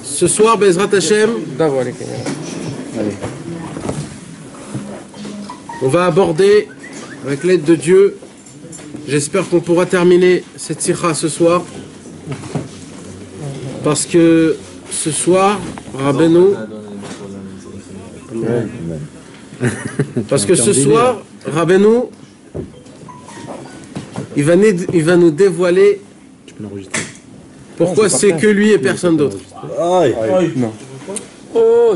Ce soir, Bezrat Hashem, on va aborder, avec l'aide de Dieu, j'espère qu'on pourra terminer cette sikha ce soir, parce que ce soir, Rabbeinu, il va nous dévoiler pourquoi c'est que lui et personne d'autre. Non. Oh,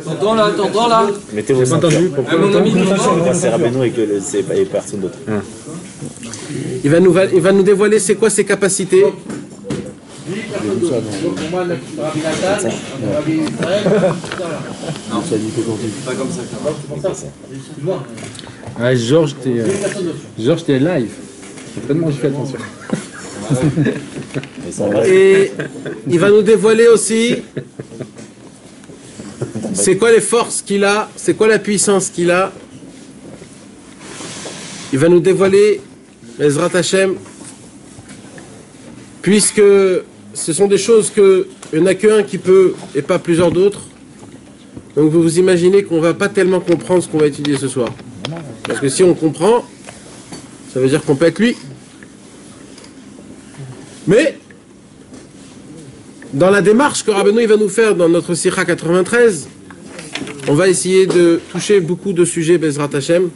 t'entends là. Mettez-vous entendu. Pourquoi c'est Rabbeinu et que c'est personne d'autre. Il va nous dévoiler c'est quoi ses capacités. Pas comme ça. Ouais, Georges, t'es live. Tellement je fais attention. Et il va nous dévoiler aussi c'est quoi les forces qu'il a, c'est quoi la puissance qu'il a. Il va nous dévoiler Ezrat Hashem, puisque ce sont des choses qu'il n'y en a qu'un qui peut et pas plusieurs d'autres. Donc vous vous imaginez qu'on ne va pas tellement comprendre ce qu'on va étudier ce soir. Parce que si on comprend, ça veut dire qu'on peut être lui. Mais, dans la démarche que Rabbeinu va nous faire dans notre Sikha 93, on va essayer de toucher beaucoup de sujets Bezrat Hashem.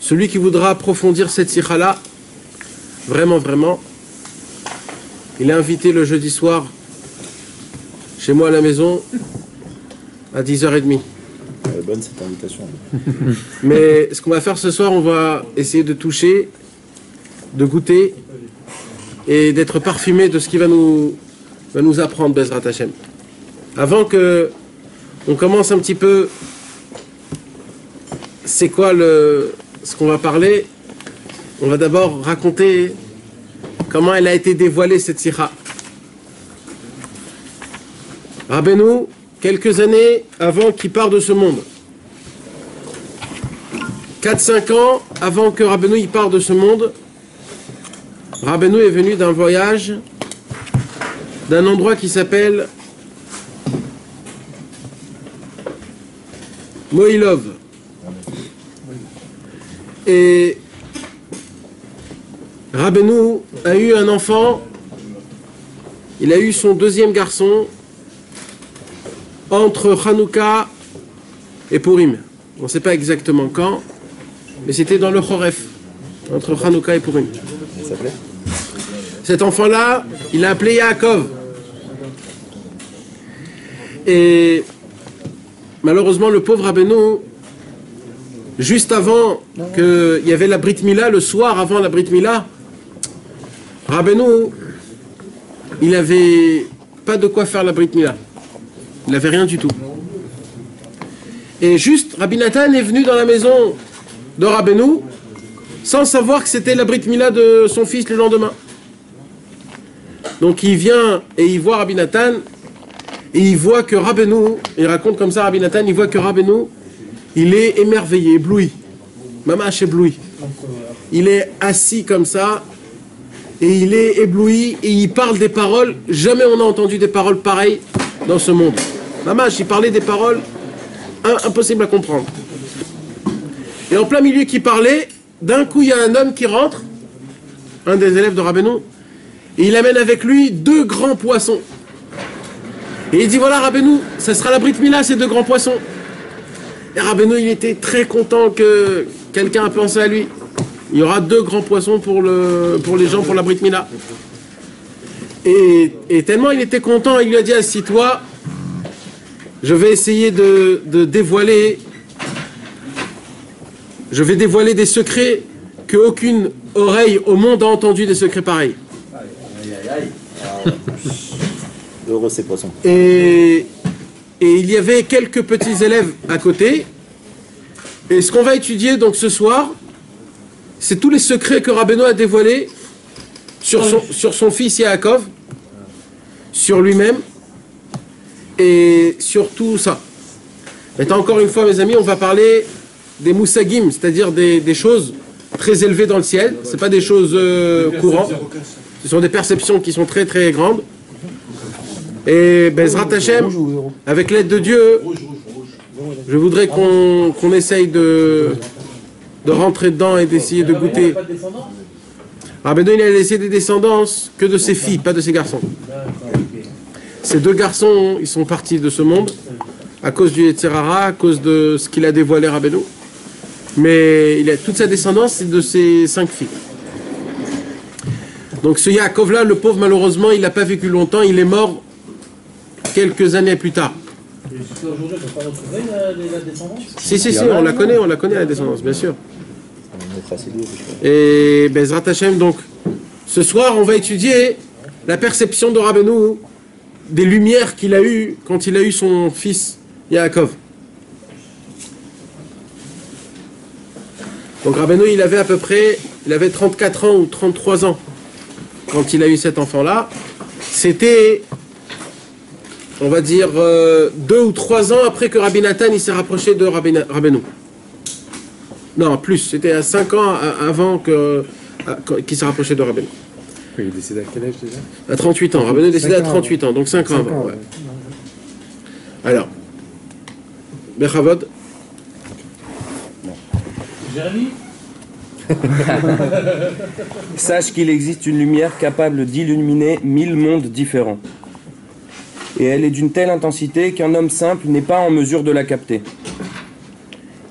Celui qui voudra approfondir cette Sikha-là, vraiment, il est invité le jeudi soir, chez moi à la maison, à 10h30. Elle est bonne cette invitation. Mais ce qu'on va faire ce soir, on va essayer de toucher, de goûter, et d'être parfumé de ce qui va nous apprendre Bezrat Hashem. Avant que on commence un petit peu, c'est quoi ce qu'on va parler, on va d'abord raconter comment elle a été dévoilée cette sikha. Rabbeinu, quelques années avant qu'il parte de ce monde, 4-5 ans avant que Rabbeinu il parte de ce monde, Rabbeinu est venu d'un voyage d'un endroit qui s'appelle Moïlov. Et Rabbeinu a eu un enfant, il a eu son deuxième garçon entre Hanouka et Purim. On ne sait pas exactement quand, mais c'était dans le Choref, entre Hanouka et Purim. Cet enfant-là, il l'a appelé Yaakov. Et malheureusement, le pauvre Rabbeinu, juste avant qu'il y avait la Brit Mila, le soir avant la Brit Mila, Rabbeinu, il n'avait pas de quoi faire la Brit Mila. Il n'avait rien du tout. Et juste, Rabbi Nathan est venu dans la maison de Rabbeinu sans savoir que c'était la Brit Mila de son fils le lendemain. Donc il vient et il voit Rabbi Nathan et il voit que Rabbeinu, il raconte comme ça Rabbi Nathan, il voit que Rabbeinu, il est émerveillé, ébloui, mamash ébloui. Il est assis comme ça et il est ébloui et il parle des paroles, jamais on n'a entendu des paroles pareilles dans ce monde. Mamash, il parlait des paroles impossibles à comprendre. Et en plein milieu qui parlait, d'un coup il y a un homme qui rentre, un des élèves de Rabbeinu, et il amène avec lui 2 grands poissons. Et il dit voilà Rabbeinu, ça sera la Brit Mila ces 2 grands poissons. Et Rabbeinu il était très content que quelqu'un a pensé à lui. Il y aura 2 grands poissons pour les gens pour la Brit Mila. Et tellement il était content, il lui a dit assis-toi, je vais essayer de dévoiler, je vais dévoiler des secrets que aucune oreille au monde a entendu, des secrets pareils. Heureux ces poissons. Et il y avait quelques petits élèves à côté. Et ce qu'on va étudier donc ce soir, c'est tous les secrets que Rabbeinu a dévoilés sur son fils Yaakov, sur lui-même et sur tout ça. Maintenant encore une fois mes amis, on va parler des moussagim, c'est-à-dire des choses très élevées dans le ciel. C'est pas des choses courantes. Ce sont des perceptions qui sont très très grandes. Et Bezrat Hashem, avec l'aide de Dieu, je voudrais qu'on essaye de rentrer dedans et d'essayer de goûter. Rabbeinu, il a laissé des descendances que de ses filles, pas de ses garçons. Ces deux garçons, ils sont partis de ce monde à cause du Yetzirara, à cause de ce qu'il a dévoilé Rabbeinu. Mais toute sa descendance, c'est de ses 5 filles. Donc ce Yaakov-là, le pauvre, malheureusement, il n'a pas vécu longtemps, il est mort quelques années plus tard. Et aujourd'hui, on ne peut pas retrouver la descendance? Si, on la connaît la descendance, bien sûr. Et Bezrat Hashem, donc, ce soir, on va étudier la perception de Rabbeinu des lumières qu'il a eues quand il a eu son fils Yaakov. Donc Rabbeinu, il avait 34 ans ou 33 ans quand il a eu cet enfant-là. C'était, on va dire, 2 ou 3 ans après que Rabbi Nathan il s'est rapproché de Rabbeinu. Non, plus, c'était à 5 ans avant qu'il s'est rapproché de Rabbeinu. Il est décédé à quel âge déjà? À 38 ans. Rabbeinu est décédé à 38 ans, donc 5 ans avant. Ouais. Alors, Bechavod. Jérémy? Sache qu'il existe une lumière capable d'illuminer 1000 mondes différents. Et elle est d'une telle intensité qu'un homme simple n'est pas en mesure de la capter.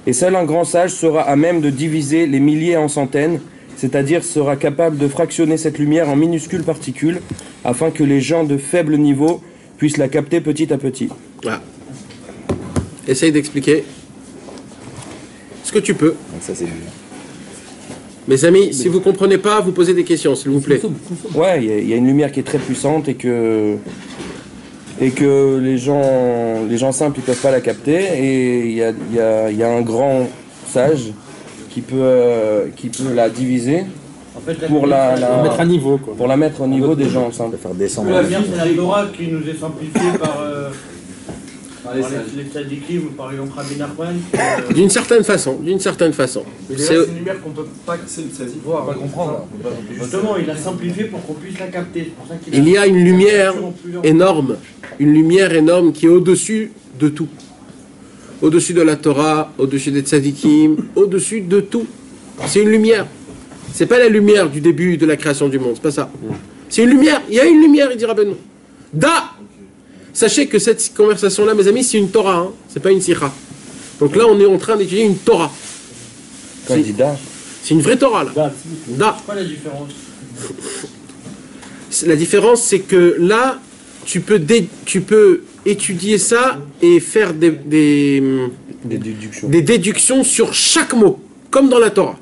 Et seul un grand sage sera à même de diviser les milliers en centaines, c'est-à-dire sera capable de fractionner cette lumière en minuscules particules, afin que les gens de faible niveau puissent la capter petit à petit. Ah. Essaye d'expliquer ce que tu peux. Ça, c'est bien. Mes amis, si vous ne comprenez pas, vous posez des questions, s'il vous plaît. Ouais, il y a une lumière qui est très puissante et que les gens simples ne peuvent pas la capter, et il y a un grand sage qui peut la diviser En fait, pour la Mettre à niveau, quoi. pour la mettre au niveau des gens simples. Faire descendre. la lumière, c'est la Torah qui nous est simplifiée par les tzadikim ou par exemple Rabbi Nachman. D'une certaine façon. Mais là, C'est- c'est une lumière qu'on peut pas voir, pas comprendre. Justement, il a simplifié pour qu'on puisse la capter. C'est pour ça qu'il Il y a une lumière énorme qui est au-dessus de tout. Au-dessus de la Torah, au-dessus des tzadikim, au-dessus de tout. C'est une lumière. C'est pas la lumière du début de la création du monde, c'est pas ça. C'est une lumière, il y a une lumière, il dit Rabbeinu. Da! Sachez que cette conversation-là, mes amis, c'est une Torah, hein. C'est pas une sikha. Donc là, on est en train d'étudier une Torah. Candidat. C'est une vraie Torah, là. Da. C'est quoi la différence? La différence, c'est que là, tu peux étudier ça et faire des déductions. des déductions sur chaque mot, comme dans la Torah.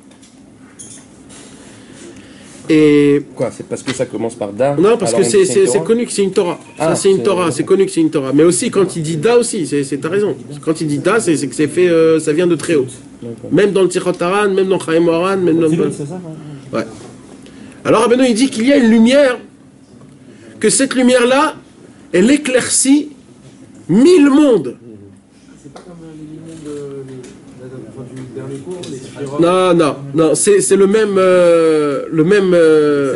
Et Quoi? C'est parce que ça commence par da? non, parce alors que on dit c'est Torah? connu que c'est une Torah. Ah, Ça, c'est une c'est- Torah, c'est connu que c'est une Torah. Mais aussi, quand il dit da aussi, t'as raison. Quand il dit da, c'est que c'est fait, ça vient de très haut. Même dans le Tirot Haran, même dans Chaim Moran, même dans... Ouais. Alors, Rabbeinu, il dit qu'il y a une lumière, que cette lumière-là, elle éclaircit 1000 mondes. Non, c'est le même, C'est la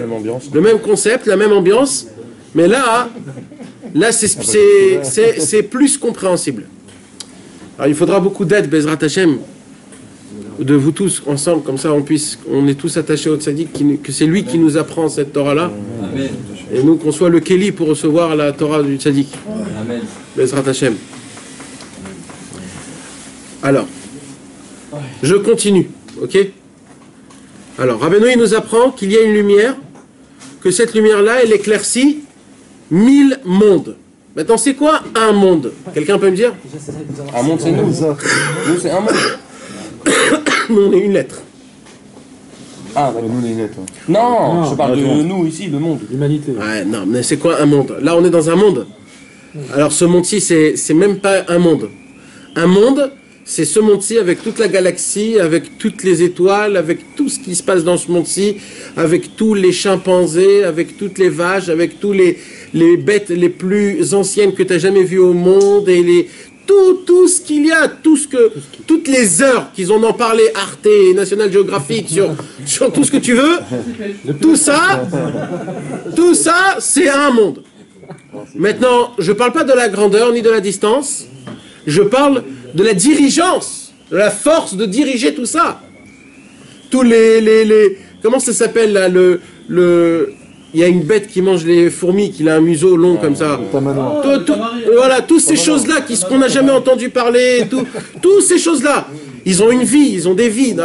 même ambiance. le même concept, la même ambiance, mais là c'est plus compréhensible. Alors il faudra beaucoup d'aide, Bezrat Hashem, de vous tous ensemble, comme ça on est tous attachés au tzaddik, que c'est lui qui nous apprend cette Torah-là, et nous qu'on soit le Kéli pour recevoir la Torah du tzaddik. Amen. Bezrat Hashem. Alors, je continue, ok? Alors, Rabbeinu, il nous apprend qu'il y a une lumière, que cette lumière-là, elle éclaircit 1000 mondes. Maintenant, c'est quoi un monde? Quelqu'un peut me dire? Un monde, c'est nous. Nous, c'est un monde. Nous, on est une lettre. Ah, d'accord. Nous, les nettes. Non, je parle de nous ici, le monde. L'humanité. Ouais, non, mais c'est quoi un monde? Là, on est dans un monde. Alors, ce monde-ci, c'est même pas un monde. Un monde, c'est ce monde-ci avec toute la galaxie, avec toutes les étoiles, avec tout ce qui se passe dans ce monde-ci, avec tous les chimpanzés, avec toutes les vaches, avec tous les bêtes les plus anciennes que tu as jamais vues au monde, et tout ce qu'il y a, toutes les heures qu'ils en ont parlé, Arte, National Geographic, sur tout ce que tu veux, tout ça, c'est un monde. Maintenant, je ne parle pas de la grandeur ni de la distance, je parle de la dirigeance, de la force de diriger tout ça. Tous les comment ça s'appelle là, il y a une bête qui mange les fourmis, qui a un museau long comme ça. Voilà, toutes ces choses-là qu'on n'a jamais entendu parler, toutes ces choses-là, ils ont une vie, ils ont des vies,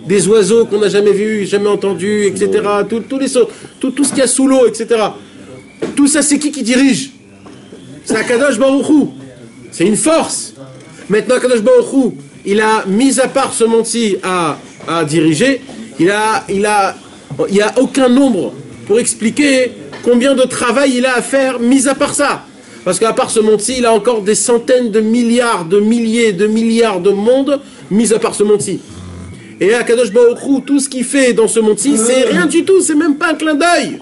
des oiseaux qu'on n'a jamais vus, jamais entendus, etc. Tout ce qu'il y a sous l'eau, etc. Tout ça, c'est qui dirige? C'est Akadosh Baruch Hu. C'est une force. Maintenant, Akadosh Baruch Hu, il a mis à part ce monde-ci à diriger, il y a aucun nombre pour expliquer combien de travail il a à faire, mis à part ça. Parce qu'à part ce monde-ci, il a encore des centaines de milliards, de milliers, de milliards de mondes, mis à part ce monde-ci. Et à Kadosh Baruch Hu, tout ce qu'il fait dans ce monde-ci, c'est rien du tout, c'est même pas un clin d'œil.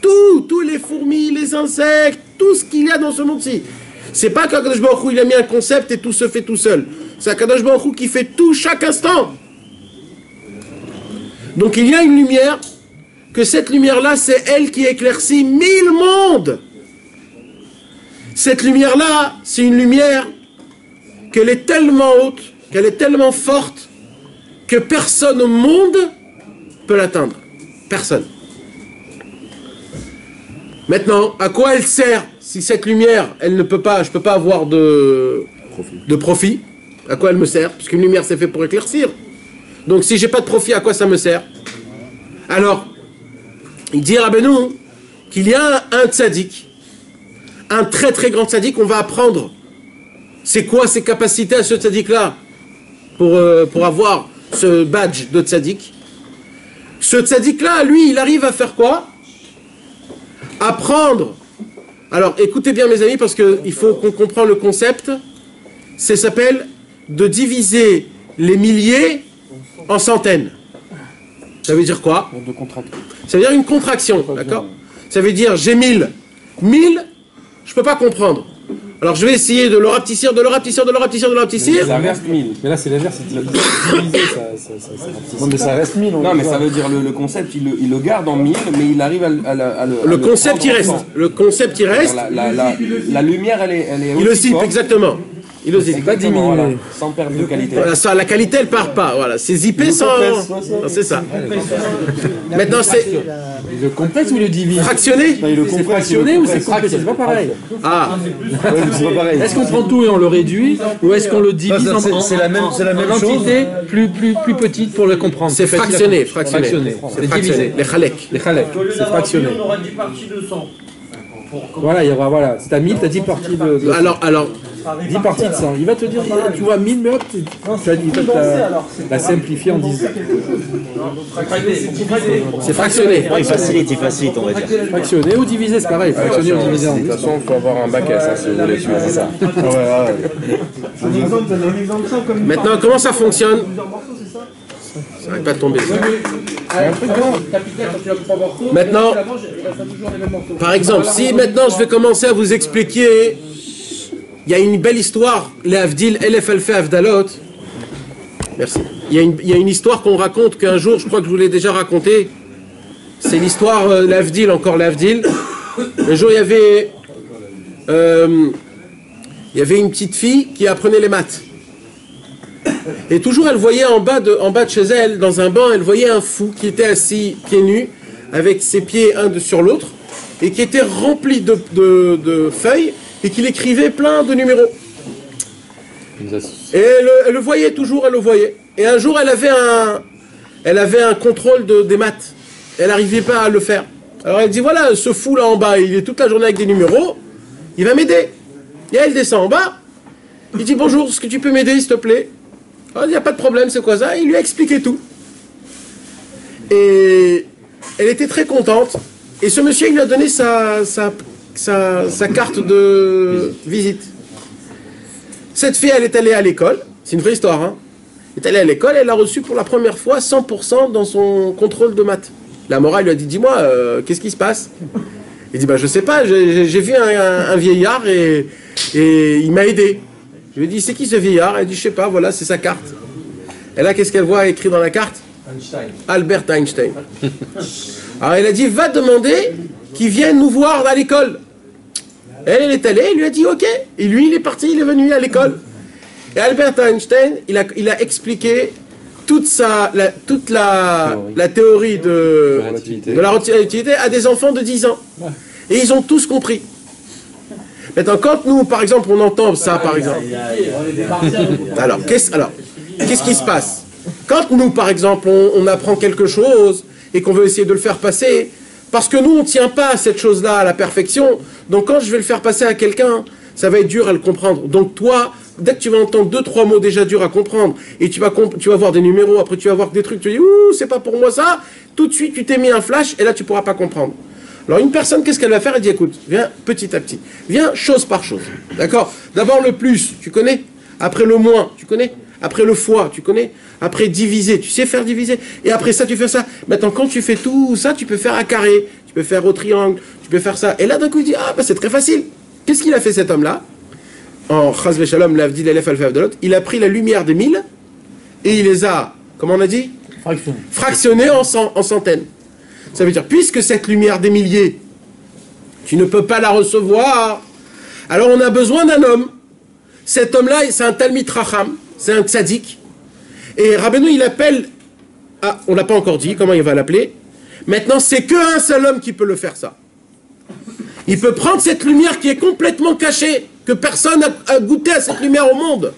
Tous les fourmis, les insectes, tout ce qu'il y a dans ce monde-ci. C'est pas qu'Akadosh Baruch Hu, il a mis un concept et tout se fait tout seul. C'est Akadosh Baruch Hu qui fait tout chaque instant. Donc il y a une lumière, que cette lumière-là, c'est elle qui éclaircit 1000 mondes. Cette lumière-là, c'est une lumière qu'elle est tellement haute, qu'elle est tellement forte, que personne au monde peut l'atteindre. Personne. Maintenant, à quoi elle sert si cette lumière, je ne peux pas avoir de profit? À quoi elle me sert? Parce qu'une lumière, c'est fait pour éclaircir. Donc si j'ai pas de profit, à quoi ça me sert? Alors, il dit Rabbeinu qu'il y a un tzaddik, un très très grand tzaddik, on va apprendre c'est quoi ses capacités à ce tzaddik-là pour avoir ce badge de tzaddik. Ce tzaddik-là, lui, il arrive à faire quoi? Apprendre. Alors, écoutez bien mes amis, parce qu'il faut qu'on comprenne le concept. Ça s'appelle de diviser les milliers en centaines. Ça veut dire quoi? Ça veut dire une contraction, d'accord? Ça veut dire j'ai 1000. 1000, je peux pas comprendre. Alors je vais essayer de le rapetissir, de le rapetissir, de le rapetissir, de le rapetissir. Ça reste 1000. Mais là, c'est l'inverse, c'est divisé, ça Non, mais ça reste 1000. Non, mais ça veut dire le concept, il le garde en 1000, mais il arrive à le concept, il reste. Le concept, il reste. La lumière, elle est Il le cite, exactement. Il le cite. Pas diminuer. Voilà, sans perdre de qualité. Voilà, ça, la qualité, elle part pas. Voilà, c'est zippé sans... C'est ça. Maintenant, c'est... Le complexe ou le divise? Fractionné? C'est fractionné ou c'est complexe? C'est pas pareil. Ah, C'est pas pareil. Est-ce qu'on prend tout et on le réduit ou est-ce qu'on le divise en C'est la même chose. entités plus petites pour le comprendre? c'est fractionné. Fractionné. C'est divisé. Les chalek. Les khalek, c'est fractionné. On aura 10 parties de 100. Voilà, il y aura, voilà. Si t'as 1000, t'as 10 parties de... Alors, 10 parties de 100. Il va te dire, tu vois 1000, mais hop, il va la simplifier en 10. c'est fractionné. Il facilite, on va dire. Fractionner ou diviser, c'est pareil. Fractionner ou diviser en De 10. toute façon, il faut avoir un bac à ça, si vous voulez tuer, c'est ça. Maintenant, comment ça fonctionne? Ça va pas tomber. Ça. Maintenant, par exemple, si maintenant je vais commencer à vous expliquer, il y a une belle histoire, les Avdil, Elef Alfe Avdalot. Merci. Il y a une histoire qu'on raconte qu'un jour, je crois que je vous l'ai déjà raconté. C'est l'histoire l'Avdil, encore l'Avdil. Un jour, il y avait une petite fille qui apprenait les maths. Et toujours, elle voyait en bas de chez elle, dans un banc, elle voyait un fou qui était assis pieds nus, avec ses pieds un sur l'autre, et qui était rempli de feuilles, et qu'il écrivait plein de numéros. Et elle le voyait toujours, elle le voyait. Et un jour, elle avait un contrôle des maths. Elle n'arrivait pas à le faire. Alors elle dit, voilà, ce fou là en bas, il est toute la journée avec des numéros, il va m'aider. Et elle descend en bas, il dit, bonjour, est-ce que tu peux m'aider, s'il te plaît? Il n'y a pas de problème, c'est quoi ça? Il lui a expliqué tout. Et elle était très contente. Et ce monsieur, il lui a donné sa carte de visite. Cette fille, elle est allée à l'école. C'est une vraie histoire, hein. Elle est allée à l'école, elle a reçu pour la première fois 100% dans son contrôle de maths. La morale lui a dit, dis-moi, qu'est-ce qui se passe? Il dit, je sais pas, j'ai vu un vieillard et il m'a aidé. Il lui dit, c'est qui ce vieillard? Elle dit, je sais pas, voilà, c'est sa carte. Et là, qu'est-ce qu'elle voit écrit dans la carte? Albert Einstein. Alors elle a dit, va demander qu'il vienne nous voir à l'école. Elle est allée, il lui a dit, ok. Et lui, il est parti, il est venu à l'école. Et Albert Einstein, il a expliqué toute la théorie de la relativité à des enfants de 10 ans. Et ils ont tous compris. Maintenant, quand nous, par exemple, on entend ça, par exemple. Alors, qu'est-ce qui se passe? Quand nous, par exemple, on apprend quelque chose et qu'on veut essayer de le faire passer, parce que nous, on ne tient pas à cette chose-là à la perfection, donc quand je vais le faire passer à quelqu'un, ça va être dur à le comprendre. Donc toi, dès que tu vas entendre 2-3 mots déjà durs à comprendre, et tu vas voir des numéros, après tu vas voir des trucs, tu dis, ouh, c'est pas pour moi ça, tout de suite tu t'es mis un flash, et là tu pourras pas comprendre. Alors une personne, qu'est-ce qu'elle va faire? Elle dit, écoute, viens petit à petit, viens chose par chose, d'accord? D'abord le plus, tu connais? Après le moins, tu connais? Après le fois, tu connais? Après diviser, tu sais faire diviser? Et après ça, tu fais ça. Maintenant, quand tu fais tout ça, tu peux faire un carré, tu peux faire au triangle, tu peux faire ça. Et là, d'un coup, il dit, ah, bah c'est très facile. Qu'est-ce qu'il a fait cet homme-là? En Chaz Veshalom, l'Avdi l'Elef Alpha de l'autre, il a pris la lumière des 1000 et il les a, comment on a dit? Fractionnés en centaines. Ça veut dire, puisque cette lumière des milliers, tu ne peux pas la recevoir, alors on a besoin d'un homme. Cet homme-là, c'est un Talmid Racham, c'est un tzaddik. Et Rabbeinu, il appelle, ah, on l'a pas encore dit, comment il va l'appeler? Maintenant, c'est qu'un seul homme qui peut le faire, ça. Il peut prendre cette lumière qui est complètement cachée, que personne n'a goûté à cette lumière au monde.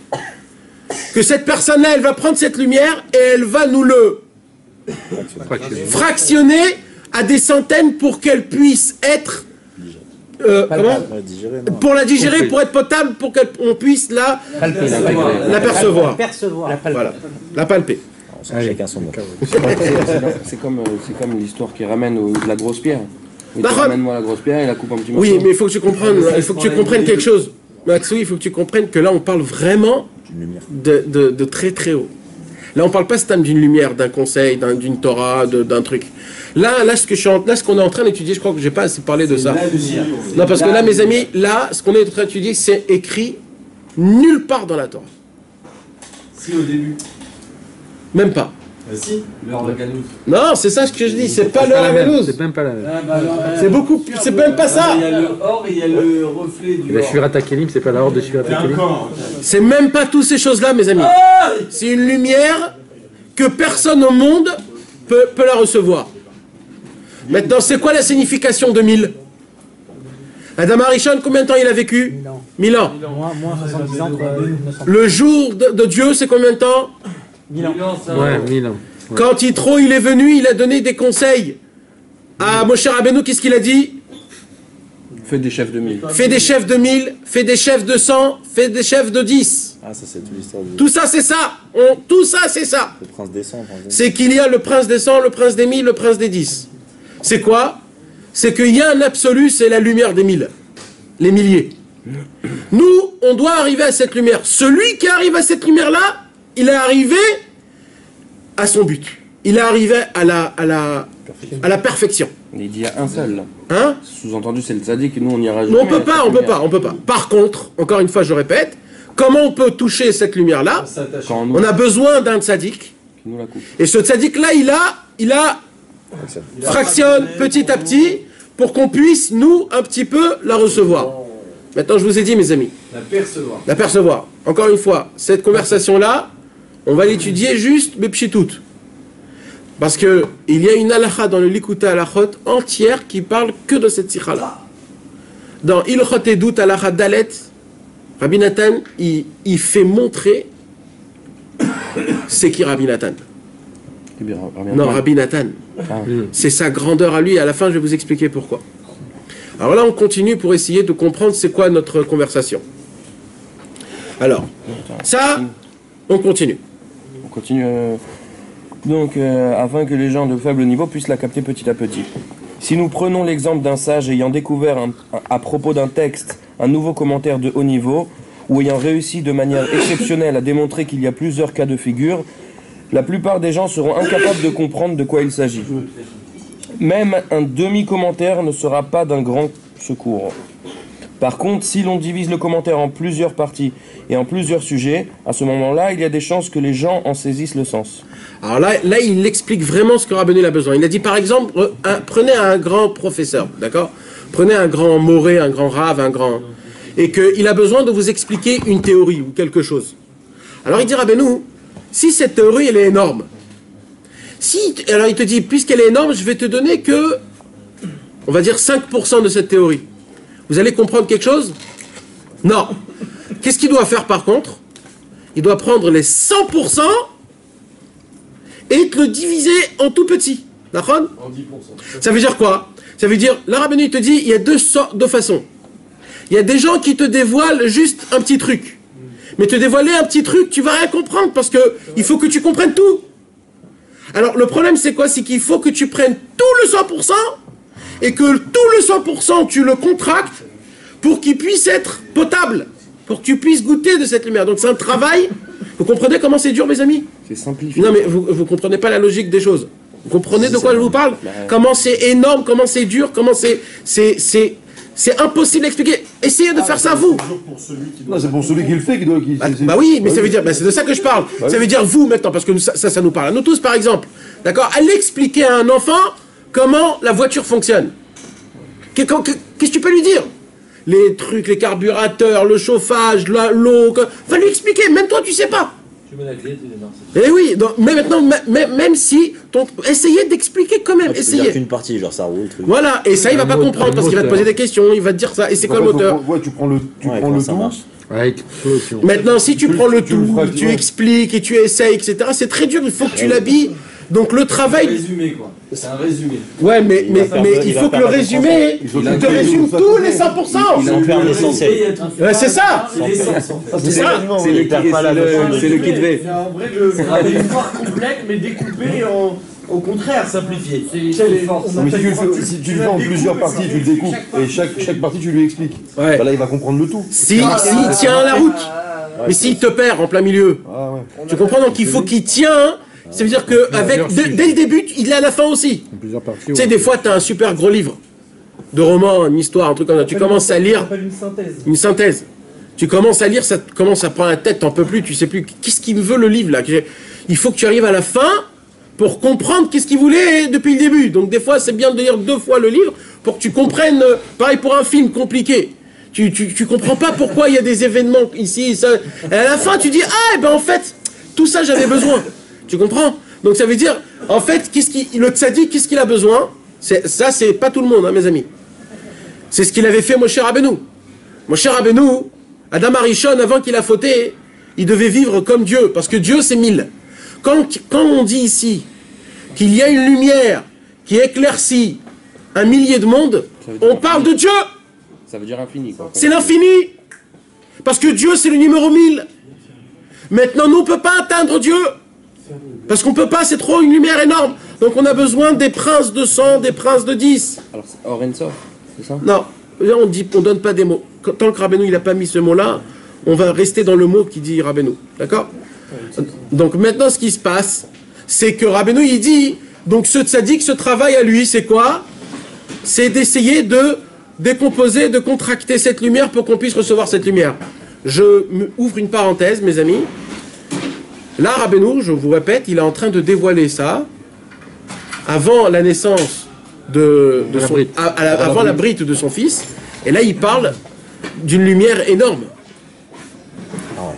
Que cette personne-là, elle va prendre cette lumière et elle va nous le fractionner à des centaines pour qu'elle puisse être... pour la digérer, pour être potable, pour qu'on puisse l'apercevoir. Voilà, la palper. Chacun son mot. C'est comme l'histoire qui ramène de la grosse pierre. Ramène-moi la grosse pierre et la coupe en petits morceaux. Oui, mais il faut que tu comprennes quelque chose. Maxou, il faut que tu comprennes que là, on parle vraiment de très très haut. Là, on ne parle pas d'une lumière, d'un conseil, d'une Torah, d'un truc. Là, ce qu'on est en train d'étudier, je crois que je n'ai pas assez parlé de ça. Non, parce que là, mes amis, là, ce qu'on est en train d'étudier, c'est écrit nulle part dans la Torah. Si, au début. Même pas. Si, l'heure de Galouz. Non, c'est ça ce que je dis, c'est pas l'heure de Galouz. C'est même pas la même. C'est beaucoup plus, c'est même pas ça. Il y a le or et il y a le reflet du La or. Shvirata Kelim, c'est pas la horde de Shvirata Kelim. C'est même pas toutes ces choses-là, mes amis. C'est une lumière que personne au monde peut la recevoir. Maintenant, c'est quoi la signification de 1000? Adam Arishon, combien de temps il a vécu? 1000 ans. Moins 70 ans. Le jour de Dieu, c'est combien de temps? 1000 ans. Ouais, 1000 ans. Ouais. Quand Yitro, il est venu, il a donné des conseils à Moshe Rabbeinu. Qu'est-ce qu'il a dit? Fais des chefs de 1000. Fais des chefs de 1000, fais des chefs de 100, fais des chefs de 10. Ah, ça, c'est toute l'histoire du. Tout ça, c'est ça. Tout ça, c'est ça. Le prince descend. C'est qu'il y a le prince des 100, le prince des 1000, le prince des 10. C'est quoi? C'est qu'il y a un absolu, c'est la lumière des 1000. Les milliers. Nous, on doit arriver à cette lumière. Celui qui arrive à cette lumière-là, il est arrivé à son but. Il est arrivé à la perfection. Il dit il y a un seul là. Hein? Sous-entendu, c'est le tzaddik, nous on y rajoute. Mais on peut pas. Par contre, encore une fois, je répète, comment on peut toucher cette lumière-là? Quand On a besoin d'un tzaddik. qui nous la coupe. Et ce tzaddik-là, il a fractionne petit à petit pour qu'on puisse, nous, un petit peu la recevoir. Maintenant, je vous ai dit, mes amis. La percevoir. Encore une fois, cette conversation-là, on va l'étudier juste, mais pchitout. Parce qu'il y a une halakha dans le Likuta halachot entière qui parle que de cette sikha-là. Dans Ilchot Edut halakha Dalet, Rabbi Nathan, il fait montrer c'est qui Rabbi Nathan. Non, Rabbi Nathan. C'est sa grandeur à lui, et à la fin, je vais vous expliquer pourquoi. Alors là, on continue pour essayer de comprendre c'est quoi notre conversation. Alors, ça, on continue. On continue. Donc, afin que les gens de faible niveau puissent la capter petit à petit. Si nous prenons l'exemple d'un sage ayant découvert à propos d'un texte un nouveau commentaire de haut niveau, ou ayant réussi de manière exceptionnelle à démontrer qu'il y a plusieurs cas de figure, la plupart des gens seront incapables de comprendre de quoi il s'agit. Même un demi-commentaire ne sera pas d'un grand secours. Par contre, si l'on divise le commentaire en plusieurs parties et en plusieurs sujets, à ce moment-là, il y a des chances que les gens en saisissent le sens. Alors là, il explique vraiment ce que Rabbeinu a besoin. Il a dit par exemple, prenez un grand professeur, d'accord? Prenez un grand moré, un grand rave, et qu'il a besoin de vous expliquer une théorie ou quelque chose. Alors il dit Rabbeinu, si cette théorie elle est énorme, alors il te dit, puisqu'elle est énorme, je vais te donner que, on va dire 5% de cette théorie. Vous allez comprendre quelque chose? Non. Qu'est-ce qu'il doit faire par contre? Il doit prendre les 100% et te le diviser en tout petit. D'accord? En 10%. Ça veut dire quoi? Ça veut dire, la Rabbeinu te dit, il y a deux façons. Il y a des gens qui te dévoilent juste un petit truc. Mais te dévoiler un petit truc, tu vas rien comprendre parce que il faut que tu comprennes tout. Alors le problème c'est quoi? C'est qu'il faut que tu prennes tout le 100% et que tout le 100% tu le contractes pour qu'il puisse être potable, pour que tu puisses goûter de cette lumière. Donc c'est un travail. Vous comprenez comment c'est dur, mes amis? C'est simplifié. Non mais vous comprenez pas la logique des choses. Vous comprenez de quoi je vous parle? Comment c'est énorme, comment c'est dur, comment c'est impossible d'expliquer. Essayez de faire ça vous. Non, c'est pour celui qui le fait qui doit. Bah oui, mais ça veut dire, c'est de ça que je parle. Ça veut dire vous maintenant, parce que ça nous parle à nous tous par exemple. D'accord? Allez expliquer à un enfant comment la voiture fonctionne. Qu'est-ce que tu peux lui dire? Les trucs, les carburateurs, le chauffage, l'eau. Va lui expliquer, même toi tu sais pas. Tu mets la clé, tu démarres. Eh oui, donc, mais maintenant, même si, essayez d'expliquer quand même, Tu peux essayez. dire qu'une partie, genre ça roule, truc. Voilà, et ça il va pas comprendre parce qu'il va te poser des questions, il va te dire ça, et c'est quoi le moteur? Ouais, tu prends le ça tout. marche. Avec explosion. Maintenant, si tu prends le tu le tout, feras, tu ouais. expliques et tu essayes, etc., c'est très dur, il faut que tu l'habilles. Donc le Un travail... résumé, quoi. C'est un résumé. Ouais, mais il faut que le résumé, Il faut il que te tu résume fasses tous tourner. les 100%. Ils ont fait un essentiel. Ouais, c'est ça. C'est l'essence, en fait. C'est ça. C'est le kit V. C'est en vrai une histoire complète, mais découpée au contraire, simplifiée. Mais si tu le fais en plusieurs parties, tu le découpes, et chaque partie tu lui expliques. Ouais. Bah là il va comprendre le tout. S'il tient la route, mais s'il te perd en plein milieu, Ah ouais. tu comprends? Donc il faut qu'il tient, ça veut dire que dès le début, il est à la fin aussi. En plusieurs parties. Tu sais, des fois, tu as un super gros livre de roman, une histoire, un truc comme ça. Tu commences à lire une synthèse. Tu commences à lire, ça commence à prendre la tête, t'en peux plus, tu sais plus. Qu'est-ce qu'il veut le livre là? Il faut que tu arrives à la fin pour comprendre qu'est-ce qu'il voulait depuis le début. Donc des fois, c'est bien de lire 2 fois le livre pour que tu comprennes. Pareil pour un film compliqué. Tu comprends pas pourquoi il y a des événements ici, ça. Et à la fin, tu dis, ah, ben en fait, tout ça j'avais besoin. Tu comprends? Donc ça veut dire, en fait, le tzaddik, qu'est-ce qu'il a besoin? Ça, c'est pas tout le monde, hein, mes amis. C'est ce qu'il avait fait Moshe Rabbeinu. Moshe Rabbeinu, Adam Arishon, avant qu'il a fauté, il devait vivre comme Dieu, parce que Dieu, c'est 1000. Quand on dit ici qu'il y a une lumière qui éclaircit 1 millier de monde, on parle de Dieu. Ça veut dire infini, quoi. C'est l'infini. Parce que Dieu, c'est le numéro 1000. Maintenant, nous, on ne peut pas atteindre Dieu. Parce qu'on ne peut pas, c'est trop une lumière énorme. Donc on a besoin des princes de 100, des princes de 10. Alors, c'est Orensor, c'est ça? Non, là on donne pas des mots. Tant que Rabbeinu il n'a pas mis ce mot-là, on va rester dans le mot qui dit Rabbeinu. D'accord? Donc maintenant ce qui se passe, c'est que Rabbeinu il dit, donc ce tzaddik, ce travail à lui, c'est quoi? C'est d'essayer de décomposer, de contracter cette lumière pour qu'on puisse recevoir cette lumière. Je ouvre une parenthèse, mes amis. Là, Rabbeinu, je vous répète, il est en train de dévoiler ça avant la naissance avant la brite de son fils. Et là, il parle d'une lumière énorme.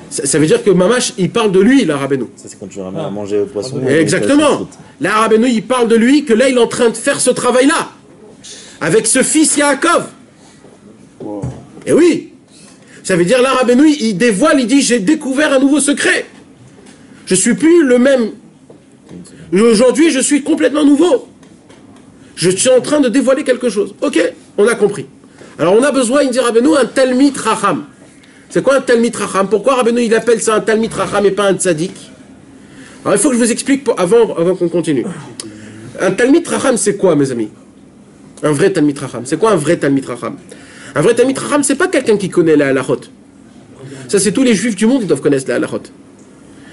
Ça veut dire que Mamash, il parle de lui, là, Rabbeinu. Ça, c'est quand tu ramènes à manger au poisson. Exactement. Là, Rabbeinu, il parle de lui, que là, il est en train de faire ce travail-là. Avec ce fils Yaakov. Et oui. Ça veut dire, là, Rabbeinu, il dévoile, il dit, j'ai découvert un nouveau secret. Je suis plus le même. Aujourd'hui, je suis complètement nouveau. Je suis en train de dévoiler quelque chose. Ok, on a compris. Alors, on a besoin, il dit Rabbeinu, un Talmid Racham. C'est quoi un Talmid Racham? Pourquoi Rabbeinu, il appelle ça un Talmid Racham et pas un Tzadik? Alors, il faut que je vous explique avant qu'on continue. Un Talmid Racham, c'est quoi, mes amis? Un vrai Talmid Racham. C'est quoi un vrai Talmid Racham? Un vrai Talmid Racham, c'est pas quelqu'un qui connaît la halachot. Ça, c'est tous les juifs du monde qui doivent connaître la halachot.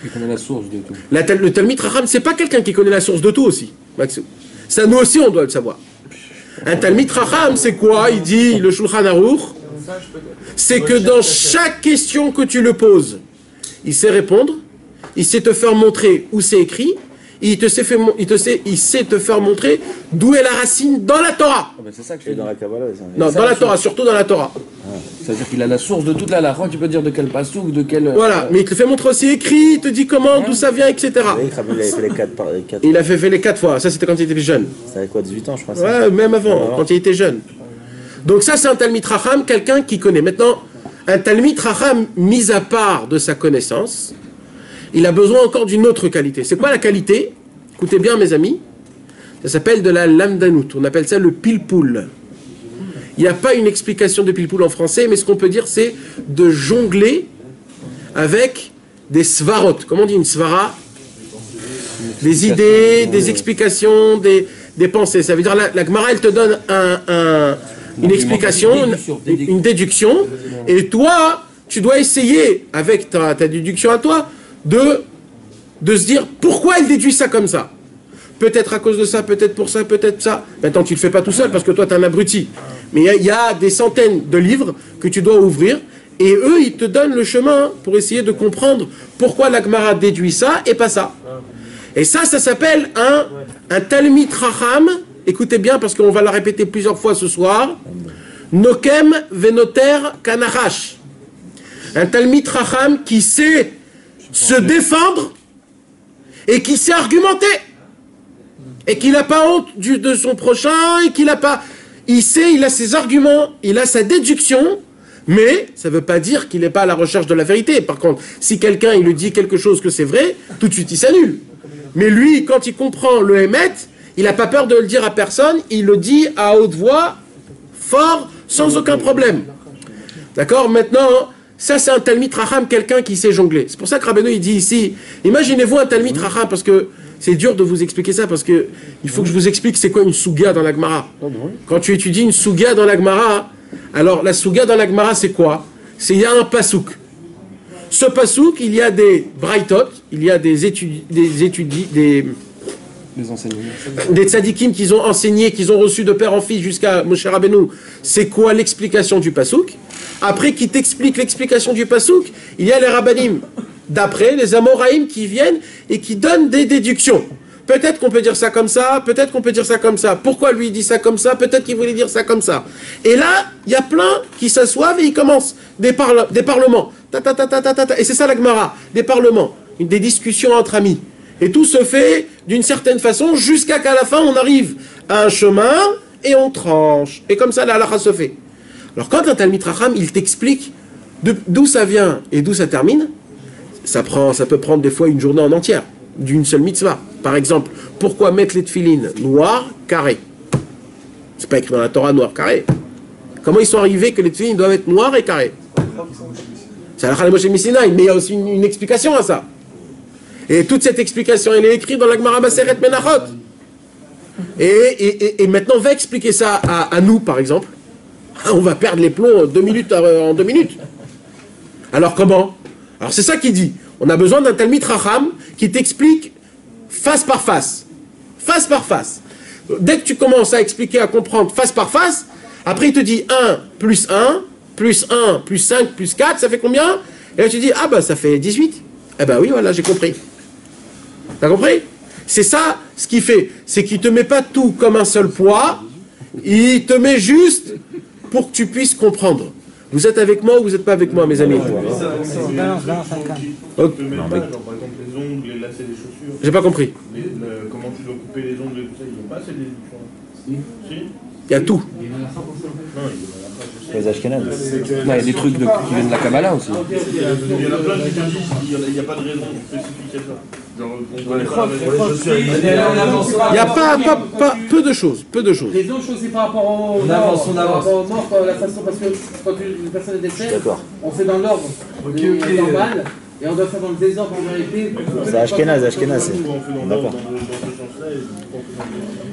Il connaît la source de tout. Le Talmid Racham, c'est pas quelqu'un qui connaît la source de tout aussi, Maxou. Ça, nous aussi, on doit le savoir. Un Talmid Racham, c'est quoi? Il dit le Shulchan Aruch, c'est que dans chaque question que tu le poses, il sait répondre, il sait te faire montrer où c'est écrit, il sait te faire montrer d'où est la racine dans la Torah. C'est ça que je Et fais dans la Kabbalah, Non, dans la Torah, surtout dans la Torah. C'est-à-dire qu'il a la source de toute la halakha, tu peux dire de quel pasouk, de quel... Voilà, mais il te fait montrer aussi écrit, il te dit comment, d'où ça vient, etc. il avait fait les 4 Il a fait les 4 fois, ça c'était quand il était jeune. C'était avec quoi, 18 ans, je crois. ça Ouais, même avant, quand il était jeune. Donc ça c'est un Talmid Chacham, quelqu'un qui connaît. Maintenant, un Talmid Chacham, mis à part de sa connaissance, il a besoin encore d'une autre qualité. C'est quoi la qualité? Écoutez bien mes amis, ça s'appelle de la lamdanout, on appelle ça le pilpoul. Il n'y a pas une explication de pilpoul en français, mais ce qu'on peut dire c'est de jongler avec des svarot. Comment on dit une svara? Des idées, des explications, des pensées. Ça veut dire la Gemara elle te donne une explication, une déduction, et toi, tu dois essayer, avec ta déduction à toi, de se dire pourquoi elle déduit ça comme ça. Peut-être à cause de ça, peut-être pour ça, peut-être ça. Maintenant, tu ne le fais pas tout seul parce que toi, tu es un abruti. Mais il y a des centaines de livres que tu dois ouvrir et eux, ils te donnent le chemin pour essayer de comprendre pourquoi la Gemara déduit ça et pas ça. Et ça s'appelle un Talmid Chacham. Écoutez bien parce qu'on va la répéter plusieurs fois ce soir. Nokem venoter kanachash. Un Talmid Chacham qui sait se défendre et qui sait argumenter. Et qu'il n'a pas honte de son prochain, et qu'il n'a pas... Il sait, il a ses arguments, il a sa déduction, mais ça ne veut pas dire qu'il n'est pas à la recherche de la vérité. Par contre, si quelqu'un il lui dit quelque chose que c'est vrai, tout de suite il s'annule. Mais lui, quand il comprend le Hémet, il n'a pas peur de le dire à personne, il le dit à haute voix, fort, sans aucun problème. D'accord? Maintenant, ça c'est un Talmid Chacham, quelqu'un qui sait jongler. C'est pour ça que Rabbeinu il dit ici, imaginez-vous un Talmid Chacham, parce que c'est dur de vous expliquer ça, parce que il faut que je vous explique c'est quoi une Suga dans la Gemara. Quand tu étudies une Suga dans la Gemara, alors la Suga dans la Gemara c'est quoi? C'est il y a un pasouk. Ce pasouk, il y a des braïtot, il y a des tzadikim qu'ils ont enseigné, qu'ils ont reçu de père en fils jusqu'à Moshe Rabbeinu. C'est quoi l'explication du pasouk? Après qui t'explique l'explication du pasouk, il y a les rabbanim. D'après, les Amoraïm qui viennent et qui donnent des déductions. Peut-être qu'on peut dire ça comme ça, peut-être qu'on peut dire ça comme ça. Pourquoi lui dit ça comme ça? Peut-être qu'il voulait dire ça comme ça. Et là, il y a plein qui s'assoivent et ils commencent des parlements. Et c'est ça la Gemara, des parlements, des discussions entre amis. Et tout se fait d'une certaine façon jusqu'à qu'à la fin on arrive à un chemin et on tranche. Et comme ça la halakha se fait. Alors quand un Talmid Chacham, il t'explique d'où ça vient et d'où ça termine, ça peut prendre des fois une journée en entière, d'une seule mitzvah. Par exemple, pourquoi mettre les tefilines noirs, carrés? C'est pas écrit dans la Torah noir, carré. Comment ils sont arrivés que les tefilines doivent être noirs et carrés? C'est la Halakha de Moshe Missinaï, mais il y a aussi une explication à ça. Et toute cette explication, elle est écrite dans la Gemara Maseret Menachot. Et maintenant, on va expliquer ça à nous, par exemple. On va perdre les plombs en 2 minutes. Alors comment? Alors c'est ça qu'il dit. On a besoin d'un Talmid Chacham qui t'explique face par face. Face par face. Dès que tu commences à expliquer, à comprendre face par face, après il te dit 1 plus 1, plus 1, plus 5, plus 4, ça fait combien? Et là tu dis, ah bah ça fait 18. Eh ben oui, voilà, j'ai compris. T'as compris? C'est ça ce qu'il fait. C'est qu'il ne te met pas tout comme un seul poids, il te met juste pour que tu puisses comprendre. Vous êtes avec moi ou vous n'êtes pas avec moi, mes amis? Balance, Tu peux mettre, par exemple, les ongles et lacets des chaussures. J'ai pas compris. Comment tu dois couper les ongles et tout ça, ils n'ont pas ces déductions. Si. Il y a tout. Les Ashkenazes. Non, il y a des trucs qui viennent de la Kabbalah aussi. Il y en a plein qui te disent qu'il n'y a pas de raison spécifique à ça. Genre, on les chaussures. Il n'y a pas peu de choses. Peu de choses. Les autres choses, c'est par rapport au On avance. mort, la façon, parce que quand une personne est décédée, on fait dans l'ordre, normal, et on doit faire dans le désordre en vérité. C'est Ashkenaz, c'est. D'accord.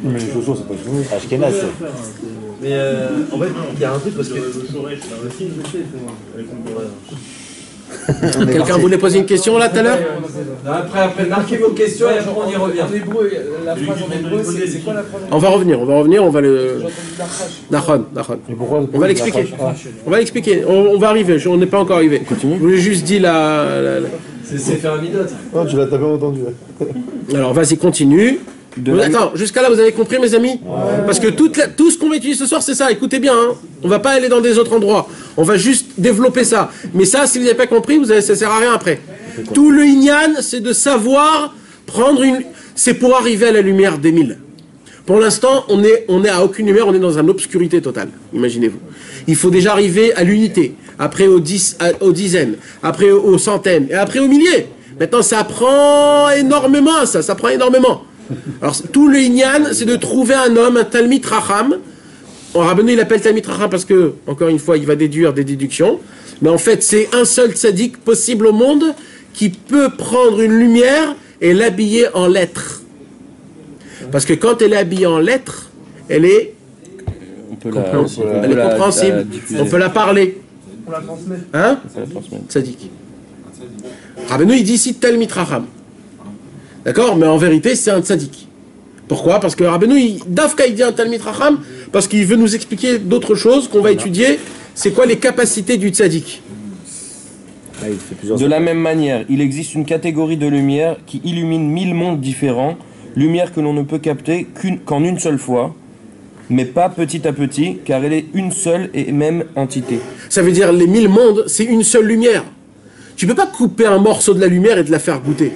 Mais les chaussures, c'est pas tout. Ashkenaz, Mais en fait, il y a un truc parce que. Quelqu'un voulait poser une question là tout à l'heure? Après, marquez vos questions et après on y revient. En hébreu, la phrase en hébreu, c'est quoi la phrase en hébreu? On va revenir, on va le... Nachon. On va l'expliquer. On va arriver, on n'est pas encore arrivé. Je voulais juste dire C'est faire un midote. Non, tu l'as pas entendu. Alors vas-y, continue. Attends, jusqu'à là vous avez compris mes amis? Parce que tout ce qu'on va utiliser ce soir c'est ça, écoutez bien, hein. On va pas aller dans des autres endroits, on va juste développer ça. Mais ça, si vous n'avez pas compris, ça sert à rien après. Tout le Inyan, c'est de savoir prendre c'est pour arriver à la lumière des mille. Pour l'instant, on est à aucune lumière, on est dans une obscurité totale, imaginez-vous. Il faut déjà arriver à l'unité, après aux dizaines, après aux centaines, et après aux milliers. Maintenant, ça prend énormément, ça prend énormément. Alors, tout le Inyan, c'est de trouver un homme, un Talmid Racham. Rabbeinu, il appelle Talmid Racham parce que, encore une fois, il va déduire des déductions. Mais en fait, c'est un seul tzaddik possible au monde qui peut prendre une lumière et l'habiller en lettres. Parce que quand elle est habillée en lettres, elle est compréhensible. On peut la parler. On la transmet. Hein? Tzaddik. Rabbeinu, il dit ici Talmid Racham. D'accord? Mais en vérité, c'est un tzaddik. Pourquoi? Parce que Rabbeinu, Dafka, il dit un Talmid Racham, parce qu'il veut nous expliquer d'autres choses qu'on va étudier. C'est quoi les capacités du tzaddik? De la même manière, il existe une catégorie de lumière qui illumine 1000 mondes différents, lumière que l'on ne peut capter qu'en une seule fois, mais pas petit à petit, car elle est une seule et même entité. Ça veut dire les 1000 mondes, c'est une seule lumière. Tu peux pas couper un morceau de la lumière et te la faire goûter.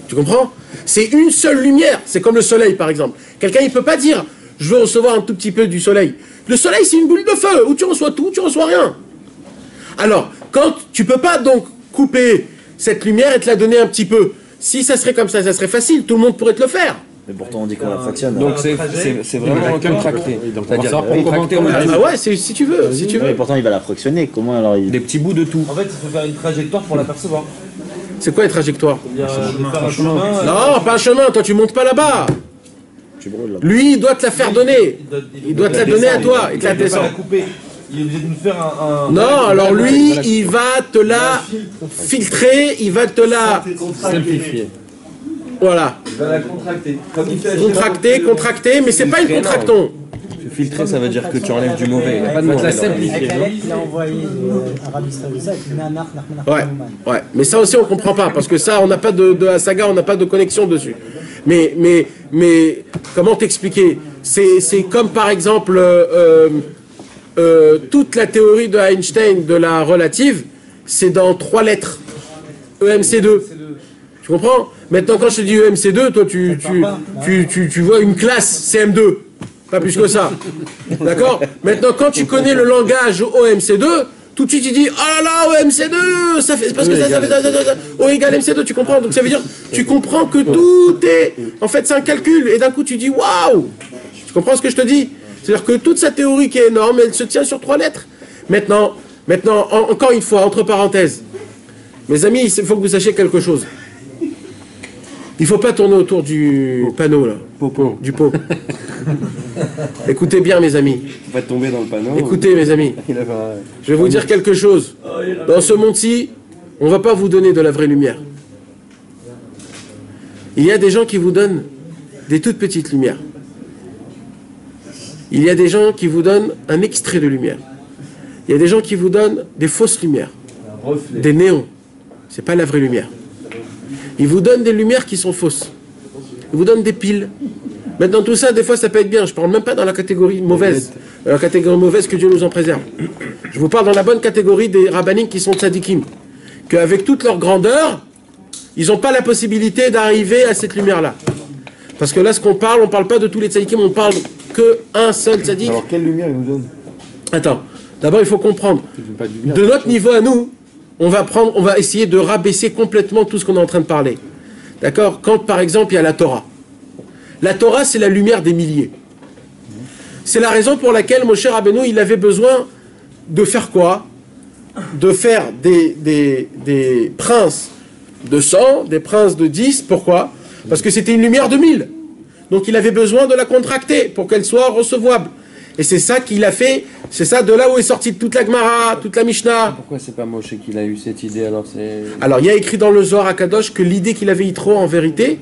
Tu comprends? C'est une seule lumière. C'est comme le soleil, par exemple. Quelqu'un, il peut pas dire « je veux recevoir un tout petit peu du soleil ». Le soleil, c'est une boule de feu, où tu reçois tout, tu reçois rien. Alors, quand tu peux pas donc couper cette lumière et te la donner un petit peu, si ça serait comme ça serait facile, tout le monde pourrait te le faire. Mais pourtant on dit qu'on la fractionne. Donc c'est vraiment contracté. C'est-à-dire contracté. Ah ouais, si tu veux, si tu veux. Mais pourtant il va la fractionner, comment alors Des petits bouts de tout. En fait, il faut faire une trajectoire pour l'apercevoir. C'est quoi les trajectoires? Faire un chemin. Non, pas un chemin, toi tu montes pas là-bas. Tu brûles là. Lui, il doit te la faire donner. Il doit te la donner à toi et te la Il ne peut pas la descendre. couper. Il est obligé de nous faire un... Non, alors lui, il va te la filtrer, il va te la Simplifié. voilà, Il va la contracter. Comme il fait contracter, mais c'est pas une contracton. Filtrer, ça veut dire que tu enlèves du mauvais. Il y a pas de mauvais. Avec la lettre qu'il a envoyé à Rabbi Israël, avec Nanach, Ouais, mais ça aussi on comprend pas, parce que ça, on n'a pas de la saga, on n'a pas de connexion dessus. Mais comment t'expliquer? C'est comme par exemple toute la théorie de Einstein de la relative, c'est dans 3 lettres. EMC2. Tu comprends? Maintenant, quand je te dis EMC2, toi, tu vois une classe CM2. Pas plus que ça. D'accord? Maintenant, quand tu connais le langage OMC2, tout de suite, tu dis, oh là là, OMC2, ça fait, parce que ça fait ça. O égale MC2, tu comprends? Donc, ça veut dire, tu comprends que tout est, en fait, c'est un calcul. Et d'un coup, tu dis, waouh! Tu comprends ce que je te dis? C'est-à-dire que toute sa théorie qui est énorme, elle se tient sur 3 lettres. Maintenant, encore une fois, entre parenthèses, mes amis, il faut que vous sachiez quelque chose. Il ne faut pas tourner autour du panneau, là. Du pot. Écoutez bien, mes amis. On va tomber dans le panneau. Écoutez, mes amis. Je vais vous dire quelque chose. Dans ce monde-ci, on ne va pas vous donner de la vraie lumière. Il y a des gens qui vous donnent des toutes petites lumières. Il y a des gens qui vous donnent un extrait de lumière. Il y a des gens qui vous donnent des fausses lumières. Des néons. C'est pas la vraie lumière. Ils vous donnent des lumières qui sont fausses. Ils vous donnent des piles. Maintenant, tout ça, des fois, ça peut être bien. Je ne parle même pas dans la catégorie mauvaise. La catégorie mauvaise, que Dieu nous en préserve. Je vous parle dans la bonne catégorie des rabbiniques qui sont tzadikim. Qu'avec toute leur grandeur, ils n'ont pas la possibilité d'arriver à cette lumière-là. Parce que là, ce qu'on parle, on ne parle pas de tous les tzadikim, on parle qu'un seul tzadik. Alors, quelle lumière il nous donne? Attends, d'abord, il faut comprendre. De notre niveau à nous, on va essayer de rabaisser complètement tout ce qu'on est en train de parler. D'accord? Quand, par exemple, il y a la Torah. La Torah, c'est la lumière des milliers. C'est la raison pour laquelle Moshe Rabbeinu, il avait besoin de faire quoi? De faire des princes de 100, des princes de 10. Pourquoi? Parce que c'était une lumière de 1000. Donc il avait besoin de la contracter pour qu'elle soit recevable. Et c'est ça qu'il a fait, c'est ça de là où est sortie toute la Gemara, toute la Mishnah. Pourquoi c'est pas Moshe qui a eu cette idée alors c'est... Alors il y a écrit dans le Zohar à Kadosh que l'idée qu'il avait Yitro en vérité,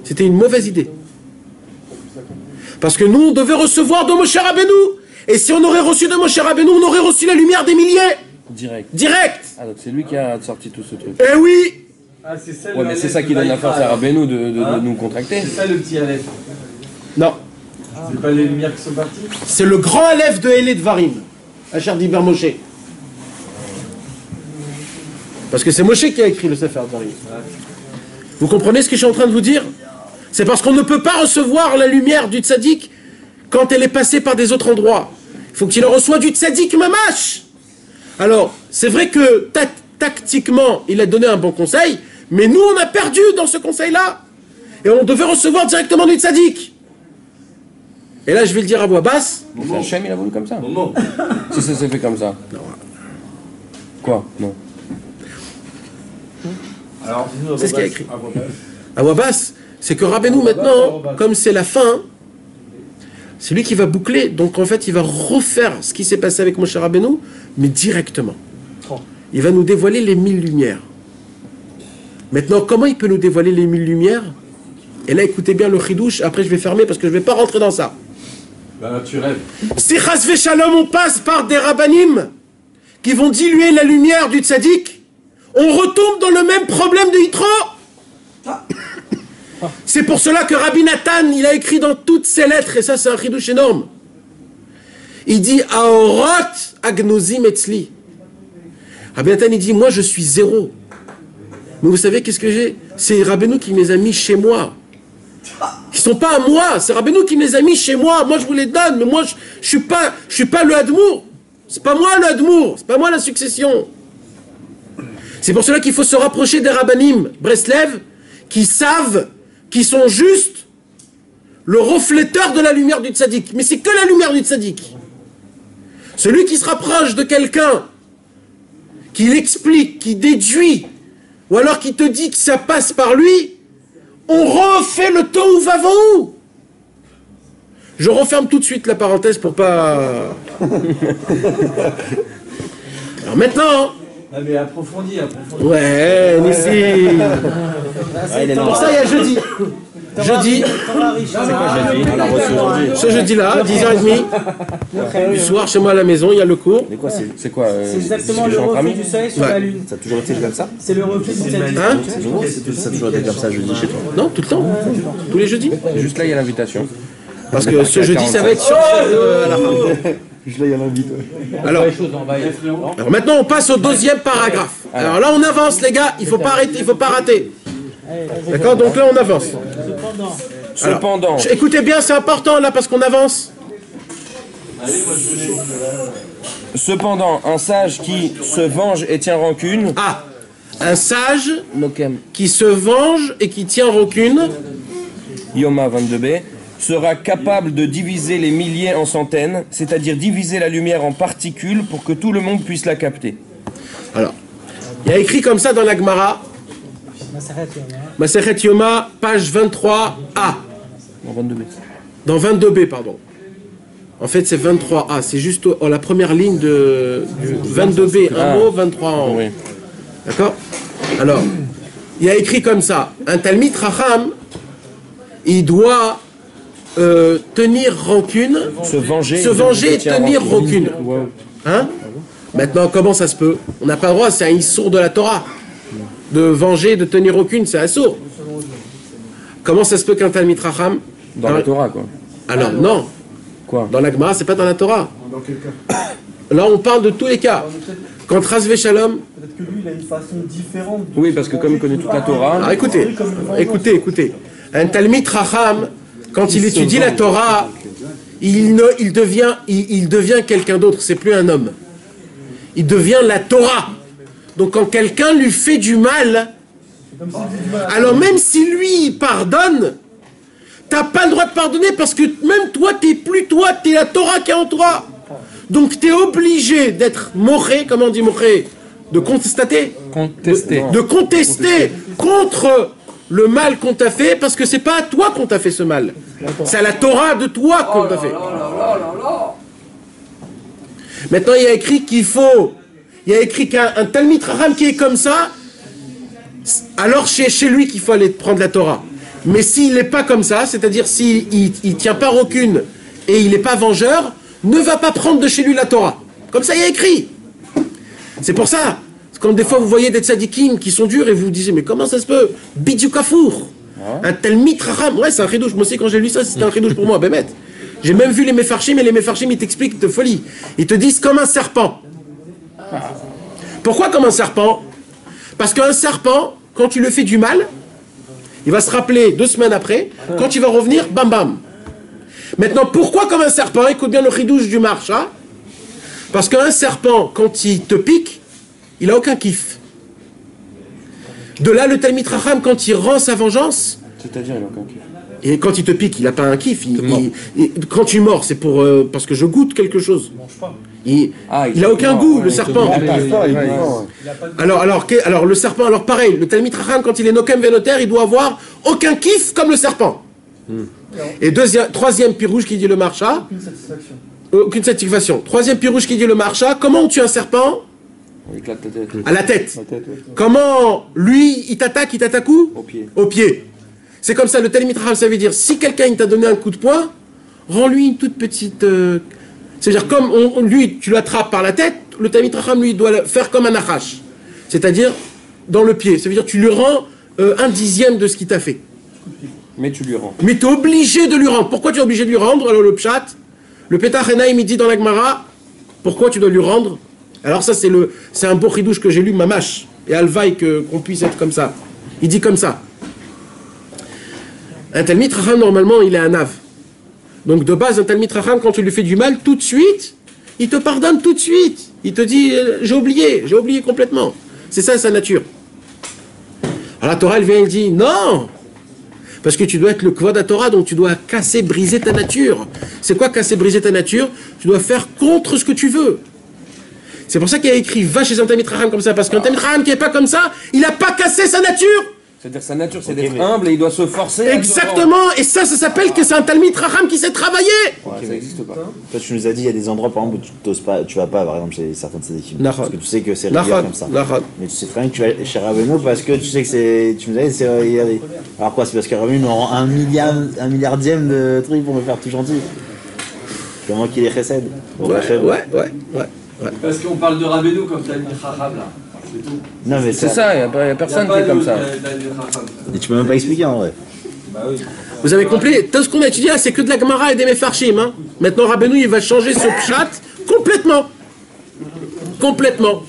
c'était une mauvaise idée. Parce que nous on devait recevoir de Moshe Rabbeinu. Et si on aurait reçu de Moshe Rabbeinu, on aurait reçu la lumière des milliers. Direct. Ah donc c'est lui qui a sorti tout ce truc. Eh oui. Ah, c'est ça, Ouais mais c'est ça qui donne la force à Rabbeinu de nous contracter. C'est ça le petit Aleph. Non. C'est pas les lumières qui sont parties. C'est le grand Aleph de Hélé de Varim, Asher Diber Moshe. Parce que c'est Moshe qui a écrit le Sefer Varim. Vous comprenez ce que je suis en train de vous dire? C'est parce qu'on ne peut pas recevoir la lumière du tzaddik quand elle est passée par des autres endroits. Il faut qu'il en reçoive du tzaddik mamash. Alors, c'est vrai que tactiquement, il a donné un bon conseil, mais nous, on a perdu dans ce conseil-là. Et on devait recevoir directement du tzaddik. Et là, je vais le dire à voix basse. Hachem, il a voulu comme ça. Si ça s'est fait comme ça. Non. Quoi? Non. Alors, c'est ce qu'il a écrit. À voix basse, c'est que Rabbeinu maintenant, comme c'est la fin, c'est lui qui va boucler. Donc en fait, il va refaire ce qui s'est passé avec Moshe Rabbeinu, mais directement. Il va nous dévoiler les 1000 lumières. Maintenant, comment il peut nous dévoiler les 1000 lumières? Et là, écoutez bien le chidouche. Après, je vais fermer parce que je ne vais pas rentrer dans ça. Bah, tu rêves. Si chas v'shalom, on passe par des rabbanim qui vont diluer la lumière du tzaddik, on retombe dans le même problème de Yitro. C'est pour cela que Rabbi Nathan, il a écrit dans toutes ses lettres, et ça c'est un chidouche énorme. Il dit Aorot agnozim etzli. Rabbi Nathan, il dit moi je suis zéro. Mais vous savez qu'est-ce que j'ai? C'est Rabbeinu qui me les a mis chez moi. Ils sont pas à moi, c'est Rabbeinu qui me les a mis chez moi. Moi je vous les donne, mais moi je suis pas le Hadmour. C'est pas moi le Hadmour, c'est pas moi la succession. C'est pour cela qu'il faut se rapprocher des Rabbanim Breslev qui savent, qui sont juste le refléteur de la lumière du tzaddik. Mais c'est que la lumière du tzaddik. Celui qui se rapproche de quelqu'un, qui l'explique, qui déduit, ou alors qui te dit que ça passe par lui, on refait le tohu vavohu. Je referme tout de suite la parenthèse pour pas... Alors maintenant... Ah mais approfondi. Ouais, Nissi. Pour ça, il y a jeudi. Jeudi. Ce jeudi-là, 10h30 du soir, chez moi à la maison, il y a le cours. Mais quoi, c'est quoi C'est exactement le reflet du soleil sur la lune. Ça a toujours été comme ça? C'est le reflet du soleil. Hein? Ça a toujours été comme ça jeudi chez toi? Non, tout le temps. Tous les jeudis. Juste là, il y a l'invitation. Parce que ce jeudi, ça va être sur à la fin. Je l'ai à l'invite. Alors maintenant, on passe au deuxième paragraphe. Alors là, on avance, les gars. Il faut pas arrêter, il faut pas rater. D'accord? Donc là, on avance. Cependant. Écoutez bien, c'est important là parce qu'on avance. Cependant, un sage qui se venge et tient rancune. Ah, un sage qui se venge et qui tient rancune. Yoma 22b. Sera capable de diviser les milliers en centaines, c'est-à-dire diviser la lumière en particules pour que tout le monde puisse la capter. Alors, il y a écrit comme ça dans la Gemara, Masechet Yoma, page 23a. Dans 22b. Dans 22b, pardon. En fait, c'est 23a. C'est juste la première ligne du 22b. Un mot, 23 en haut. Oui. D'accord? Alors, il y a écrit comme ça. Un Talmid Racham, il doit tenir rancune, se venger et tenir rancune. Hein? Maintenant, comment ça se peut? On n'a pas le droit, c'est un issour de la Torah. De venger, de tenir rancune, c'est un issour. Comment ça se peut qu'un Talmid Racham... Dans la Torah, quoi. Alors, non. Quoi? Dans la Gemara, c'est pas dans la Torah. Dans quel cas? Là, on parle de tous les cas. Quand Chas v'Shalom... Peut-être que lui, il a une façon différente. Oui, parce que comme il connaît toute la Torah... Alors, écoutez. Un Talmid Racham... Quand il étudie la Torah, il devient quelqu'un d'autre, c'est plus un homme. Il devient la Torah. Donc quand quelqu'un lui fait du mal, alors même si lui il pardonne, t'as pas le droit de pardonner parce que même toi, t'es plus toi, t'es la Torah qui est en toi. Donc t'es obligé d'être moré, comment on dit moré, de contester contre le mal qu'on t'a fait, parce que c'est pas à toi qu'on t'a fait ce mal. C'est à la Torah de toi qu'on t'a fait. Maintenant, il y a écrit qu'il faut, il y a écrit qu'un Talmid Chacham qui est comme ça, alors c'est chez lui qu'il faut aller prendre la Torah. Mais s'il n'est pas comme ça, c'est-à-dire s'il ne tient pas rancune et il n'est pas vengeur, ne va pas prendre de chez lui la Torah. Comme ça, il y a écrit. C'est pour ça. C'est comme des fois, vous voyez des tzadikim qui sont durs et vous vous disiez, mais comment ça se peut? Bidou Kafour. Un Talmid Chacham. Ouais, c'est un chidouche. Moi aussi, quand j'ai lu ça, c'était un chidouche pour moi, Bémet. J'ai même vu les Mefarshim, et les Mefarshim, ils t'expliquent de folie. Ils te disent comme un serpent. Pourquoi comme un serpent? Parce qu'un serpent, quand tu le fais du mal, il va se rappeler 2 semaines après, quand il va revenir, bam bam. Maintenant, pourquoi comme un serpent? Écoute bien le chidouche du marcha. Parce qu'un serpent, quand il te pique, il n'a aucun kiff. De là, le Talmid Chacham, quand il rend sa vengeance, c'est-à-dire, il n'a aucun kiff. Et quand il te pique, il n'a pas un kiff. Quand tu mords, c'est pour parce que je goûte quelque chose. Il n'a aucun goût, le serpent. Alors le serpent, alors pareil, le Talmid Chacham, quand il est nokem vénotaire, il doit avoir aucun kiff comme le serpent. Et troisième pirouge qui dit le marcha. Aucune satisfaction. Troisième pirouge qui dit le marcha. Comment on tue un serpent? À la tête. Comment lui, il t'attaque où? Au pied. C'est comme ça, le Talmid Chacham, ça veut dire, si quelqu'un t'a donné un coup de poing, rends-lui une toute petite... C'est-à-dire, comme lui, tu l'attrapes par la tête, le Talmid Chacham, lui, doit le faire comme un achash. C'est-à-dire, dans le pied. Ça veut dire, tu lui rends 1/10 de ce qu'il t'a fait. Mais tu lui rends. Mais tu es obligé de lui rendre. Pourquoi tu es obligé de lui rendre? Alors, le pshat, le Petach Enaim, il dit dans la Gemara, pourquoi tu dois lui rendre? Alors ça, c'est un beau chidouche que j'ai lu, Mamash, et Alvaï, qu'on puisse être comme ça. Il dit comme ça. Un Talmid Chacham, normalement, il est un ave. Donc, de base, un Talmid Chacham, quand tu lui fais du mal, tout de suite, il te pardonne tout de suite. Il te dit, j'ai oublié complètement. C'est ça, sa nature. Alors, la Torah, elle vient, elle dit, non! Parce que tu dois être le Kvod Torah, donc tu dois casser, briser ta nature. C'est quoi casser, briser ta nature? Tu dois faire contre ce que tu veux. C'est pour ça qu'il y a écrit, va chez un Talmid Chacham comme ça, parce qu'un Talmid Chacham qui n'est pas comme ça, il n'a pas cassé sa nature! C'est-à-dire sa nature, c'est d'être humble et il doit se forcer. Exactement, et ça s'appelle que c'est un Talmid Chacham qui s'est travaillé. Ouais, ça n'existe pas. Toi, tu nous as dit, il y a des endroits, par exemple, où tu vas pas, par exemple, chez certaines tzadikim. Parce que tu sais que c'est régulier comme ça. Mais tu sais très bien que tu vas chez Rabbeinu parce que tu sais que c'est... Tu nous as dit, c'est... Alors quoi, c'est parce que Rabbeinu nous rend un milliardième de trucs pour me faire tout gentil. Comment qu'il est chesed. Ouais. Parce qu'on parle de Rabbeinu comme Talmid Chacham, là. C'est tout. Non, mais c'est ça, il n'y a personne qui est comme ça. Et tu peux même pas expliquer en vrai. Bah oui. Vous avez compris? Tout ce qu'on a étudié là, c'est que de la Gemara et des Mefarshim. Hein. Maintenant, Rabbeinu, il va changer ce pshat complètement. Complètement.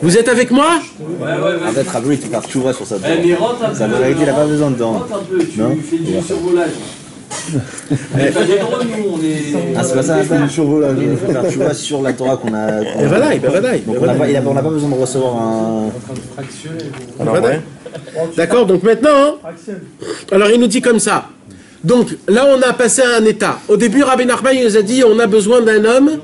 Vous êtes avec moi? Ouais. En fait, Rabbeinu, il te faire tchouva sur sa tête. Mais rentre un peu. Sa vérité, il n'a pas besoin de temps. Rentre un peu, tu Non fais du survolage. Mais pas des drones, nous, on est... Ah, c'est pas ça, c'est du survolage. Il faut faire tchouva sur la Torah qu'on a... Et voilà, Donc on n'a pas besoin de recevoir un... Alors, ouais. D'accord, donc maintenant, alors il nous dit comme ça. Donc là, on a passé à un état. Au début, Rabbi Nachman, il nous a dit, on a besoin d'un homme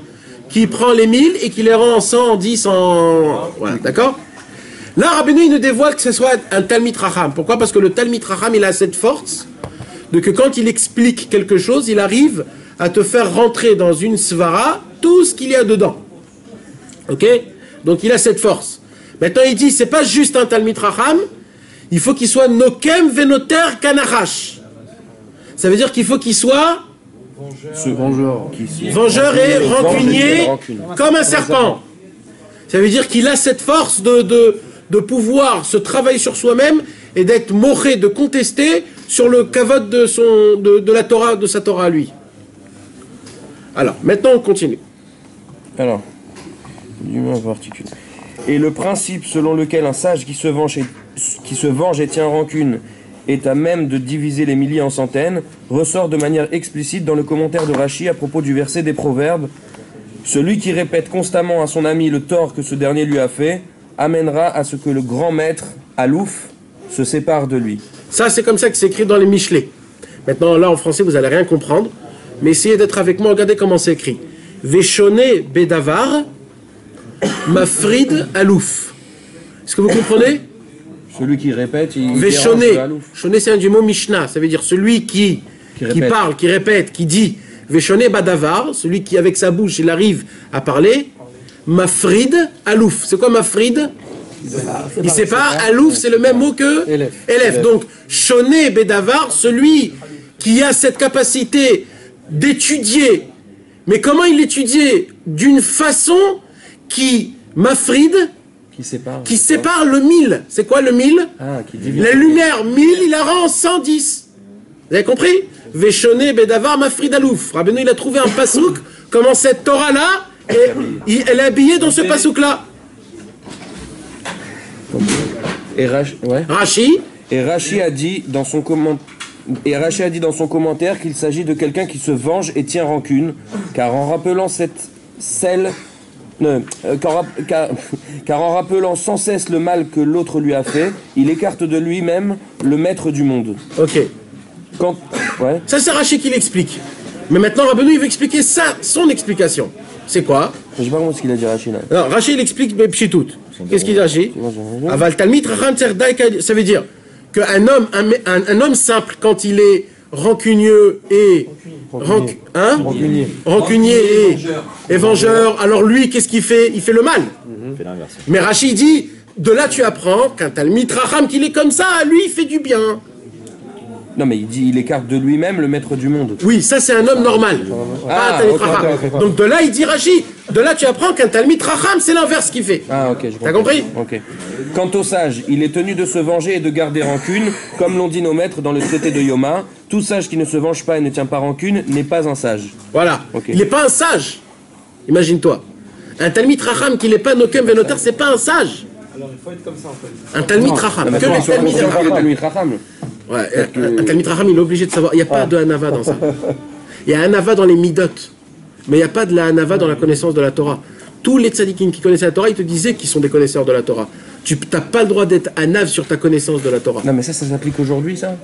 qui prend les 1000 et qui les rend en 100, en 10, en... Voilà, d'accord? Là, Rabbeinu, il nous dévoile que ce soit un Talmid Chacham. Pourquoi? Parce que le Talmid Chacham, il a cette force de que quand il explique quelque chose, il arrive à te faire rentrer dans une svara tout ce qu'il y a dedans. Ok? Donc il a cette force. Maintenant, il dit, c'est pas juste un Talmid Chacham, il faut qu'il soit nokem venoter kanachash. Ça veut dire qu'il faut qu'il soit vengeur et rancunier comme un serpent. Ça veut dire qu'il a cette force de pouvoir se travailler sur soi-même et d'être moché, de contester sur le kavod de la Torah, de sa Torah à lui. Alors, maintenant on continue. Alors, l'humain en particulier. Et le principe selon lequel un sage qui se venge et tient rancune est à même de diviser les milliers en centaines, ressort de manière explicite dans le commentaire de Rashi à propos du verset des Proverbes. Celui qui répète constamment à son ami le tort que ce dernier lui a fait, amènera à ce que le grand maître, Alouf, se sépare de lui. Ça, c'est comme ça que c'est écrit dans les Mishlei. Maintenant, là, en français, vous n'allez rien comprendre, mais essayez d'être avec moi, regardez comment c'est écrit. Veshone bedavar, mafrid alouf. Est-ce que vous comprenez? Celui qui répète, il Veshone. Shone, c'est un du mot Mishnah, ça veut dire celui qui parle, qui répète, qui dit Veshone Badavar, celui qui avec sa bouche il arrive à parler. Mafrid Alouf. C'est quoi Mafrid? Il sépare. Alouf, c'est le même mot que élève. Donc, Shoné Bedavar, celui qui a cette capacité d'étudier. Mais comment il l'étudiait? D'une façon qui, Mafrid, qui sépare le 1000. C'est quoi le 1000? La lumière 1000, il la rend en 110. Vous avez compris? Veshoné Bedavar Mafrid Alouf. Rabbeinu, il a trouvé un pasouk, comment cette Torah-là, elle est habillée dans ce pasouk-là. Et Rashi a dit dans son commentaire qu'il s'agit de quelqu'un qui se venge et tient rancune, car en rappelant car en rappelant sans cesse le mal que l'autre lui a fait, il écarte de lui-même le maître du monde. Ok. Ça c'est Rashi qui l'explique. Mais maintenant Rabbeinu il veut expliquer son explication. C'est quoi? Je sais pas comment ce qu'il a dit Rashi là. Non, Rashi il explique Pshitut. Qu'est-ce qu'il dit Rashi? Aval Talmid Racham Tserdai, ça veut dire qu'un homme, un homme simple, quand il est rancunieux et rancunier et vengeur, alors lui qu'est-ce qu'il fait? Il fait le mal. Mais Rashi dit, de là tu apprends qu'un Talmid Racham qu'il est comme ça, lui il fait du bien. Non mais il dit il écarte de lui-même le maître du monde. Oui, ça c'est un homme normal. Pas un Talmid Racham. Donc de là il dit Rashi, de là tu apprends qu'un Talmid Racham c'est l'inverse qu'il fait. Ah ok, je comprends. T'as compris? Ok. Quant au sage, il est tenu de se venger et de garder rancune, comme l'ont dit nos maîtres dans le traité de Yoma. Tout sage qui ne se venge pas et ne tient pas rancune n'est pas un sage. Voilà. Okay. Il n'est pas un sage. Imagine-toi. Un Talmid Racham qui n'est pas Nokem Venoter, c'est pas un sage. Alors il faut être comme ça en fait. Un Talmid Racham. Que les Talmid Racham. Ouais, un Talmid Racham, il est obligé de savoir. Il n'y a pas de Hanava dans ça. Il y a Hanava dans les Midot, mais il n'y a pas de la Hanava dans la connaissance de la Torah. Tous les tzadikim qui connaissaient la Torah, ils te disaient qu'ils sont des connaisseurs de la Torah. Tu n'as pas le droit d'être Hanav sur ta connaissance de la Torah. Non, mais ça s'applique aujourd'hui, ça?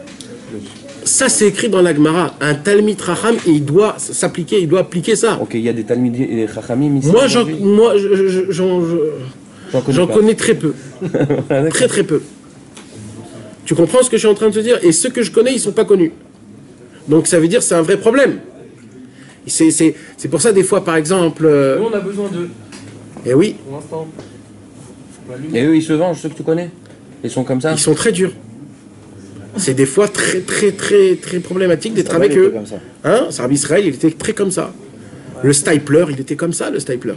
Ça, c'est écrit dans la Gemara. Un Talmid Racham, il doit s'appliquer, il doit appliquer ça. Ok, il y a des Talmid et Rachamim ici. Moi, j'en connais très peu. Très peu. Tu comprends ce que je suis en train de te dire? Et ceux que je connais, ils ne sont pas connus. Donc ça veut dire que c'est un vrai problème. C'est pour ça, des fois, par exemple... Nous, on a besoin d'eux. Eh oui. Pour l'instant. Et eux, ils se vengent, ceux que tu connais? Ils sont comme ça? Ils sont très durs. C'est des fois très problématique d'être avec eux. Hein? Sarah Israël, il était très comme ça. Le Stipler, il était comme ça, le Stipler.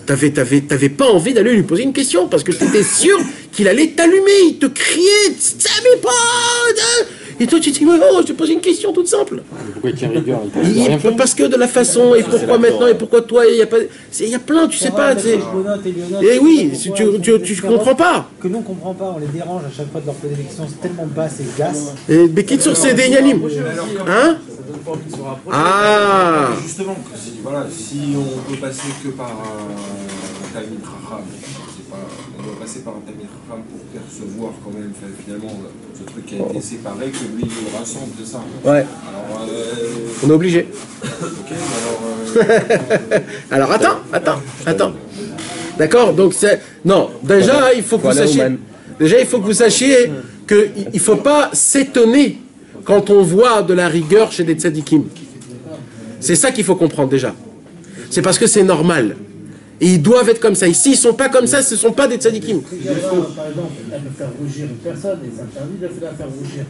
T'avais pas envie d'aller lui poser une question parce que tu étais sûr qu'il allait t'allumer, il te criait, savais pas. Et toi tu te dis, oh, je te pose une question toute simple. Pourquoi il tient rigueur? Parce que de la façon, et pourquoi maintenant, et pourquoi toi, il y a plein, tu sais pas. Et oui, tu comprends pas. Que nous on comprend pas, on les dérange à chaque fois de leur poser des questions, c'est tellement bas, c'est gasse. Et Bekitsour, c'est des Yanim. Hein? Ah! Justement, voilà, si on peut passer que par un Talmid Racham, on doit passer par un Talmid Racham pour percevoir quand même finalement ce truc qui a été séparé, que lui il le rassemble, c'est ça? Ouais. Alors, on est obligé. Ok, alors attends. D'accord, donc c'est... Non, déjà il faut que vous sachiez... Déjà il faut que vous sachiez qu'il ne faut pas s'étonner quand on voit de la rigueur chez des tzadikim. C'est ça qu'il faut comprendre déjà. C'est parce que c'est normal. Et ils doivent être comme ça. Ici, ils ne sont pas comme ça, ce ne sont pas des tzadikim. Par exemple, elle peut faire rougir une personne et c'est interdit de la faire rougir.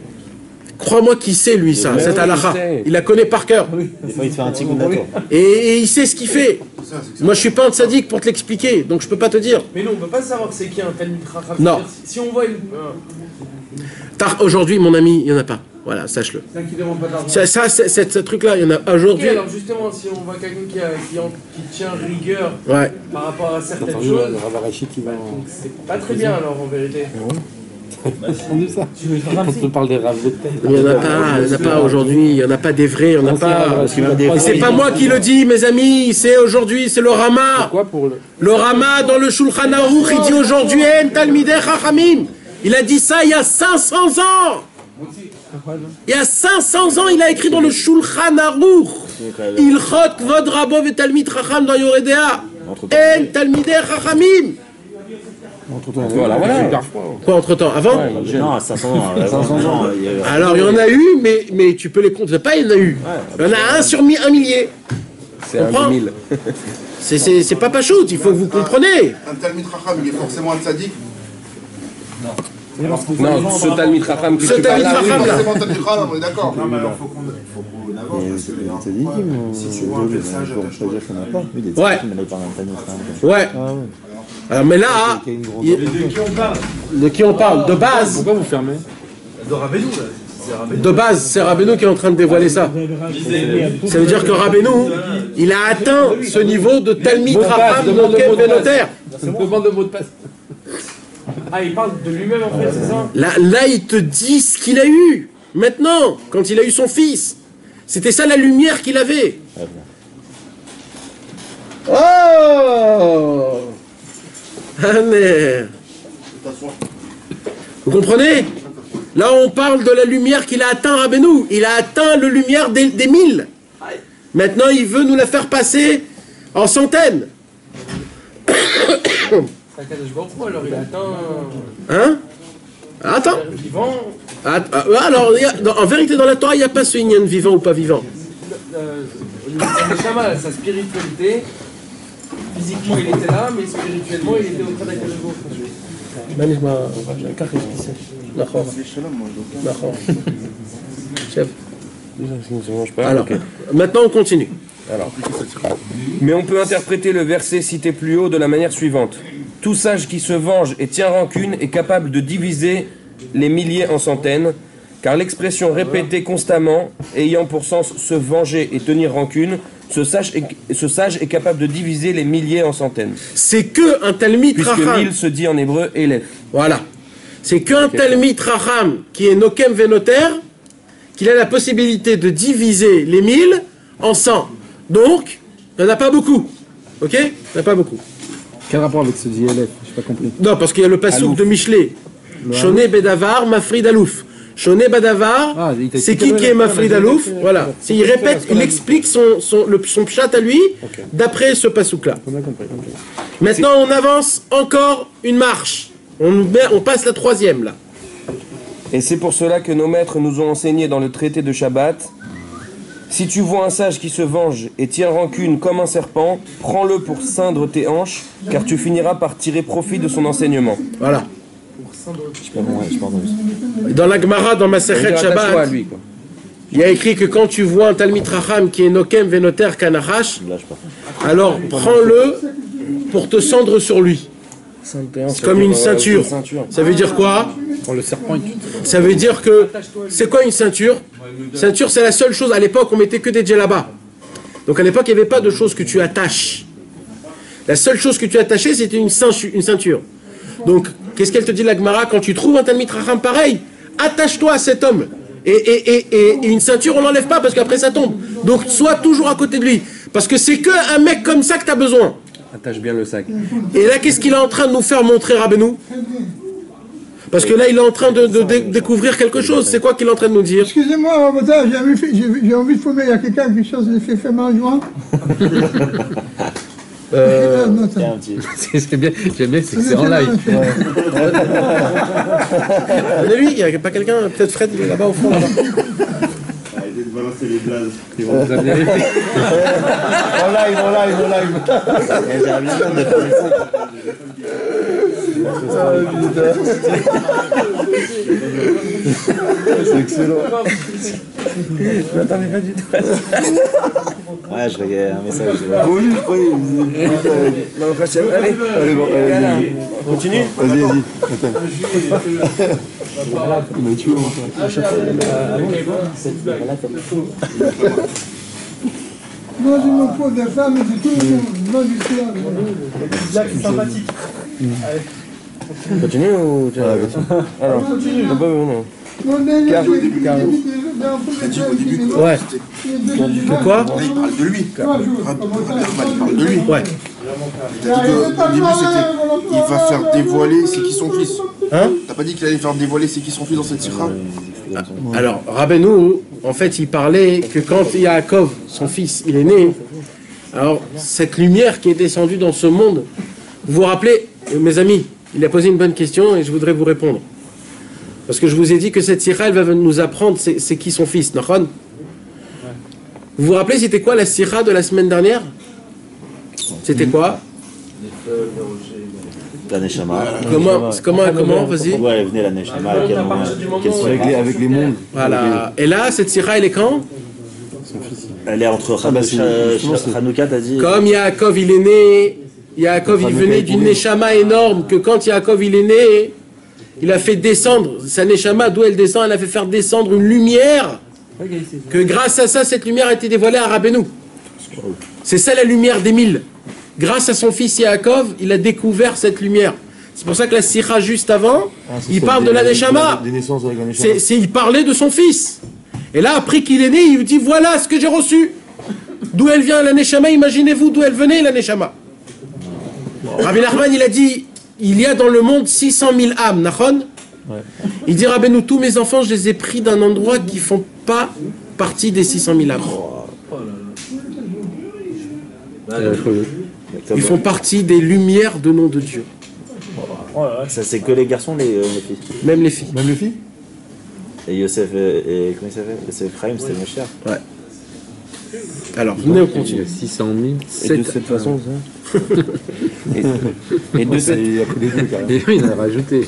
Crois-moi qu'il sait, lui, ça, cette halakha. Il la connaît par cœur. Des fois, il te fait un petit coup d'accord. Et il sait ce qu'il fait. Moi, je ne suis pas un tzaddik pour te l'expliquer, donc je ne peux pas te dire. Mais nous, on ne peut pas savoir c'est qui un Talmid Racham. Non. Si on voit une... Aujourd'hui, mon ami, il n'y en a pas. Voilà, sache-le. Ce truc-là, il y en a aujourd'hui. Okay, alors justement, si on voit quelqu'un qui tient rigueur par rapport à certaines choses, c'est pas très bien alors en vérité. On te parle des raves de tête. Il n'y en a pas aujourd'hui, il n'y en a pas des vrais, il n'y en a pas. Et c'est pas moi qui le dis, mes amis, c'est aujourd'hui, c'est le Rama. Le Rama dans le Shulchan Aruch, il dit aujourd'hui, En Talmidei Chachamim. Il a dit ça il y a 500 ans. Il y a 500 ans, il a écrit dans le Shulchan Aruch, Ilchot Kvod Rabo Vetalmid Chacham dans Yoredea, En Talmidei Chachamim. Voilà. Quoi, entre-temps? Avant? Non, à 500 ans. Alors, il y en a eu, mais tu peux les compter. Pas, il y en a eu. Il y en a un sur un millier. C'est un 10 000. C'est pas pachout, il faut que vous compreniez. Un Talmid Chacham, il est forcément un tzaddik? Non, ce Talmid Chacham que tu parles là, forcément Talmid Chacham, on est d'accord. Non, mais alors, faut qu'on avance, parce que si tu vois un message, attache-toi. Ouais. Alors, mais là, de qui on parle? De base. Pourquoi vous fermez? De Rabbeinu, là. De base, c'est Rabbeinu qui est en train de dévoiler ça. Ça veut dire que Rabbeinu, il a atteint ce niveau de Talmid Chacham Nokem Venoter. Demande le mot de passe. Ah, il parle de lui-même en fait, c'est ça? Là, il te dit ce qu'il a eu. Maintenant, quand il a eu son fils. C'était ça la lumière qu'il avait. Oh! Vous comprenez? Là, on parle de la lumière qu'il a atteint Rabbeinu. Il a atteint la lumière des 1000. Maintenant, il veut nous la faire passer en centaines. Alors, il a atteint... Hein? Attends. Vivant. Alors, en vérité, dans la Torah, il n'y a pas ce Inyan vivant ou pas vivant. Sa spiritualité, physiquement, il était là, mais spirituellement, il était auprès d'Akadosh Alors, maintenant on continue. Mais on peut interpréter le verset cité plus haut de la manière suivante. Tout sage qui se venge et tient rancune est capable de diviser les milliers en centaines, car l'expression répétée constamment, ayant pour sens se venger et tenir rancune, ce sage est capable de diviser les milliers en centaines. C'est que un Talmid Chacham. Puisque 1000 se dit en hébreu élève. Voilà. C'est qu'un Talmid Chacham qui est Nokem Venoter, qu'il a la possibilité de diviser les 1000 en 100. Donc, il n'y en a pas beaucoup. Ok? Il n'y en a pas beaucoup. Quel rapport avec ce dit élève? Je n'ai pas compris. Non, parce qu'il y a le pasouk de Michelet. Shone Bedavar, Mafrid Alouf. Shone Badavar, c'est qui est Mafrid Alouf? Voilà. Il répète, il explique son pshat à lui, d'après ce pasouk-là. Maintenant, on avance encore une marche. On passe la 3e, là. Et c'est pour cela que nos maîtres nous ont enseigné dans le traité de Shabbat: si tu vois un sage qui se venge et tient rancune comme un serpent, prends-le pour ceindre tes hanches, car tu finiras par tirer profit de son enseignement. Voilà. Dans la Gemara, dans Masechet Shabbat, il y a écrit que quand tu vois un Talmid Chacham qui est Nokem Venoter Kanachash, alors prends-le pour te cendre sur lui. C'est comme une ceinture. Ça veut dire quoi? Le serpent, ça veut dire que... C'est quoi une ceinture? Ceinture, c'est la seule chose. À l'époque, on mettait que des djellabas. Donc à l'époque, il n'y avait pas de choses que tu attaches. La seule chose que tu attachais, c'était une ceinture. Donc, qu'est-ce qu'elle te dit, la Gemara? Quand tu trouves un Talmid Chacham pareil, attache-toi à cet homme. Et une ceinture, on l'enlève pas parce qu'après ça tombe. Donc, sois toujours à côté de lui. Parce que c'est qu'un mec comme ça que tu as besoin. Attache bien le sac. Et là, qu'est-ce qu'il est en train de nous faire montrer, Rabbeinu? Parce que là, il est en train de découvrir quelque chose. C'est quoi qu'il est en train de nous dire? Excusez-moi, j'ai envie de fumer. Il y a quelqu'un qui chose les fait faire un joint? Ce qui est bien, j'aime bien, c'est que c'est en live. Lui, il n'y a pas quelqu'un, peut-être Fred, il est là-bas au fond. Là-bas. Arrêtez de balancer les blazes. Ils vont vous amener. En live. J'aimerais bien faire de faire ça. C'est excellent. Je m'attendais pas du tout à ça. Ouais, je regardais un message. Oui, je croyais. Non, allez, bon, allez. Continue. Vas-y. Moi, je me pose des femmes, c'est tout. Moi, je suis là. C'est sympathique. Continue ou... Alors, continue. Non. Ouais. Quoi? Il parle de lui. Il parle de lui. Ouais. Il a dit qu'au début, c'était... Il va faire dévoiler c'est qui son fils. Hein? T'as pas dit qu'il allait faire dévoiler c'est qui son fils dans cette sikha? Alors, Rabbeinu, en fait, il parlait que quand Yaakov, son fils, il est né, alors cette lumière qui est descendue dans ce monde, vous vous rappelez, mes amis, il a posé une bonne question et je voudrais vous répondre. Parce que je vous ai dit que cette sira, elle va nous apprendre c'est qui son fils, Nachon. Vous vous rappelez, c'était quoi la sira de la semaine dernière? C'était quoi? La Neshama. Comment vas-y. Pourquoi elle venait la Neshama? Avec les mondes. Voilà. Et là, cette sira, elle est quand? Elle est entre Hanouka, t'as dit. Comme Yaakov, il est né. Yaakov, il venait d'une Neshama énorme, que quand Yaakov, il est né, il a fait descendre, sa Neshama, d'où elle descend, elle a fait faire descendre une lumière, que grâce à ça, cette lumière a été dévoilée à Rabbeinu. C'est ça la lumière des 1000. Grâce à son fils Yaakov, il a découvert cette lumière. C'est pour ça que la sira juste avant, il parle de la Neshama. Il parlait de son fils. Et là, après qu'il est né, il dit voilà ce que j'ai reçu. D'où elle vient la Neshama, imaginez-vous d'où elle venait la Neshama. Rabbi Nachman, il a dit il y a dans le monde 600 000 âmes, Nachon. Il dit Rabbeinu, tous mes enfants, je les ai pris d'un endroit qui ne font pas partie des 600 000 âmes. Ils font partie des lumières de nom de Dieu. Ça, c'est que les garçons, les filles. Même les filles. Même les filles. Et Yosef, et comment il s'appelle? Yosef Ephraim, c'était moins cher. Ouais. Alors, venez, on continue. 600 000. Et de cette façon, ça. Et de cette... Et oui, il a rajouté.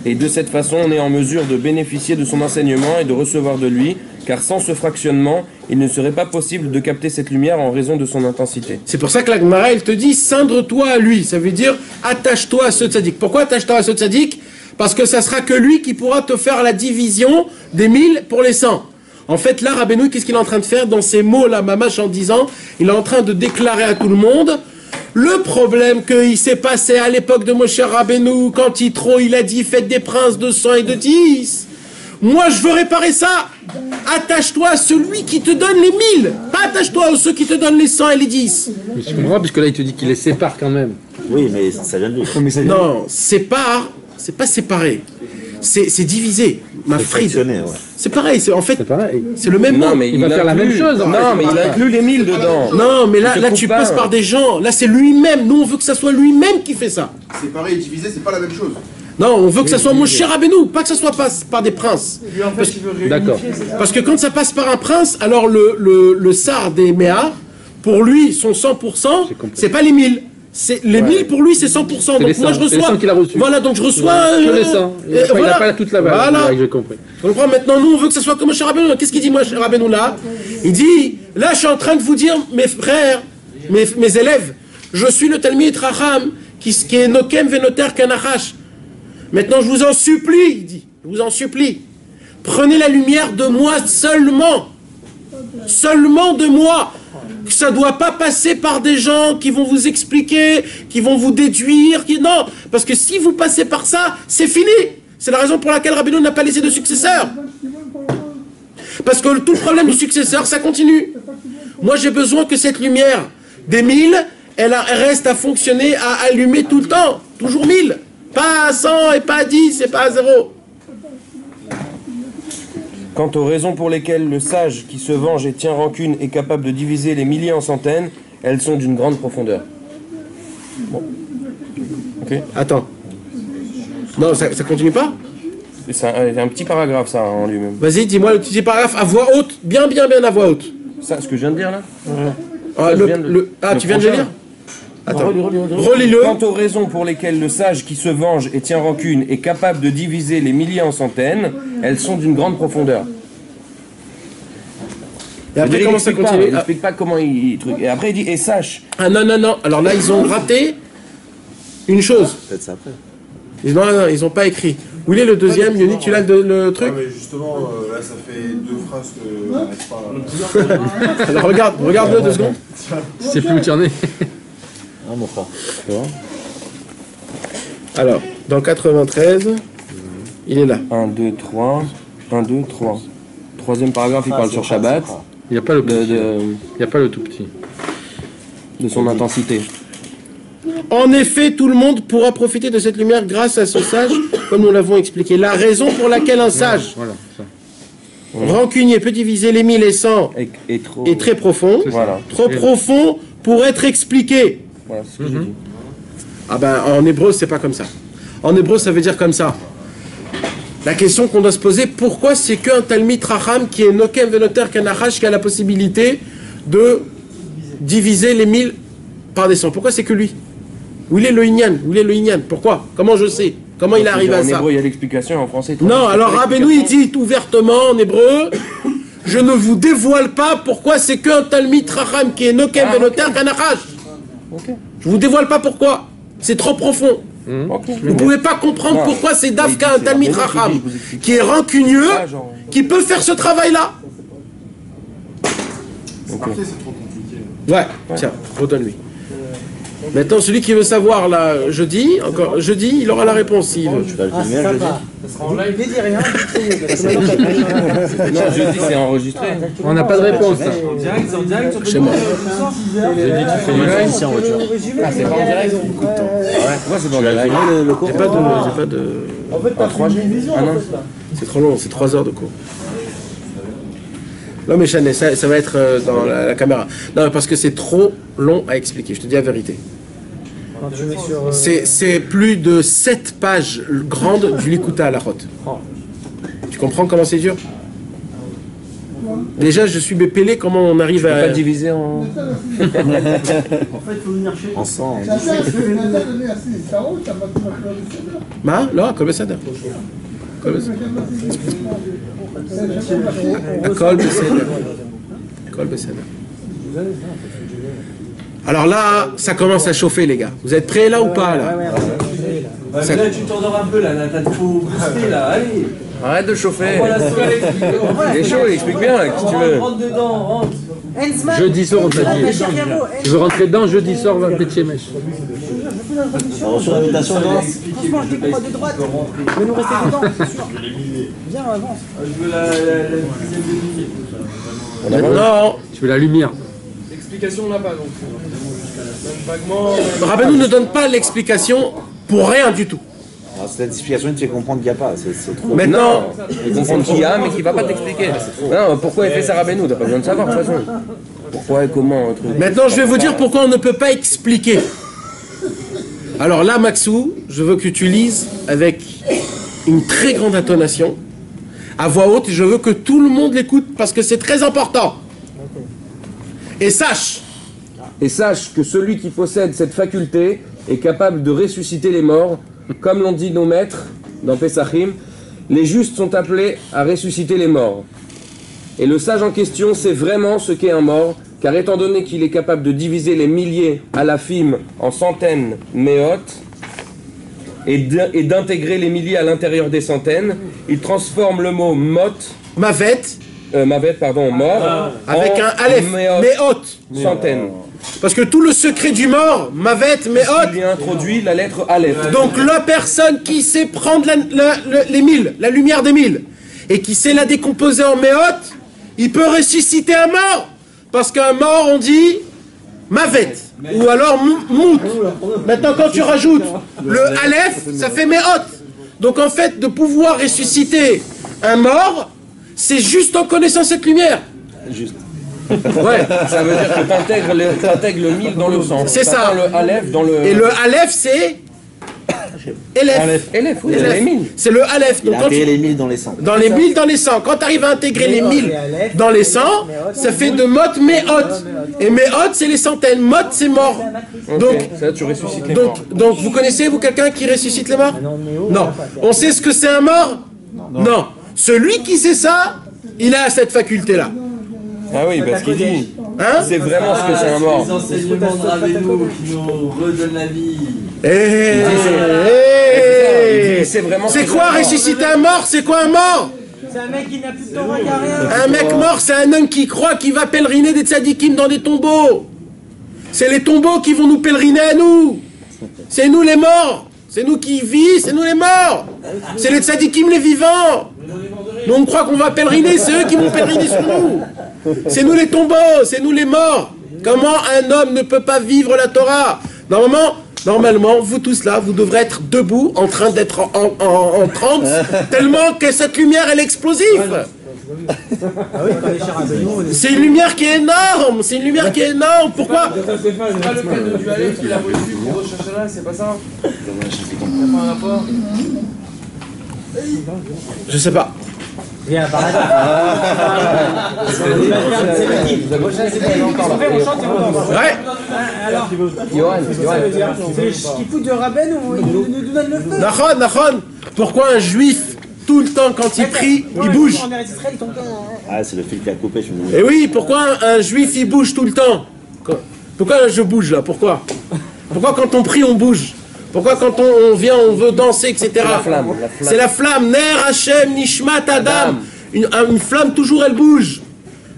Et de cette façon, on est en mesure de bénéficier de son enseignement et de recevoir de lui, car sans ce fractionnement, il ne serait pas possible de capter cette lumière en raison de son intensité. C'est pour ça que la Gemara, elle te dit cindre-toi à lui. Ça veut dire attache-toi à ce tzaddik. Pourquoi attache-toi à ce tzaddik? Parce que ça sera que lui qui pourra te faire la division des 1000 pour les 100. En fait, là, Rabbeinu, qu'est-ce qu'il est en train de faire dans ces mots-là, Mamash, en disant, il est en train de déclarer à tout le monde le problème qu'il s'est passé à l'époque de Moshe Rabbeinu, quand Yitro, il a dit, faites des princes de 100 et de 10. Moi, je veux réparer ça. Attache-toi à celui qui te donne les 1000. Pas attache-toi à ceux qui te donnent les 100 et les 10. Mais je comprends, puisque là, il te dit qu'il les sépare quand même. Oui, mais ça vient de lui. Non, sépare, c'est pas séparé. C'est divisé. Ma fride. C'est pareil, en fait, c'est le même nom. Mais il va faire la même chose. Non, mais il inclut les 1000 dedans. Non, mais là tu passes par des gens. Là, c'est lui-même. Nous, on veut que ça soit lui-même qui fait ça. Séparé et divisé, c'est pas la même chose. Non, on veut que ça soit Moshe Rabbeinu, pas que ça soit par des princes. D'accord. Parce que quand ça passe par un prince, alors le sar des Méa, pour lui, son 100%, c'est pas les 1000. Les 1000 pour lui c'est 100%, donc moi je reçois. Voilà, donc je reçois. Il n'a pas toute la valeur. Voilà. J'ai compris. On comprend maintenant, nous on veut que ça soit comme Moshe Rabbeinu. Qu'est-ce qu'il dit Moshe Rabbeinu là? Il dit là je suis en train de vous dire, mes frères, mes élèves, je suis le Talmid Racham qui est Nokem Venoter Kanachash. Maintenant je vous en supplie, il dit, je vous en supplie, prenez la lumière de moi seulement de moi. Ça ne doit pas passer par des gens qui vont vous expliquer, qui vont vous déduire, non, parce que si vous passez par ça, c'est fini. C'est la raison pour laquelle Rabbeinu n'a pas laissé de successeur. Parce que tout le problème du successeur, ça continue. Moi, j'ai besoin que cette lumière des 1000, elle reste à fonctionner, à allumer tout le temps, toujours 1000. Pas à 100 et pas à 10 et pas à 0. Quant aux raisons pour lesquelles le sage qui se venge et tient rancune est capable de diviser les milliers en centaines, elles sont d'une grande profondeur. Bon. Ok. Attends. Non, ça continue pas? C'est un petit paragraphe ça en lui-même. Vas-y, dis-moi le petit paragraphe à voix haute, bien à voix haute. Ça, ce que je viens de dire là? Tu viens de le lire? Attends, relis-le. Quant aux raisons pour lesquelles le sage qui se venge et tient rancune est capable de diviser les milliers en centaines, elles sont d'une grande profondeur. Et après, comment ça continue? Il n'explique pas comment il truc. Et après, il dit, et sache. Ah non. Alors là, ils ont raté une chose. Peut-être ça après. Non, ils n'ont pas écrit. Où est le deuxième? Yoni, tu l'as le truc? Ah, mais justement, là, ça fait 2 phrases que j'arrive pas. Alors regarde-le 2 secondes. C'est plus où tu en es. Ah, mon frère. Alors, dans 93, il est là. 1, 2, 3. 1, 2, 3. Troisième paragraphe, il parle sur Shabbat. Il n'y a pas le petit. Il n'y a pas le tout petit. De son intensité. En effet, tout le monde pourra profiter de cette lumière grâce à ce sage, comme nous l'avons expliqué. La raison pour laquelle un sage rancunier peut diviser les 1000 et 100 est très profond. Voilà. Trop profond pour être expliqué. Voilà, c'est ce que j'ai dit. Ah ben, en hébreu, c'est pas comme ça. En hébreu, ça veut dire comme ça. La question qu'on doit se poser, pourquoi c'est qu'un Talmid Racham qui est Nokem Venoter Kanachash qui a la possibilité de diviser les 1000 par des 100? Pourquoi c'est que lui? Où il est le Inyan? Où il est le Inyan? Pourquoi? Comment je sais? Comment il arrive à ça? En hébreu, il y a l'explication, en français... Non, alors Rabbeinu, il dit ouvertement en hébreu, je ne vous dévoile pas pourquoi c'est qu'un Talmid Racham qui est Nokem Venoter Kanachash. Je vous dévoile pas pourquoi. C'est trop profond. Vous ne pouvez pas comprendre pourquoi c'est Dafka un Talmid Racham qui est rancunieux, qui peut faire ce travail-là. Parfait, c'est trop compliqué. Ouais, tiens, redonne-lui. Maintenant, celui qui veut savoir, là, jeudi, il aura la réponse s'il veut. Tu vas le filmer, jeudi. Dis rien. Non, jeudi, c'est enregistré. On n'a pas de réponse. Là. En direct, Chez moi. Jeudi, tu fais ici en voiture. Ah, c'est pas en direct. Moi, c'est pas en direct. J'ai pas de... En fait, t'as une vision, en fait, là. C'est trop long, c'est 3 heures de cours. Non mais Chanel, ça va être dans la caméra. Non, parce que c'est trop long à expliquer, je te dis la vérité. C'est plus de 7 pages grandes du Likuta à la Rote. Tu comprends comment c'est dur? Déjà, je suis bépélé, comment on arrive à... pas diviser en... En fait, il faut venir chez Ensemble. Ma? Non, comme ça. Alors là, ça commence à chauffer, les gars. Vous êtes prêts là ou pas là? Là, tu t'endors un peu là, t'as trop boosté là, allez. Arrête de chauffer. Voilà, Il est chaud, il explique bien là, qu'est-ce que tu veux. Rentre dedans, rentre. Jeudi soir, on t'a dit. Tu veux rentrer dedans, jeudi soir, va peut-être chez Mèche. Sur l'invitation, non? Franchement, je dis pas de droite. Mais nous rester dedans, c'est sûr. Viens, on avance. Je veux la dizaine de billets. Non. Tu veux la lumière. L'explication, on l'a pas donc. Même vaguement. Rabbeinu ne donne pas l'explication pour rien du tout. Alors, cette explication, il te fait comprendre qu'il n'y a pas. C'est trop. Maintenant, Il comprend qu'il y a, mais qu'il va pas t'expliquer. Non, pourquoi il fait ça Rabbeinu? T'as pas besoin de savoir de toute façon. Pourquoi et comment un truc. maintenant, je vais vous dire pourquoi on ne peut pas expliquer. Alors là, Maxou, je veux que tu lises avec une très grande intonation, à voix haute, et je veux que tout le monde l'écoute parce que c'est très important. Et sache que celui qui possède cette faculté est capable de ressusciter les morts, comme l'ont dit nos maîtres dans Pesachim, les justes sont appelés à ressusciter les morts. Et le sage en question sait vraiment ce qu'est un mort, car étant donné qu'il est capable de diviser les milliers alafim en centaines méotes, et d'intégrer les milliers à l'intérieur des centaines, il transforme le mot mavet, mort, avec un aleph, méot, centaines. Parce que tout le secret du mort, mavet, méot, Il y a introduit la lettre aleph. donc la personne qui sait prendre les 1000, la lumière des 1000, et qui sait la décomposer en méot, il peut ressusciter un mort. Parce qu'un mort, on dit mavet, ou alors mout. Maintenant, quand tu rajoutes le aleph, ça fait méot. Donc en fait, de pouvoir ressusciter un mort, c'est juste en connaissant cette lumière. Juste. Ouais, ça veut dire que t'intègres le 1000 dans le sang. C'est ça. Le aleph dans le... Et le aleph, c'est Elef. Elef, oui, c'est les 1000. C'est le aleph. Il Donc, a quand intégré tu... les 1000 dans les 100. Dans les 1000 dans les 100. Quand tu arrives à intégrer les 1000 dans les 100, ça fait de mot méhot. Et méhot, c'est les centaines. Mot, c'est mort. Donc, ça, tu ressuscites les morts. donc, vous connaissez, vous, quelqu'un qui ressuscite les morts? Non. On sait ce que c'est un mort? Non. Celui qui sait ça, il a cette faculté-là. Ah oui, parce qu'il dit, Hein? c'est vraiment ce que c'est un mort. Les enseignements de Rabbeinu qui nous redonnent la vie. C'est quoi ressusciter un mort? C'est quoi un mort? C'est un mec qui n'a plus de Torah, il n'y a rien. Un mec mort, c'est un homme qui croit qu'il va pèleriner des tzadikim dans des tombeaux. C'est les tombeaux qui vont nous pèleriner à nous. C'est nous les morts. C'est nous qui vivons, c'est nous les morts. C'est les tzadikim les vivants. Nous on croit qu'on va pèleriner, c'est eux qui vont pèleriner sur nous. C'est nous les tombeaux, c'est nous les morts. Comment un homme ne peut pas vivre la Torah? Normalement, vous tous là, vous devrez être debout, en train d'être en transe, tellement que cette lumière, elle est explosive. C'est une lumière qui est énorme. C'est une lumière qui est énorme. Pourquoi? C'est pas le cadeau du Aleph qu'il a reçu pour Rosh Hashanah, c'est pas ça? Il n'y a pas un rapport? Je sais pas. Viens, par là. Ouais. Alors, c'est le shkifut de Rabben ou il nous donne le feu? Nachon. Pourquoi un juif, tout le temps, quand il prie, il bouge? Ah, c'est le fil qui a coupé, je me dis. Et oui, pourquoi un juif, il bouge tout le temps? Pourquoi je bouge là? Pourquoi quand on prie, on bouge? Pourquoi quand on vient, on veut danser, etc. C'est la flamme. Ner Hashem Nishmat Adam. Une flamme, toujours, elle bouge.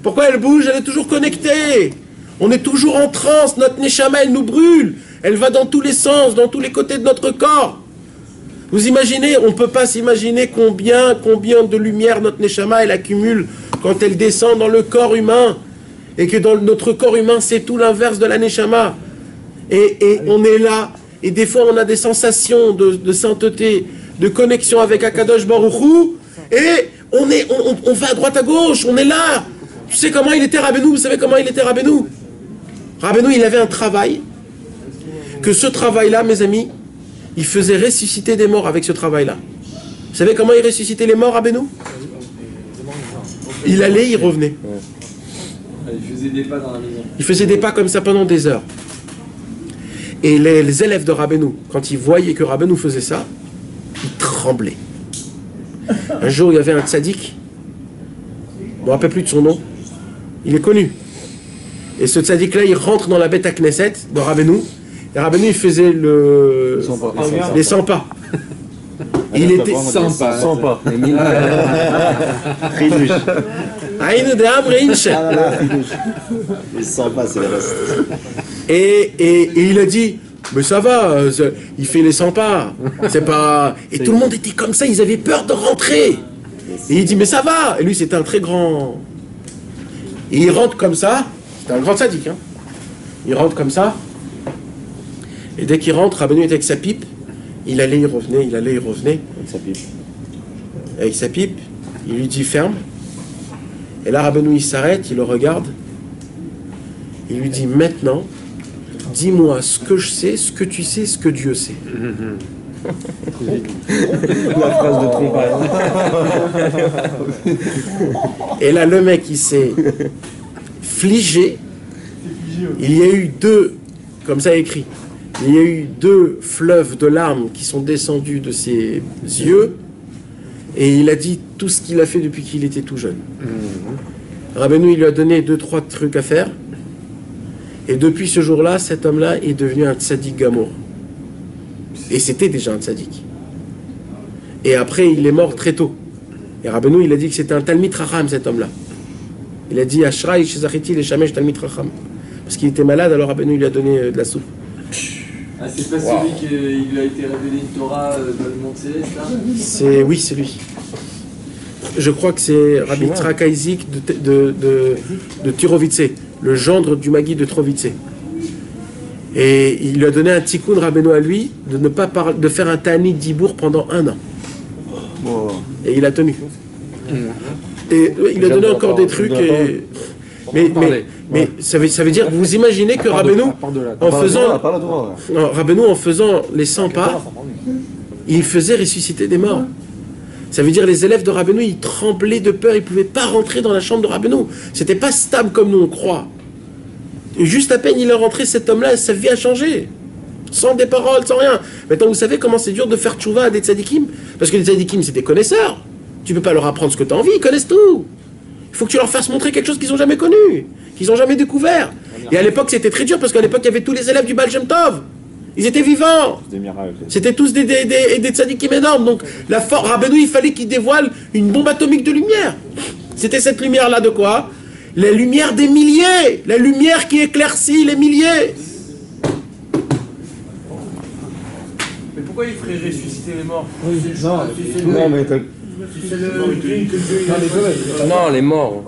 Pourquoi elle bouge? Elle est toujours connectée. On est toujours en transe. Notre Neshama, elle nous brûle. Elle va dans tous les sens, dans tous les côtés de notre corps. Vous imaginez? On ne peut pas s'imaginer combien de lumière notre Neshama, elle accumule quand elle descend dans le corps humain. Et que dans notre corps humain, c'est tout l'inverse de la Neshama. Et on est là. Et des fois, on a des sensations de sainteté, de connexion avec Akadosh Baruch Hu, et on va à droite à gauche, on est là. Tu sais comment il était Rabbeinu? Vous savez comment il était Rabbeinu? Rabbeinu, il avait un travail, que ce travail-là, mes amis, il faisait ressusciter des morts avec ce travail-là. Vous savez comment il ressuscitait les morts, Rabbeinu? Il allait, il revenait. Il faisait des pas dans la maison. Il faisait des pas comme ça pendant des heures. Et les élèves de Rabbeinu, quand ils voyaient que Rabbeinu faisait ça, ils tremblaient. Un jour, il y avait un tzaddik, je ne me rappelle plus de son nom, il est connu. Et ce tzaddik-là, il rentre dans la Beth Knesset de Rabbeinu, et Rabbeinu, il faisait les 100 pas. Il était 100 pas. Les 100 pas, c'est le reste. Et il a dit, mais ça va, il fait les 100 pas, c'est pas... Et tout le monde était comme ça, ils avaient peur de rentrer. Et il dit, mais ça va. Et lui, c'était un très grand... Et il rentre comme ça, c'était un grand sadique, hein. Il rentre comme ça, et dès qu'il rentre, Rabbeinu était avec sa pipe, il allait, il revenait. Avec sa pipe. Avec sa pipe, il lui dit, ferme. Et là, Rabbeinu, il s'arrête, il le regarde, il lui dit, maintenant, dis-moi ce que je sais, ce que tu sais, ce que Dieu sait. La phrase de Trompage. Et là, le mec, il s'est fligé. Il y a eu comme ça écrit, il y a eu 2 fleuves de larmes qui sont descendus de ses yeux. Et il a dit tout ce qu'il a fait depuis qu'il était tout jeune. Rabbeinu, il lui a donné 2-3 trucs à faire. Et depuis ce jour-là, cet homme-là est devenu un tzaddik gamour. Et c'était déjà un tzaddik. Et après, il est mort très tôt. Et Rabbeinu, il a dit que c'était un Talmid Chacham, cet homme-là. Il a dit Ashraï Shezachiti le Shamesh Talmid Chacham. Parce qu'il était malade, alors Rabbeinu lui a donné de la soupe. Ah, c'est pas celui qui lui a été révélé une Torah dans le monde céleste, là? Oui, c'est lui. Je crois que c'est Rabbi Yitzhak Isaac de Turovitse, le gendre du Magui de Turovitse. Et il lui a donné un tikkun Rabbeinu à lui de faire un Ta'anit Dibour pendant 1 an. Et il a tenu. Et il a donné encore des trucs. Mais ça veut dire, vous imaginez que Rabbeinu, en faisant les 100 pas, il faisait ressusciter des morts. Ça veut dire les élèves de Rabbeinu, ils tremblaient de peur, ils ne pouvaient pas rentrer dans la chambre de Rabbeinu. C'était pas stable comme nous on croit. Et juste à peine il est rentré, cet homme-là, sa vie a changé. Sans des paroles, sans rien. Maintenant, vous savez comment c'est dur de faire tchouva à des tzadikim? Parce que les tzadikim, c'est des connaisseurs. Tu ne peux pas leur apprendre ce que tu as envie, ils connaissent tout. Il faut que tu leur fasses montrer quelque chose qu'ils n'ont jamais connu, qu'ils n'ont jamais découvert. Et à l'époque, c'était très dur, parce qu'à l'époque, il y avait tous les élèves du Baal Shem Tov. Ils étaient vivants. C'était tous des tzadikim énormes. Donc, Rabbeinu, il fallait qu'il dévoile une bombe atomique de lumière. C'était cette lumière-là de quoi? La lumière des milliers. La lumière qui éclaircit les milliers. Mais pourquoi il ferait ressusciter les morts? Non, les morts.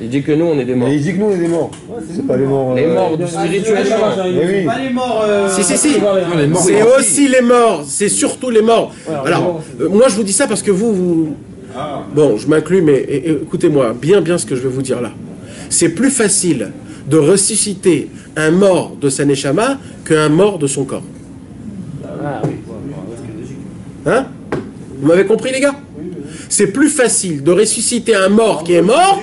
Il dit que nous, on est des morts. Mais il dit que nous, on est des morts. C'est pas les morts. Les morts spirituellement. Oui. Pas les morts. Si. C'est aussi les morts. C'est surtout les morts. Alors, moi, je vous dis ça parce que vous Bon, je m'inclus, mais écoutez-moi bien ce que je vais vous dire là. C'est plus facile de ressusciter un mort de sa neshama qu'un mort de son corps. Hein? Vous m'avez compris, les gars? C'est plus facile de ressusciter un mort qui est mort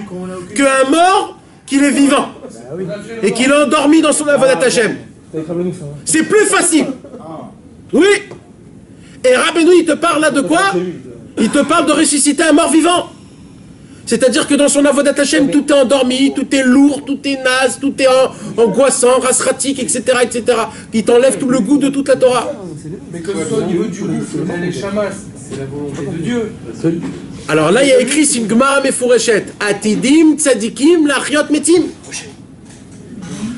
qu'un mort qui est vivant et qu'il est endormi dans son avodat Hashem. C'est plus facile. Oui. Et Rabbeinu, il te parle là de quoi? Il te parle de ressusciter un mort vivant. C'est-à-dire que dans son avodat Hashem, tout est endormi, tout est lourd, tout est naze, tout est angoissant, rasratique, etc., etc. Il t'enlève tout le goût de toute la Torah. Mais que ce soit au niveau du goût, les chamas, c'est la volonté de Dieu. Alors là, il y a écrit Sin Gemara Mefureshet, Atidim Tzadikim Lachiot Metim.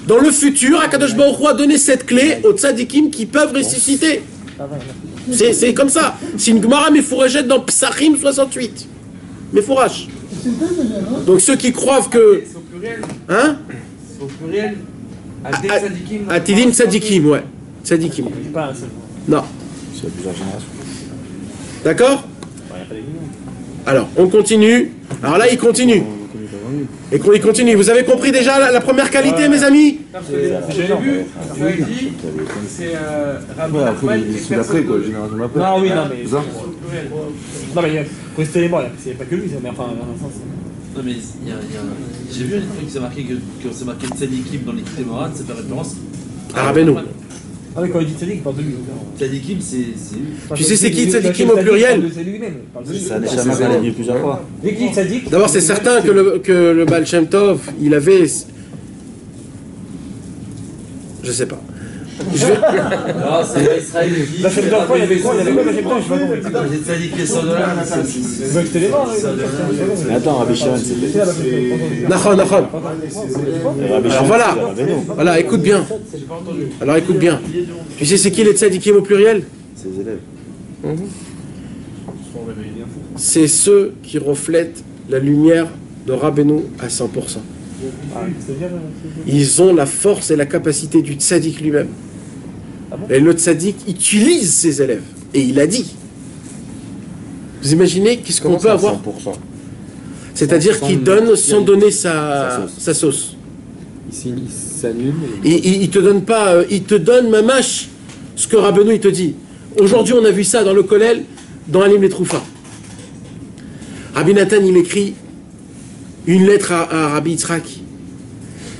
Dans le futur, Akadosh Baruch Hu a donné cette clé aux Tzadikim qui peuvent ressusciter. C'est comme ça. Sin Gemara Mefureshet dans Psachim 68. Mefourash. Donc ceux qui croient que... C'est au pluriel. Hein? C'est au pluriel. Atidim Tzadikim, ouais. Tzadikim. Non. C'est plusieurs générations. D'accord? Alors, on continue. Alors là, il continue. Et il continue. Vous avez compris déjà la première qualité, mes amis? J'ai vu, tu as dit, c'est Rabbi Nachman et personne d'autre. Non, oui, non, mais... Non, mais pour cet élément, c'est pas que lui, mais enfin, dans un sens... Non, mais j'ai vu une fois qu'il s'est marqué que c'est marqué Tzadikim dans l'équité morale, ça fait référence à Rabbeinu. Ah oui, quand il dit Tzadik, il parle de lui. Tzadikim, c'est... Tu sais c'est qui Tzadikim au pluriel? Ça n'est jamais qu'on l'a dit plusieurs fois. D'abord, c'est certain que le Baal Shem Tov, il avait... Je sais pas. Non, c'est pas Israël qui... La Shem Tov, il y avait quoi? Il y avait quoi la Shem Tov? Je sais pas. Les Tzadik, les $100, c'était les morts. Mais attends, Rabbi Shimon, c'était... Nachon. Alors voilà, écoute bien. Alors écoute bien. Tu sais c'est qui les tzadikim au pluriel? C'est les élèves. C'est ceux qui reflètent la lumière de Rabbeinu à 100%. Ils ont la force et la capacité du tzadik lui-même. Et le tzadik utilise ses élèves. Et il a dit. Vous imaginez qu'est-ce qu'on peut avoir? C'est-à-dire qu'il donne sans donner sa sauce. Il s'annule. Il te donne pas, il te donne mamash ce que Rabbeinu il te dit. Aujourd'hui on a vu ça dans le Kollel, dans Alim les Troufa. Rabbi Nathan il écrit une lettre à Rabbi Yitzhak.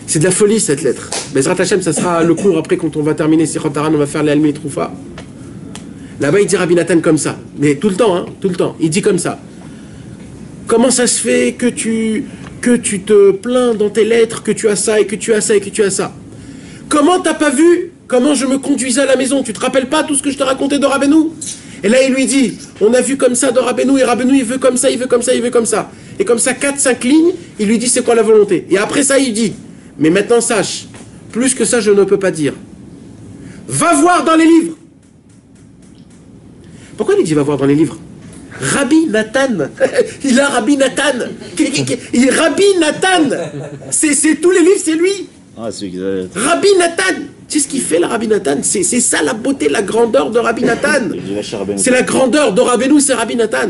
C'est de la folie cette lettre. Bezrat Hashem, ça sera le cours après quand on va terminer Sichot Haran, on va faire les Alim les Troufa. Là-bas il dit Rabbi Nathan comme ça, mais tout le temps, hein, tout le temps. Il dit comme ça. Comment ça se fait que tu te plains dans tes lettres que tu as ça et que tu as ça et que tu as ça? Comment t'as pas vu comment je me conduisais à la maison? Tu te rappelles pas tout ce que je te racontais de Rabbeinu? Et là il lui dit, on a vu comme ça de Rabbeinu et Rabbeinu il veut comme ça, il veut comme ça, il veut comme ça. Et comme ça 4-5 lignes, il lui dit c'est quoi la volonté. Et après ça il dit, mais maintenant sache, plus que ça je ne peux pas dire. Va voir dans les livres. Pourquoi il dit va voir dans les livres? Rabbi Nathan, il a Rabbi Nathan, il est Rabbi Nathan, c'est tous les livres, c'est lui. Rabbi Nathan, tu sais ce qu'il fait la Rabbi Nathan? C'est ça la beauté, la grandeur de Rabbi Nathan. C'est la grandeur de Rabbeinu, c'est Rabbi Nathan.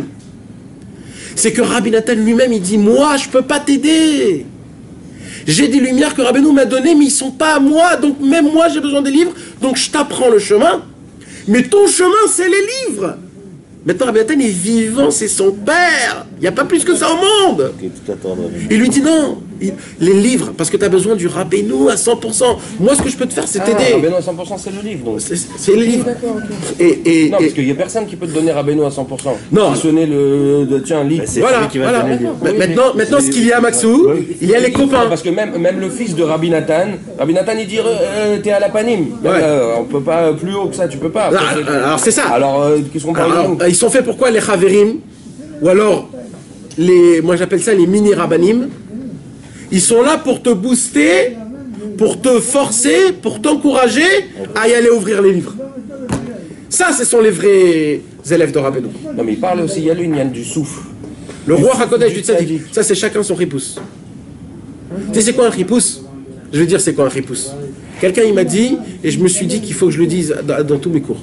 C'est que Rabbi Nathan lui-même, il dit, moi je peux pas t'aider. J'ai des lumières que Rabbeinu m'a données, mais ils sont pas à moi, donc même moi j'ai besoin des livres, donc je t'apprends le chemin, mais ton chemin c'est les livres. Maintenant, Rabbi Nathan est vivant, c'est son père. Il n'y a pas plus que ça au monde. Il lui dit non, les livres, parce que tu as besoin du Rabbeinu à 100%. Moi, ce que je peux te faire, c'est t'aider. Rabbeinu à 100%, c'est le livre. C'est le livre. Non, parce qu'il n'y a personne qui peut te donner Rabbeinu à 100%. Non. Si ce n'est le tiens, livre. Voilà. Maintenant, ce qu'il y a, Maxou, il y a les copains. Parce que même le fils de Rabbi Nathan, il dit t'es à la panim. On peut pas plus haut que ça, tu peux pas. Alors, c'est ça. Alors, qu'est-ce qu'on parle de nous? Ils sont faits pour quoi les Chaverim? Ou alors, moi j'appelle ça les mini-rabanim. Ils sont là pour te booster, pour te forcer, pour t'encourager à y aller ouvrir les livres. Ça, ce sont les vrais élèves de Rabbeinu. Non, mais il parle aussi, il y a du souffle. Le roi Hakodesh du Tzadik. Ça, c'est chacun son ripous. Tu sais, c'est quoi un ripous? Je vais dire, c'est quoi un ripous? Quelqu'un, il m'a dit, et je me suis dit qu'il faut que je le dise dans tous mes cours.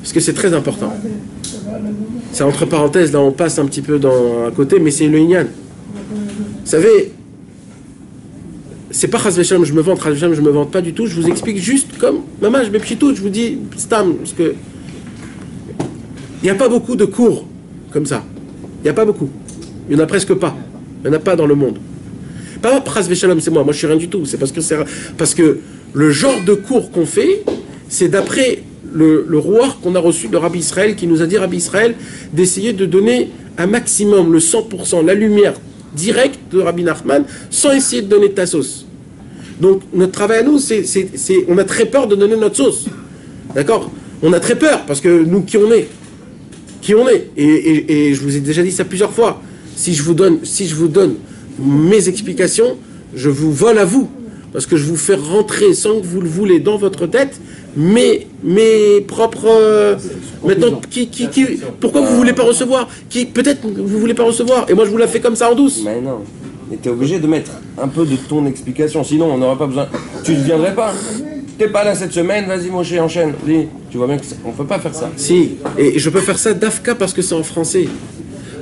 Parce que c'est très important. C'est entre parenthèses, là on passe un petit peu à côté, mais c'est le Inyan. Vous savez, c'est pas Chas v'Shalom, je me vante, Chas v'Shalom, je me vante pas du tout, je vous explique juste comme, maman, je tout, je vous dis, stam, parce que il n'y a pas beaucoup de cours comme ça. Il n'y a pas beaucoup. Il n'y en a presque pas. Il n'y en a pas dans le monde. Pas Chas v'Shalom, c'est moi je suis rien du tout. C'est parce que le genre de cours qu'on fait, c'est d'après le roi qu'on a reçu de Rabbi Israël, qui nous a dit, Rabbi Israël, d'essayer de donner un maximum, le 100%, la lumière directe de Rabbi Nachman, sans essayer de donner ta sauce. Donc, notre travail à nous, on a très peur de donner notre sauce. D'accord? On a très peur, parce que nous, qui on est? Et je vous ai déjà dit ça plusieurs fois. Si je vous donne mes explications, je vous vole à vous. Parce que je vous fais rentrer, sans que vous le voulez, dans votre tête, mes propres... maintenant, pourquoi vous ne voulez pas recevoir? Peut-être vous ne voulez pas recevoir. Et moi, je vous la fais comme ça en douce. Mais non. Mais tu es obligé de mettre un peu de ton explication. Sinon, on n'aura pas besoin... Tu ne viendrais pas. T'es pas là cette semaine, vas-y, Moshe, enchaîne. Dis, tu vois bien qu'on ne peut pas faire ça. Si, et je peux faire ça d'Afka parce que c'est en français.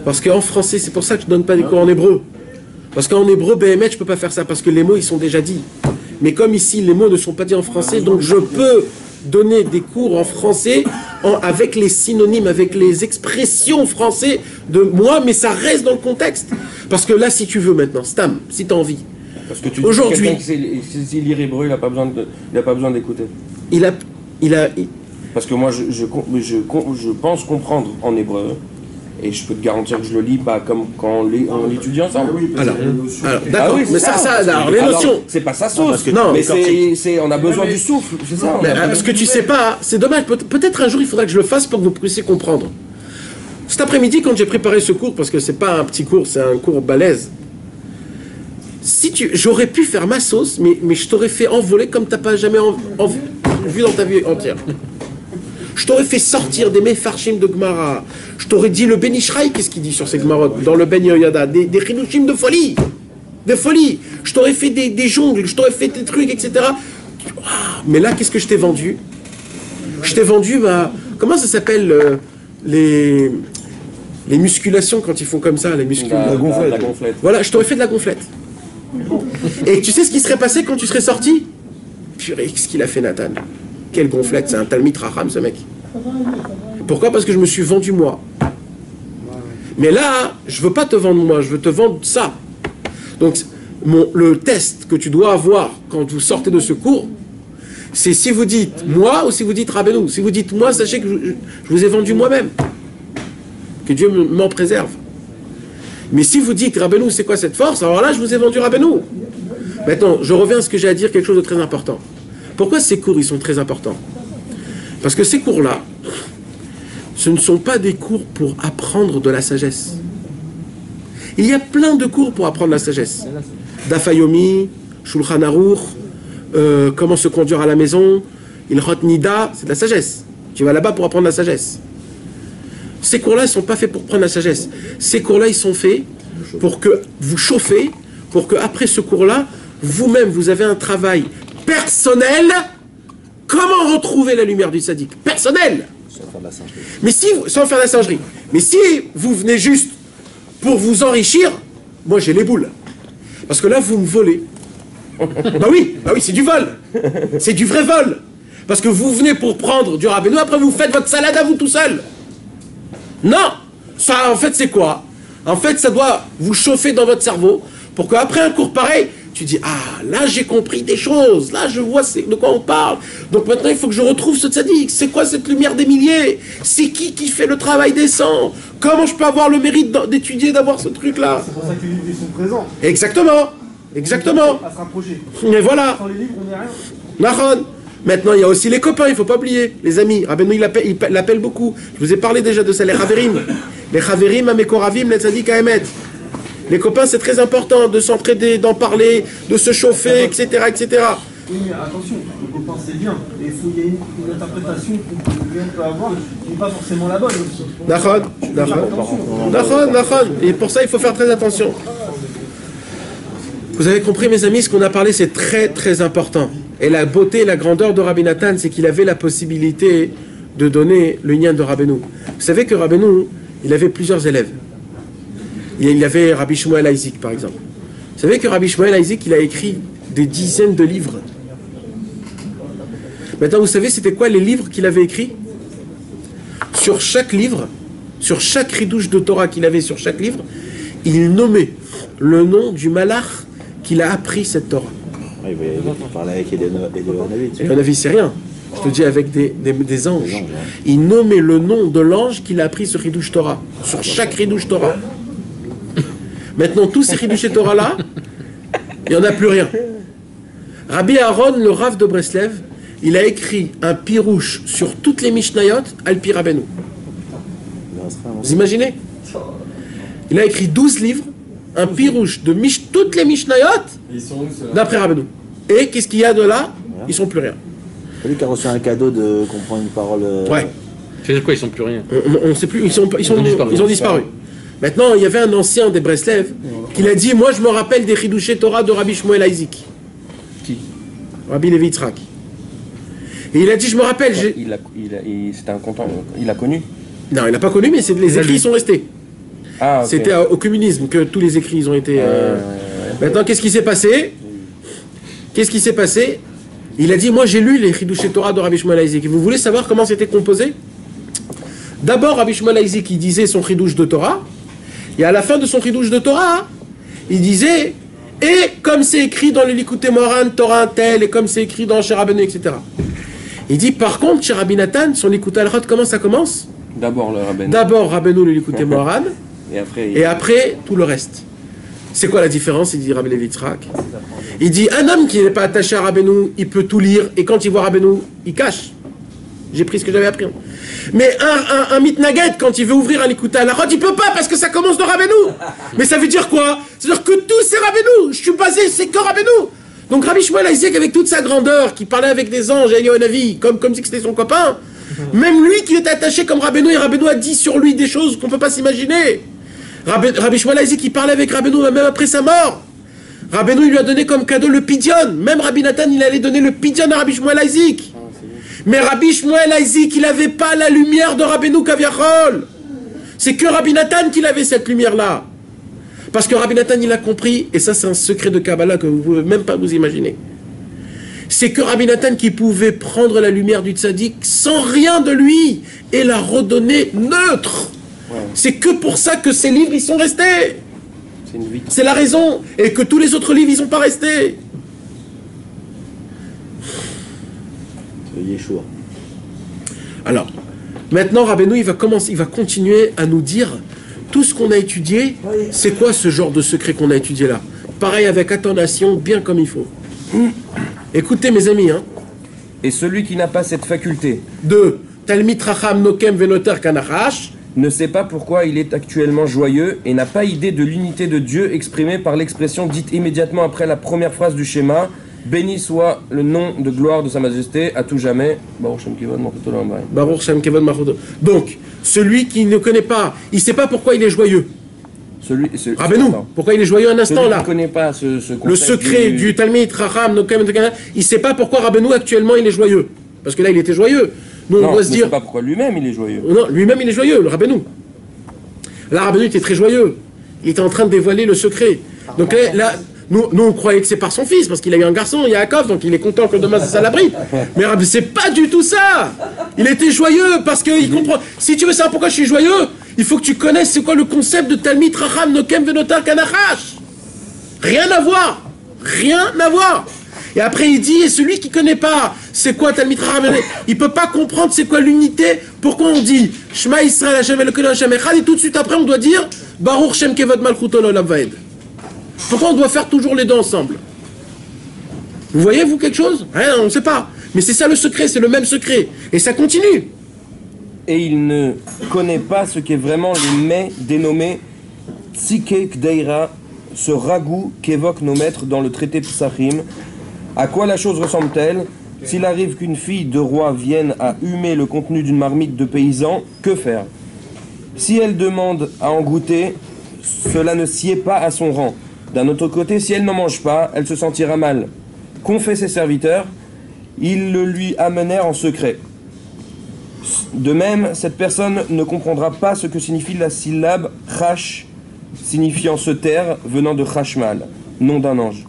Parce qu'en français, c'est pour ça que je ne donne pas des cours en hébreu. Parce qu'en hébreu, BMH, je ne peux pas faire ça, parce que les mots, ils sont déjà dits. Mais comme ici, les mots ne sont pas dits en français, donc je peux donner des cours en français avec les synonymes, avec les expressions françaises de moi, mais ça reste dans le contexte. Parce que là, si tu veux maintenant, Stam, si tu as envie, parce que tu dis aujourd'hui, s'il lit hébreu, il n'a pas besoin d'écouter. Parce que moi, je pense comprendre en hébreu. Et je peux te garantir que je le lis pas comme quand on l'étudie ensemble. Alors d'accord, oui, mais alors les notions. C'est pas sa sauce. Non, mais on a besoin du souffle, c'est ça. Parce que tu sais pas, c'est dommage. Peut-être un jour il faudra que je le fasse pour que vous puissiez comprendre. Cet après-midi, quand j'ai préparé ce cours, parce que c'est pas un petit cours, c'est un cours balèze. J'aurais pu faire ma sauce, mais je t'aurais fait envoler comme t'as pas jamais vu dans ta vie entière. Je t'aurais fait sortir des mefarshim de Gemara. Je t'aurais dit le Ben Ishraï, qu'est-ce qu'il dit sur ces Gemarot, dans le Ben Yoyada, des chinushim de folie. De folie. Je t'aurais fait des jongles, je t'aurais fait des trucs, etc. Mais là, qu'est-ce que je t'ai vendu? Je t'ai vendu, comment ça s'appelle les musculations quand ils font comme ça, les musculations. La gonflette. Voilà, je t'aurais fait de la gonflette. Et tu sais ce qui serait passé quand tu serais sorti? Purée, qu'est-ce qu'il a fait, Nathan? Quelle gonflette, c'est un Talmid Raham, ce mec. Pourquoi? Parce que je me suis vendu moi. Mais là, je veux pas te vendre moi, je veux te vendre ça. Donc, le test que tu dois avoir quand vous sortez de ce cours, c'est si vous dites moi ou si vous dites Rabbeinu. Si vous dites moi, sachez que je vous ai vendu moi-même. Que Dieu m'en préserve. Mais si vous dites Rabbeinu, c'est quoi cette force? Alors là, je vous ai vendu Rabbeinu. Maintenant, je reviens à ce que j'ai à dire, quelque chose de très important. Pourquoi ces cours, ils sont très importants? Parce que ces cours-là, ce ne sont pas des cours pour apprendre de la sagesse. Il y a plein de cours pour apprendre la sagesse. Dafayomi, Shulchan Aruch, comment se conduire à la maison, Ilhot Nida, c'est de la sagesse. Tu vas là-bas pour apprendre la sagesse. Ces cours-là, ils ne sont pas faits pour prendre la sagesse. Ces cours-là, ils sont faits pour que vous chauffez, pour qu'après ce cours-là, vous-même, vous avez un travail personnel. Comment retrouver la lumière du sadique? Personnel. Mais si, sans faire de la singerie. Mais si vous venez juste pour vous enrichir, moi j'ai les boules. Parce que là, vous me volez. Bah oui, c'est du vol. C'est du vrai vol. Parce que vous venez pour prendre du Rabbeinu, après vous faites votre salade à vous tout seul. Non. Ça, en fait, c'est quoi? En fait, ça doit vous chauffer dans votre cerveau pour qu'après un cours pareil, tu dis, ah, là j'ai compris des choses, là je vois de quoi on parle. Donc maintenant il faut que je retrouve ce tzaddik. C'est quoi cette lumière des milliers? C'est qui fait le travail décent? Comment je peux avoir le mérite d'étudier, d'avoir ce truc-là? C'est pour ça que les livres sont présents. Exactement. À se rapprocher. Mais voilà. Sans les livres, on n'est rien. Nahon. Maintenant il y a aussi les copains, il ne faut pas oublier. Les amis, Rabbeinu il l'appelle beaucoup. Je vous ai parlé déjà de ça, les Chaverim. Les Chaverim, Amekoravim, les tzaddik Haemet. Les copains, c'est très important de s'entraider, d'en parler, de se chauffer, etc., etc. Oui, mais attention, le copain, c'est bien. Il faut qu'il y ait une interprétation qu'on peut avoir, qui n'est pas forcément la bonne aussi. Nachon. Et pour ça, il faut faire très attention. Vous avez compris, mes amis, ce qu'on a parlé, c'est très, très important. Et la beauté et la grandeur de Rabbi Nathan, c'est qu'il avait la possibilité de donner le Inyan de Rabbeinu. Vous savez que Rabbeinu, il avait plusieurs élèves. Il avait Rabbi Shmuel Isaac, par exemple. Vous savez que Rabbi Shmuel Isaac, il a écrit des dizaines de livres. Maintenant, vous savez, c'était quoi les livres qu'il avait écrits? Sur chaque livre, sur chaque ridouche de Torah qu'il avait sur chaque livre, il nommait le nom du malach qu'il a appris cette Torah. Il parlait avec Elonavi. Elonavi, c'est rien. Je te dis avec des anges. Il nommait le nom de l'ange qu'il a appris sur ridouche Torah, sur chaque ridouche Torah. Maintenant, tous ces ridouches Torah-là, il n'y en a plus rien. Rabbi Aaron, le Rav de Breslev, il a écrit un pirouche sur toutes les Mishnayot al pi Rabbeinu. Vous imaginez? Il a écrit 12 livres, un pirouche de toutes les Mishnayot d'après Rabbeinu. Et qu'est-ce qu'il y a de là? Ils sont plus rien. C'est lui qui a reçu un cadeau de comprendre une parole. Ouais. C'est quoi, ils sont plus rien? On ne sait plus, ils ont disparu. Maintenant, il y avait un ancien des Breslev qui a dit, moi je me rappelle des Chidouché Torah de Rabbi Shmuel Isaac. Qui? Rabbi Levi Yitzhak. Et il a dit, je me rappelle... C'était un content, il l'a connu? Non, il n'a pas connu, mais les écrits sont restés. Ah, okay. C'était au communisme que tous les écrits ils ont été... Maintenant, qu'est-ce qui s'est passé? Il a dit, moi j'ai lu les Chidouché Torah de Rabbi Shmuel Isaac. Et vous voulez savoir comment c'était composé? D'abord, Rabbi Shmuel Isaac, il disait son chidouche de Torah, et à la fin de son chidouche de Torah, il disait, et comme c'est écrit dans le Likutei Moharan, Torah tel, et comme c'est écrit dans Chez Rabbeinu, etc. Il dit, par contre, chez Rabbi Nathan, son Likutei Halachot, comment ça commence? D'abord le Rabbeinu. D'abord Rabbeinu, le Likutei Moharan, et après, tout le reste. C'est quoi la différence? Il dit Rabbi Levi Yitzhak. Il dit, un homme qui n'est pas attaché à Rabbeinu, il peut tout lire, et quand il voit Rabbeinu, il cache. J'ai pris ce que j'avais appris. Mais un mitnaget, quand il veut ouvrir un Likutei Halachot, il peut pas parce que ça commence de Rabbeinu. Mais ça veut dire quoi? C'est-à-dire que tout c'est Rabbeinu. Je suis basé, c'est que Rabbeinu. Donc Rabbi Shmuel Isaac, avec toute sa grandeur, qui parlait avec des anges, et Yonavi, comme si c'était son copain, même lui qui était attaché comme Rabbeinu, et Rabbeinu a dit sur lui des choses qu'on peut pas s'imaginer. Rabbi Shmuel Isaac, il parlait avec Rabbeinu même après sa mort. Rabbeinu, il lui a donné comme cadeau le Pidyon. Même Rabbi Nathan, il allait donner le Pidyon à Rabbi Shmuel Isaac. Mais Rabbi Shmuel Isaac, il n'avait pas la lumière de Rabbeinu Kaviachol. C'est que Rabbi Nathan qu'il avait cette lumière-là. Parce que Rabbi Nathan, il a compris, et ça c'est un secret de Kabbalah que vous ne pouvez même pas vous imaginer. C'est que Rabbi Nathan qui pouvait prendre la lumière du tzaddik sans rien de lui et la redonner neutre. Ouais. C'est que pour ça que ces livres, ils sont restés. C'est la raison. Et que tous les autres livres, ils ne sont pas restés. Yeshua. Alors, maintenant Rabbeinu, il va continuer à nous dire tout ce qu'on a étudié. C'est quoi ce genre de secret qu'on a étudié là? Pareil avec attention, bien comme il faut. Écoutez mes amis, hein. Et celui qui n'a pas cette faculté de Talmid Racham Nokem Venoter Kanachash ne sait pas pourquoi il est actuellement joyeux et n'a pas idée de l'unité de Dieu exprimée par l'expression dite immédiatement après la première phrase du schéma. Béni soit le nom de gloire de sa majesté à tout jamais. Baruch Shem Kevod Malchuto L'Olam. Baruch Shem Kevod Malchuto. Donc, celui qui ne connaît pas, il ne sait pas pourquoi il est joyeux. Rabbeinu, pourquoi il est joyeux un instant là? Il ne connaît pas le secret du Talmid Racham Nokem, il ne sait pas pourquoi Rabbeinu actuellement il est joyeux. Parce que là il était joyeux. Nous, non, on doit se dire. Il ne sait pas pourquoi lui-même il est joyeux. Non, lui-même il est joyeux, le Rabbeinu. Là, Rabbeinu était très joyeux. Il était en train de dévoiler le secret. Donc là nous, on croyait que c'est par son fils, parce qu'il a eu un garçon, Yaakov, donc il est content que demain ça l'abri. Mais c'est pas du tout ça. Il était joyeux parce qu'il comprend. Si tu veux savoir pourquoi je suis joyeux, il faut que tu connaisses c'est quoi le concept de Talmid Racham Nokem Venoter Kanachash. Rien à voir. Rien à voir. Et après il dit, et celui qui connaît pas c'est quoi Talmid Racham, il peut pas comprendre c'est quoi l'unité. Pourquoi on dit Shema Yisrael Hashem Elokeinu Hashem Echad, et tout de suite après on doit dire Baruch Shem Kevod Malchuto L'Olam Vaed. Pourquoi on doit faire toujours les deux ensemble? Vous voyez, vous, quelque chose? Rien, on ne sait pas. Mais c'est ça le secret, c'est le même secret. Et ça continue. Et il ne connaît pas ce qu'est vraiment le mets dénommé Tzike Kdeira, ce ragoût qu'évoquent nos maîtres dans le traité Psachim. À quoi la chose ressemble-t-elle? S'il arrive qu'une fille de roi vienne à humer le contenu d'une marmite de paysan, que faire? Si elle demande à en goûter, cela ne sied pas à son rang. D'un autre côté, si elle n'en mange pas, elle se sentira mal. Qu'ont fait ses serviteurs? Ils le lui amenèrent en secret. De même, cette personne ne comprendra pas ce que signifie la syllabe chash, signifiant se taire, venant de chashmal, nom d'un ange,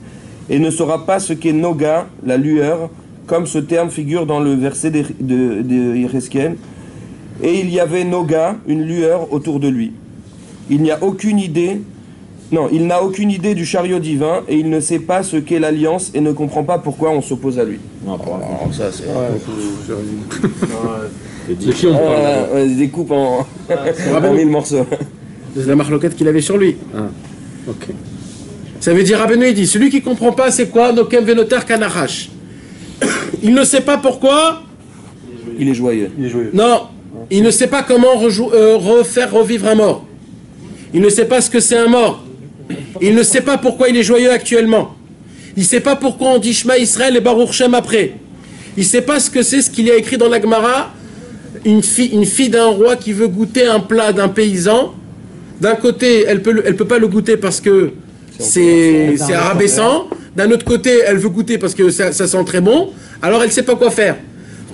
et ne saura pas ce qu'est noga, la lueur, comme ce terme figure dans le verset de Yézéchiel. Et il y avait noga, une lueur autour de lui. Il n'a aucune idée du chariot divin et il ne sait pas ce qu'est l'alliance et ne comprend pas pourquoi on s'oppose à lui. Non, ça c'est... De qui on parle des coupes en 1000 morceaux. C'est la marloquette qu'il avait sur lui. Ok. Ça veut dire, Rabbeinu il dit, celui qui ne comprend pas c'est quoi, Nokem Venoter Kanarash. Il ne sait pas pourquoi. Il est joyeux. Non, il ne sait pas comment refaire revivre un mort. Il ne sait pas ce que c'est un mort. Il ne sait pas pourquoi il est joyeux actuellement. Il ne sait pas pourquoi on dit Shema Israël et Baruch Shem après. Il ne sait pas ce que c'est ce qu'il y a écrit dans la Gemara. Une fille d'un roi qui veut goûter un plat d'un paysan. D'un côté, elle peut pas le goûter parce que c'est rabaissant. D'un autre côté, elle veut goûter parce que ça sent très bon. Alors elle ne sait pas quoi faire.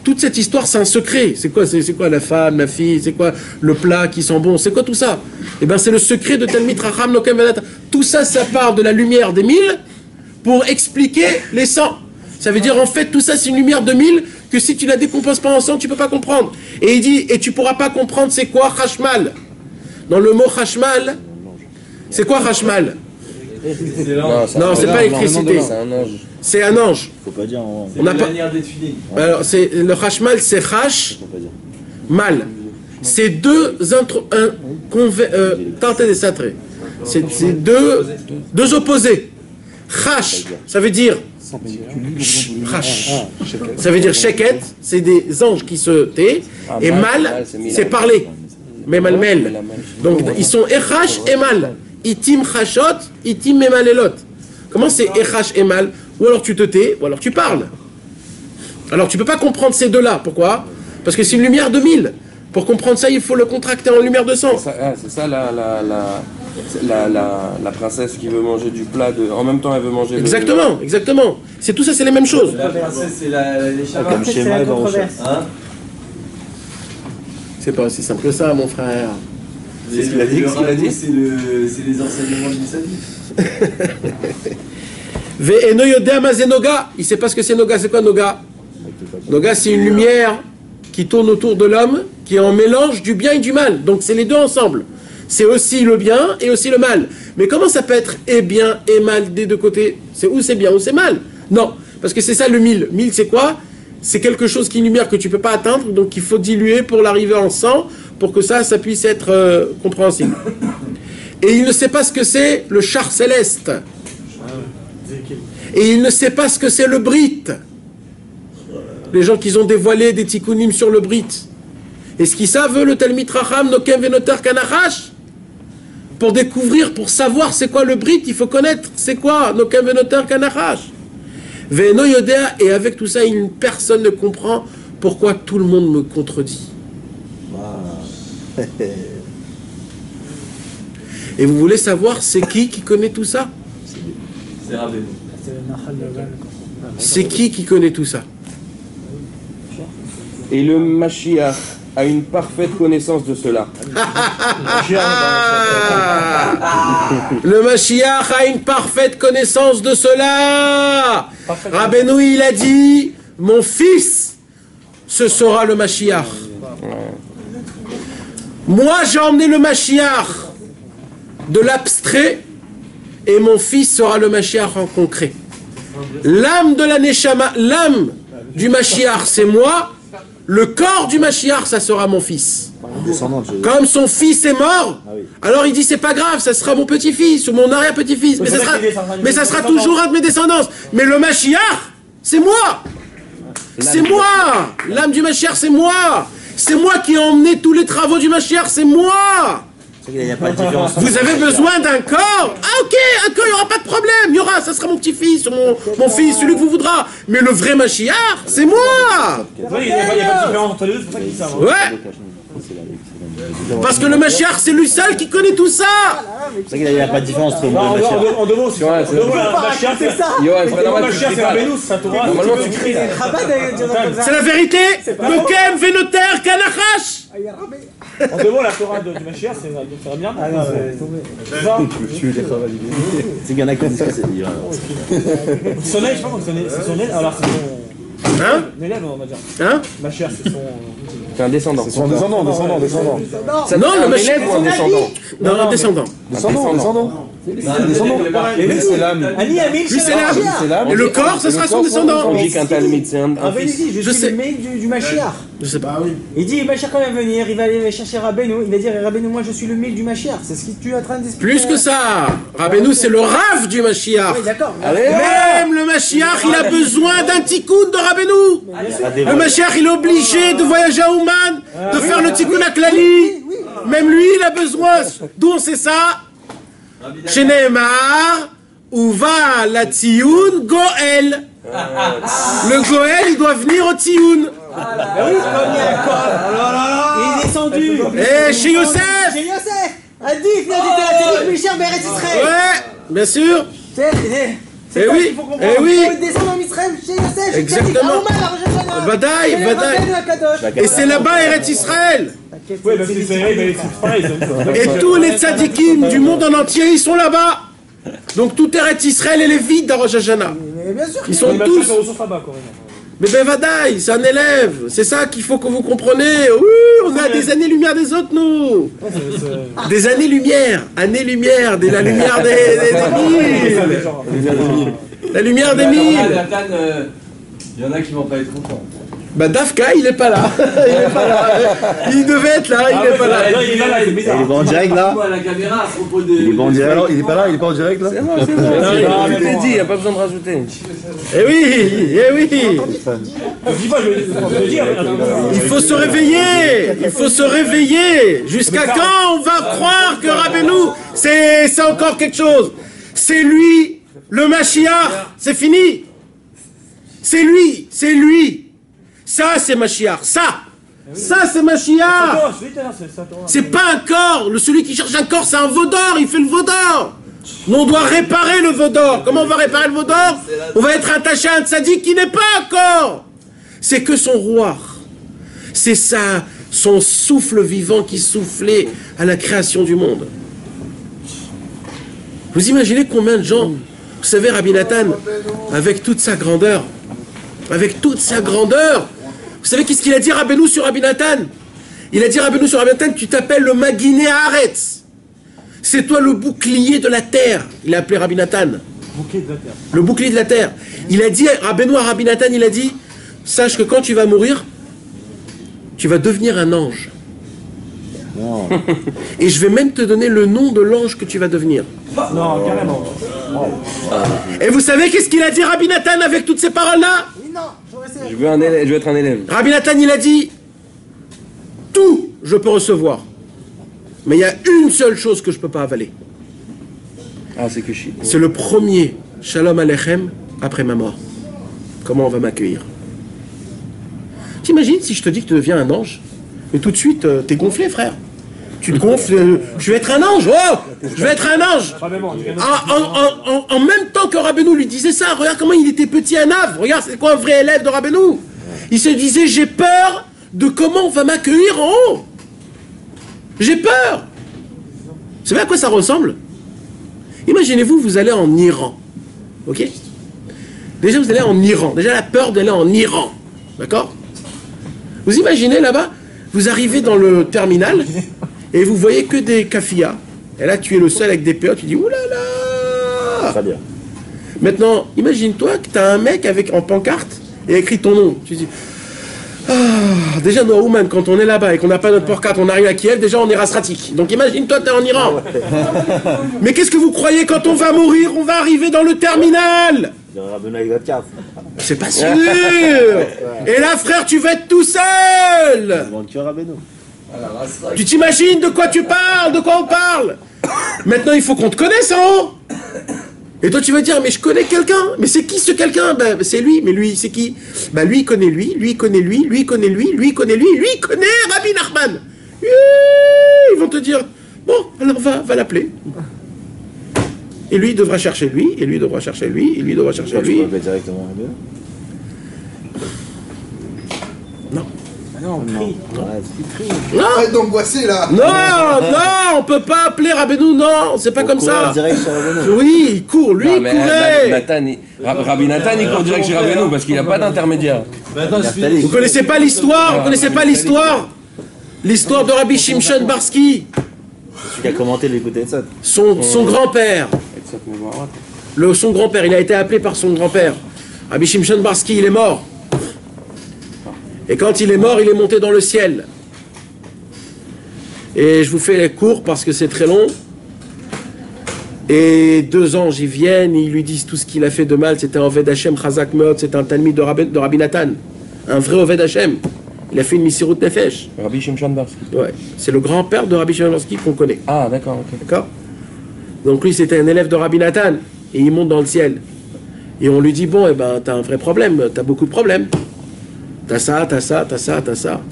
Toute cette histoire, c'est un secret. C'est quoi la femme, la fille? C'est quoi le plat qui sent bon? C'est quoi tout ça? Eh bien, c'est le secret de Talmid Chacham Nokem Venoter. Tout ça, ça part de la lumière des 1000 pour expliquer les 100. Ça veut dire, en fait, tout ça, c'est une lumière de 1000 que si tu la décomposes pas en 100, tu peux pas comprendre. Et il dit, et tu pourras pas comprendre c'est quoi Chashmal. Dans le mot Chashmal, c'est quoi Chashmal? Non, c'est pas l'électricité. C'est un ange. Faut pas dire. C'est une manière d'étudier. Alors, le Chashmal, c'est Chash, mal. C'est deux c'est deux opposés. Chash, ça veut dire Chash. Ça veut dire Sheket, c'est des anges qui se tait. Et mal, c'est parler. Memalmel. Donc, ils sont Echash et mal. Itim Chashot, Itim Memalelot. Comment c'est Echash et mal? Ou alors tu te tais, ou alors tu parles. Alors tu peux pas comprendre ces deux-là. Pourquoi? Parce que c'est une lumière de 1000. Pour comprendre ça, il faut le contracter en lumière de 100. C'est ça la princesse qui veut manger du plat en même temps elle veut manger. Exactement, exactement. C'est tout ça, c'est les mêmes choses. La princesse, c'est les Shabbat. Comme chez moi, C'est pas aussi simple que ça, mon frère. C'est ce qu'il a dit. C'est les enseignements du Sadi. Ve'eno yodea ma ze noga. Il sait pas ce que c'est noga. C'est quoi noga? Noga, c'est une lumière qui tourne autour de l'homme, qui est en mélange du bien et du mal. Donc c'est les deux ensemble. C'est aussi le bien et aussi le mal. Mais comment ça peut être et bien et mal des deux côtés? C'est ou c'est bien ou c'est mal? Non, parce que c'est ça le 1000. 1000 c'est quoi? C'est quelque chose qui est une lumière que tu peux pas atteindre, donc il faut diluer pour l'arriver en 100, pour que ça puisse être compréhensible. Et il ne sait pas ce que c'est le char céleste. Et il ne sait pas ce que c'est le Brit. Les gens qui ont dévoilé des tikkunim sur le Brit. Et ce qu'ils savent, le Talmid Chacham, Nokem Venoter Kanachash, pour découvrir, pour savoir c'est quoi le Brit, il faut connaître c'est quoi Nokem Venoter Kanachash. Ve'eno yodea, et avec tout ça, personne ne comprend pourquoi tout le monde me contredit. Et vous voulez savoir c'est qui connaît tout ça? C'est Rabbeinu. C'est qui connaît tout ça? Et le Mashiach a une parfaite connaissance de cela. Le Mashiach a une parfaite connaissance de cela. Rabbeinu, il a dit, mon fils, ce sera le Mashiach. Moi, j'ai emmené le Mashiach de l'abstrait, et mon fils sera le Mashiach en concret. L'âme de la Neshama, l'âme du Mashiach, c'est moi. Le corps du Mashiach, ça sera mon fils. Comme son fils est mort, alors il dit c'est pas grave, ça sera mon petit-fils ou mon arrière-petit-fils, mais ça sera toujours un de mes descendants. Mais le Mashiach, c'est moi. C'est moi. L'âme du Mashiach, c'est moi. C'est moi qui ai emmené tous les travaux du Mashiach, c'est moi. Il n'y a pas de différence. Vous avez besoin d'un corps? Ah ok, un corps, il n'y aura pas de problème. Il y aura, ça sera mon petit-fils, mon fils, celui que vous voudra. Mais le vrai Mashiach, c'est moi. Il n'y a pas de différence entre les deux, c'est pour ça qu'ils savent. Ouais. Parce que le Mashiach, c'est lui seul qui connaît tout ça. C'est vrai qu'il n'y a pas de différence entre le Mashiach. En deux mots, c'est ça. Le Mashiach, c'est Rabbeinu, c'est sa Torah. Normalement, tu crées. C'est la vérité. Lokem venoter kanachash. En deux mots, la Torah du Mashiach, c'est très bien. Ah non, c'est qu'il y en a qui disent que c'est. Son aide, je sais pas comment c'est son aide. Alors, c'est son. Hein? Élève, on va dire. Hein? Mashiach, c'est son. C'est un descendant. C'est son descendant. Non, le Mashiach, ou un descendant? Non, un descendant. Descendant. Lui, c'est l'âme. Lui, c'est l'âme. Et le corps, ce sera son descendant. On dit qu'un talmide, c'est un fils. Je suis le mail du Mashiach. Je sais pas. Il dit, Mashiach quand il va venir, il va aller chercher Rabbeinu, il va dire, Rabbeinu, moi je suis le mail du Mashiach. C'est ce que tu es en train d'expliquer. Plus que ça. Rabbeinu, c'est le Rav du Mashiach. Oui, d'accord. Même le Mashiach, il a besoin d'un tikkun de Rabbeinu. Le Mashiach, il est obligé de voyager à Ouman, de faire le tikkun à Klali. Même lui, il a besoin. D'où on sait ça? Chez Nehemar, où va la Tioun Goël. Le Goël, il doit venir au Tioun. Il est descendu. Et chez Yosef. Chez Yosef. Adif, il a dit la télé plus chère, Béret Israël. Ouais, bien sûr. C'est oui, qu'il faut comprendre. Il faut descendre en Israël chez Yosef. Exactement. Badaï. Et c'est là-bas, Eretz Israël. Oui, parce que c'est Et tous les tzadikim du monde en entier, ils sont là-bas. Donc tout Eretz Israël, elle est vide dans Rosh Hashanah. Ils sont tous. Mais ben Vadaï, c'est un élève. C'est ça qu'il faut que vous compreniez. Oui, on a des années-lumière des autres, nous. Des années-lumière. Années-lumière, la lumière des mille. La lumière des mille. Il y en a qui vont pas être contents. Bah Dafka, il est pas là. Il est pas là. Il devait être là, il est pas là. Il est pas en direct là. Il est pas en direct. Il est pas là, il est pas en direct là. C'est bon. Je l'ai dit, il n'y a pas besoin de rajouter. Eh oui. Il faut se réveiller. Il faut se réveiller. Jusqu'à quand on va croire que Rabbeinu, c'est encore quelque chose? C'est lui, le Mashiach. C'est fini. C'est lui. Ça, c'est Mashiach. Ça, c'est Mashiach. C'est pas un corps. Celui qui cherche un corps, c'est un vaudor. Il fait le vaudor. Nous, on doit réparer le vaudor. Comment on va réparer le vaudor? On va être attaché à un tzaddik qui n'est pas un corps. C'est que son roi. C'est ça, son souffle vivant qui soufflait à la création du monde. Vous imaginez combien de gens, vous savez, Rabbi Nathan, avec toute sa grandeur, vous savez qu'est-ce qu'il a dit Rabbeinu sur Rabbi Nathan? Il a dit Rabbeinu sur Rabbi Nathan, tu t'appelles le Maginé Haaretz. C'est toi le bouclier de la terre. Il a appelé Rabbi Nathan. Le bouclier de la terre. Il a dit, Rabbeinu à Rabbi Nathan, il a dit, sache que quand tu vas mourir, tu vas devenir un ange. Non. Et je vais même te donner le nom de l'ange que tu vas devenir. Non, carrément. Et vous savez qu'est-ce qu'il a dit Rabbi Nathan avec toutes ces paroles-là? Je veux être un élève. Rabbi Nathan, il a dit, tout je peux recevoir. Mais il y a une seule chose que je ne peux pas avaler. Ah, c'est que je suis. C'est le premier Shalom Aleichem après ma mort. Comment on va m'accueillir? T'imagines si je te dis que tu deviens un ange? Et tout de suite, t'es gonflé, frère. Tu te gonfles, je vais être un ange, oh! Je vais être un ange! En même temps que Rabbeinu lui disait ça, regarde comment il était petit à Nav. Regarde, c'est quoi un vrai élève de Rabbeinu? Il se disait, j'ai peur de comment on va m'accueillir en haut. J'ai peur. Vous savez à quoi ça ressemble? Imaginez-vous, vous allez en Iran. Ok? Déjà, vous allez en Iran. Déjà, la peur d'aller en Iran. D'accord? Vous imaginez là-bas, vous arrivez dans le terminal et vous voyez que des kafia. Et là, tu es le seul avec des PO, tu dis, oulala! Très bien. Maintenant, imagine-toi que tu as un mec en pancarte et écrit ton nom. Tu dis, déjà, nous, à Ouman, quand on est là-bas et qu'on n'a pas notre pancarte, on arrive à Kiev, déjà on est rasratique. Donc imagine-toi, tu es en Iran. Mais qu'est-ce que vous croyez quand on va mourir? On va arriver dans le terminal. C'est pas sûr. Et là, frère, tu vas être tout seul. Tu t'imagines de quoi tu parles? De quoi on parle? Maintenant, il faut qu'on te connaisse en haut. Et toi, tu vas dire, mais je connais quelqu'un. Mais c'est qui ce quelqu'un? Ben, c'est lui. Mais lui, c'est qui? Ben, lui, il connaît lui. Lui, il connaît lui. Lui, il connaît lui. Lui, il connaît lui. Lui, il connaît Rabbi Nachman. Ils vont te dire, bon, alors va l'appeler. Et lui, il devra chercher lui. Et lui, il devra chercher lui. Et lui, il devra chercher lui. Tu peux appeler directement Rabbi? Non. Non, on crie. Non. Arrête d'angoisser là. Non, on peut pas appeler Rabbeinu, non, c'est pas comme ça. Oui, il court, lui, il courait. Rabbi Nathan, il court direct chez Rabbeinu parce qu'il n'a pas d'intermédiaire. Vous connaissez pas l'histoire? Vous connaissez pas l'histoire? L'histoire de Rabbi Shimshon Barski. Celui qui a commenté l'écouter de ça. Son grand-père. Son grand-père, il a été appelé par son grand-père. Rabbi Shimshon Barski, il est mort. Et quand il est mort, il est monté dans le ciel. Et je vous fais les cours parce que c'est très long. Et 2 anges, ils viennent, ils lui disent tout ce qu'il a fait de mal. C'était un Oved Hashem Chazak Meot, c'était un Talmid de Rabbi Nathan. Un vrai Oved Hashem. Il a fait une Misirut Nefesh. Rabbi Shimshon Barski. Ouais, c'est le grand-père de Rabbi Shimshon Barski qu'on connaît. Ah, d'accord, ok. D'accord. Donc lui, c'était un élève de Rabbi Nathan. Et il monte dans le ciel. Et on lui dit, bon, eh ben, t'as un vrai problème, t'as beaucoup de problèmes. T'as ça, t'as ça, t'as ça, t'as ça.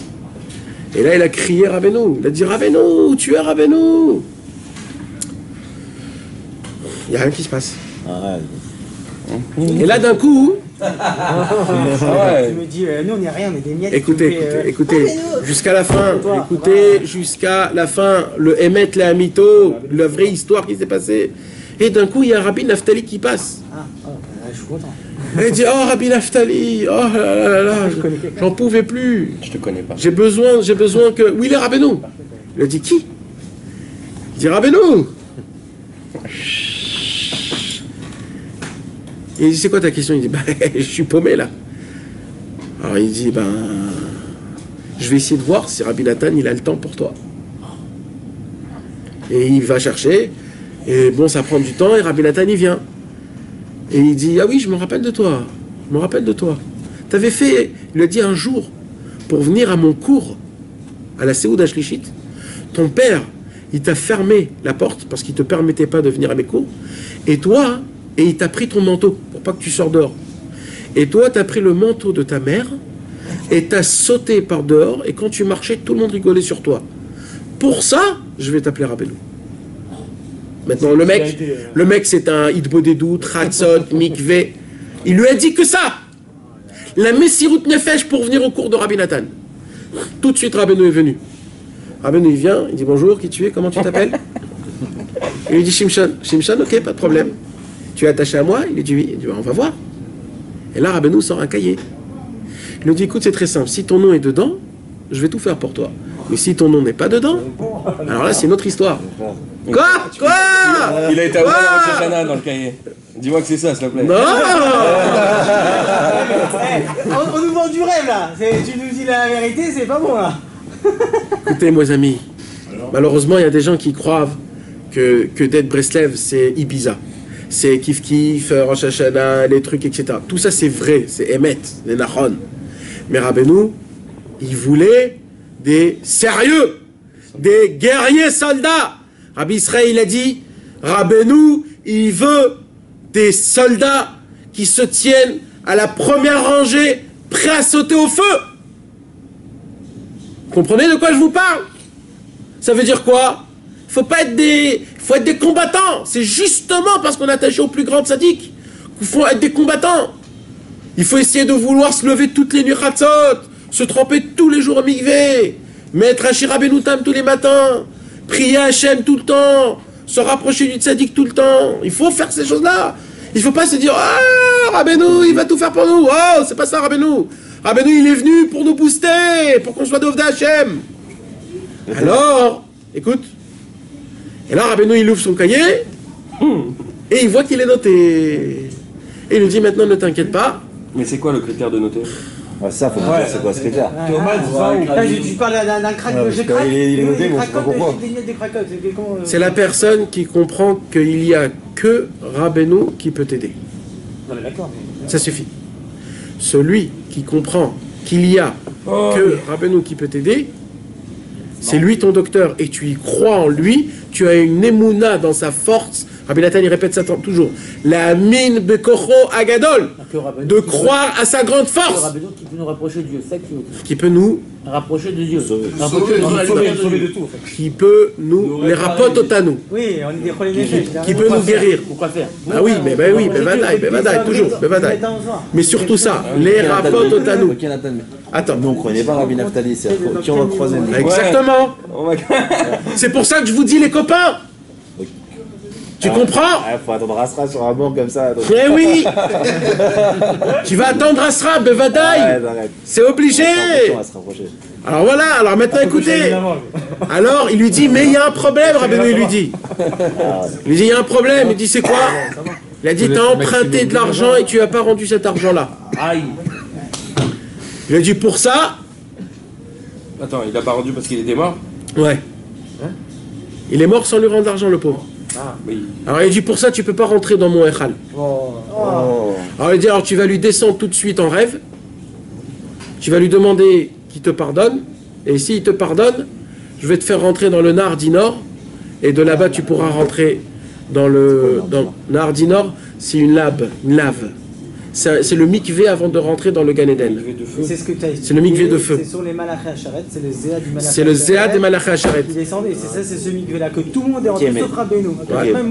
Et là, il a crié Rabbeinu. Il a dit Rabbeinu, tu es Rabbeinu. Il n'y a rien qui se passe. Et là, d'un coup. Tu me dis, nous, on n'est rien, on est des miettes. Écoutez, jusqu'à la fin. Écoutez, jusqu'à la fin. Le Emet, le Hamito, la vraie histoire qui s'est passée. Et d'un coup, il y a Rabbi Naftali qui passe. Je suis content. Et il dit, oh Rabbi Naftali, oh là là, j'en pouvais plus. Je te connais pas. J'ai besoin que... Où il est Rabbeinu? Il a dit, qui? Il dit, Rabbeinu. Et il dit, c'est quoi ta question? Il dit, je suis paumé là. Alors il dit, je vais essayer de voir si Rabbi Nathan, il a le temps pour toi. Et il va chercher, et bon, ça prend du temps, et Rabbi Nathan, il vient. Et il dit, ah oui, je me rappelle de toi. Je me rappelle de toi. T'avais fait, il lui a dit un jour, pour venir à mon cours, à la Seouda Shlichit, ton père, il t'a fermé la porte parce qu'il ne te permettait pas de venir à mes cours. Et toi, et il t'a pris ton manteau pour pas que tu sors dehors. Et toi, t'as pris le manteau de ta mère et t'as sauté par dehors. Et quand tu marchais, tout le monde rigolait sur toi. Pour ça, je vais t'appeler Rabbeinu. Maintenant, le mec, c'est un Idbodedou, Tratzot, Mikvé. Il lui a dit que ça. La Messirut Nefesh pour venir au cours de Rabbi Nathan. Tout de suite, Rabbeinu est venu. Rabbeinu, il vient, il dit bonjour, qui tu es, comment tu t'appelles? Il lui dit Shimshon. Shimshon, ok, pas de problème. Tu es attaché à moi? Il lui dit oui. Il dit on va voir. Et là, Rabbeinu sort un cahier. Il lui dit écoute, c'est très simple. Si ton nom est dedans, je vais tout faire pour toi. Mais si ton nom n'est pas dedans, alors là, c'est une autre histoire. Quoi? Il a été à Rosh Hashanah dans le cahier. Dis-moi que c'est ça, s'il te plaît. Non. On nous vend du rêve là. Tu nous dis la vérité, c'est pas bon là. Écoutez, mes amis, malheureusement, il y a des gens qui croient que d'être Breslev, c'est Ibiza. C'est kiff-kiff, Rosh Hashanah, les trucs, etc. Tout ça, c'est vrai, c'est Emet, les Nachon. Mais Rabbeinu, il voulait des sérieux, des guerriers soldats. Rabbi Israël, il a dit, Rabbeinu, il veut des soldats qui se tiennent à la première rangée, prêts à sauter au feu. Comprenez de quoi je vous parle? Ça veut dire quoi? Faut être des combattants. C'est justement parce qu'on est attaché au plus grand tzaddik qu'il faut être des combattants. Il faut essayer de vouloir se lever toutes les nuits chatzot, se tremper tous les jours au mikvé, mettre un Rabbeinu Tam tous les matins, prier à Hachem tout le temps, se rapprocher du tzaddik tout le temps. Il faut faire ces choses-là. Il ne faut pas se dire ah, Rabbeinu, il va tout faire pour nous. Oh, c'est pas ça, Rabbeinu. Rabbeinu, il est venu pour nous booster, pour qu'on soit d'Ovda Hachem. Alors, écoute. Et là, Rabbeinu, il ouvre son cahier et il voit qu'il est noté. Et il lui dit maintenant, ne t'inquiète pas. Mais c'est quoi le critère de noter? Ça, faut me dire, c'est quoi ce critère? Tu parles d'un crack. Il est noté, bon, je sais pas pourquoi. C'est la personne qui comprend qu'il n'y a que Rabbeinu qui peut t'aider. Ça suffit. Celui qui comprend qu'il y a que Rabbeinu qui peut t'aider, C'est lui ton docteur et tu y crois en lui, tu as une émouna dans sa force. Rabbi Nathan, il répète ça toujours. La mine bekocho agadol. De croire à sa grande force. Qui peut nous rapprocher de Dieu, c'est ça qui peut nous rapprocher de Dieu. Sauver de tout. Qui peut nous les rapporter au tanou. Oui, on est des problèmes. Qui peut nous guérir. Pourquoi faire? Ah oui, mais badaï, toujours, badaï. Mais surtout ça, les rapports au tanou. Attends. Nous on ne connaît pas Rabbi Naftali, c'est qui on va croiser. Exactement. C'est pour ça que je vous dis les copains. Tu comprends? Il faut attendre Asra sur un banc comme ça. Donc... Eh oui. Tu vas attendre Asra, Bevadaï. C'est obligé. Alors voilà, alors maintenant écoutez. Alors il lui dit, mais il y a un problème, Rabbeinu, il lui dit. Il lui dit, il y a un problème. Il dit, c'est quoi? Il a dit, t'as emprunté de l'argent et tu n'as pas rendu cet argent-là. Aïe. Il a dit, pour ça. Attends, il n'a pas rendu parce qu'il était mort? Ouais. Il est mort sans lui rendre l'argent, le pauvre. Ah, oui. Alors il dit, pour ça tu peux pas rentrer dans mon Echal. Alors il dit, alors tu vas lui descendre tout de suite en rêve, tu vas lui demander qu'il te pardonne, et s'il te pardonne, je vais te faire rentrer dans le Nahar Dinor, et de là-bas tu pourras rentrer dans le Nahar Dinor, c'est une lave. C'est le mikvé avant de rentrer dans le Gan Eden. C'est ce que tu as C'est le mikvé de feu. C'est sur les Malaché Hacharet, c'est le Zéa du Malaché. C'est le Zéa des Malaché Hacharet. Il descend et c'est ça, c'est ce mikvé-là que tout le monde est rentré sauf Rabbeinu. Même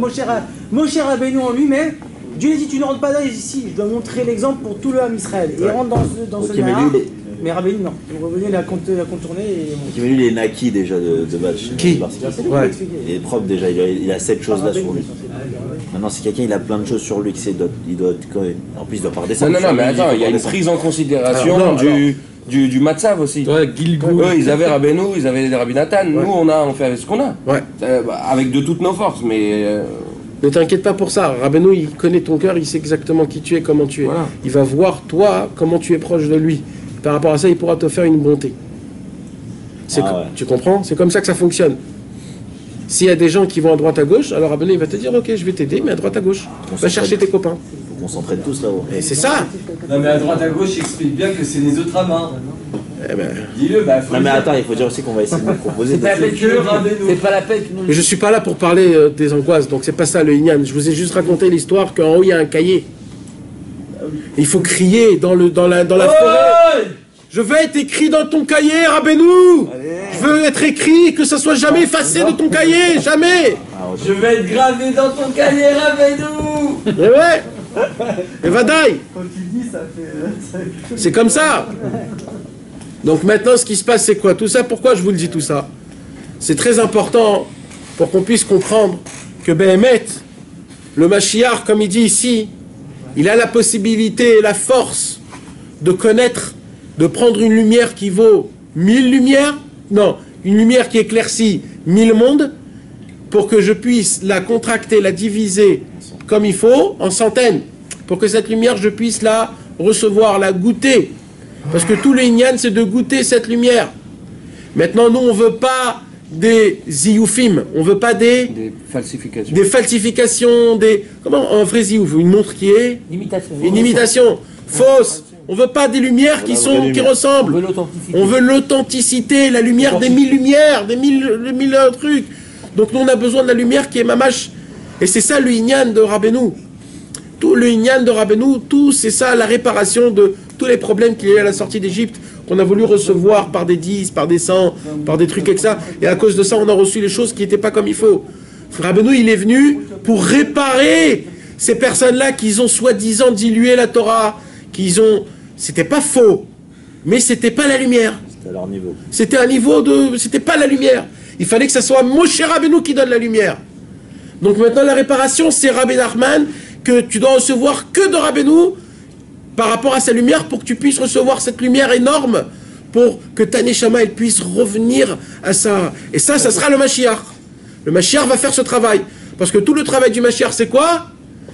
Moshe Rabbeinu en lui-mais Dieu lui dit tu ne rentres pas là ici, je dois montrer l'exemple pour tout le Ham Israël. Et il rentre dans ce Nahar. Mais Rabbeinu non. Rabbeinu il a contourné et. Mais lui il est naquis déjà de match. Qui? Il est propre déjà, il a cette chose là sur lui. Maintenant, si quelqu'un il a plein de choses sur lui, il doit être. En plus, il doit pas redescendre. Non, mais attends, il y a une prise en considération du Matzav aussi. Ouais, Gilgul. Eux, ils avaient Rabbeinu, ils avaient des Rabbi Nathan. Nous, on fait avec ce qu'on a. Ouais. Avec de toutes nos forces, mais. Ne t'inquiète pas pour ça. Rabbeinu, il connaît ton cœur, il sait exactement qui tu es, comment tu es. Voilà. Il va voir, toi, comment tu es proche de lui. Par rapport à ça, il pourra te faire une bonté. Tu comprends? C'est comme ça que ça fonctionne. S'il y a des gens qui vont à droite à gauche, alors Rabbeinu il va te dire ok, je vais t'aider, mais à droite à gauche. Va chercher tes copains. Faut qu'on s'entraîne tous là-haut. Et c'est ça. Non mais à droite à gauche, explique bien que c'est les autres amants. Eh ben... Dis-le, bah faut. Non mais attends, il faut dire aussi qu'on va essayer de nous proposer. C'est pas la peine que nous. Mais je suis pas là pour parler des angoisses, donc c'est pas ça le Inyan. Je vous ai juste raconté l'histoire qu'en haut il y a un cahier. Il faut crier dans la forêt. Je veux être écrit dans ton cahier, Rabbeinu. Je veux être écrit, que ça soit jamais effacé de ton cahier, jamais. Je vais être gravé dans ton cahier, Rabbeinu. Et ouais. Et Vadaï. Quand tu dis, ça fait. C'est comme ça. Donc maintenant, ce qui se passe, c'est quoi? Tout ça, pourquoi je vous le dis tout ça? C'est très important pour qu'on puisse comprendre que Behemet, le Mashiach, comme il dit ici, il a la possibilité et la force de connaître, de prendre une lumière qui vaut 1000 lumières, non, une lumière qui éclaircit 1000 mondes, pour que je puisse la contracter, la diviser comme il faut, en centaines, pour que cette lumière, je puisse la recevoir, la goûter. Parce que tout le Inyan, c'est de goûter cette lumière. Maintenant, nous, on ne veut pas des zioufim, on ne veut pas des falsifications. Des falsifications, comment un vrai ziouf? Une montre qui est une imitation fausse. On veut pas des lumières qui ressemblent. On veut l'authenticité, la lumière des 1000 lumières, des 1000 trucs. Donc nous on a besoin de la lumière qui est mamash. Et c'est ça le Inyan de Rabbeinu. Tout le Inyan de Rabbeinu, tout c'est ça la réparation de tous les problèmes qu'il y a eu à la sortie d'Égypte, qu'on a voulu recevoir par des 10, par des 100, par des trucs comme ça. Et à cause de ça, on a reçu les choses qui n'étaient pas comme il faut. Rabbeinu, il est venu pour réparer ces personnes-là qui ont soi-disant dilué la Torah, C'était pas faux, mais c'était pas la lumière. C'était à leur niveau. C'était un niveau de... C'était pas la lumière. Il fallait que ce soit Moshe Rabbeinu qui donne la lumière. Donc maintenant, la réparation, c'est Rabbi Nachman, que tu dois recevoir que de Rabbeinu par rapport à sa lumière, pour que tu puisses recevoir cette lumière énorme, pour que ta Neshama, elle puisse revenir à ça. Et ça sera le Mashiach. Le Mashiach va faire ce travail. Parce que tout le travail du Mashiach, c'est quoi?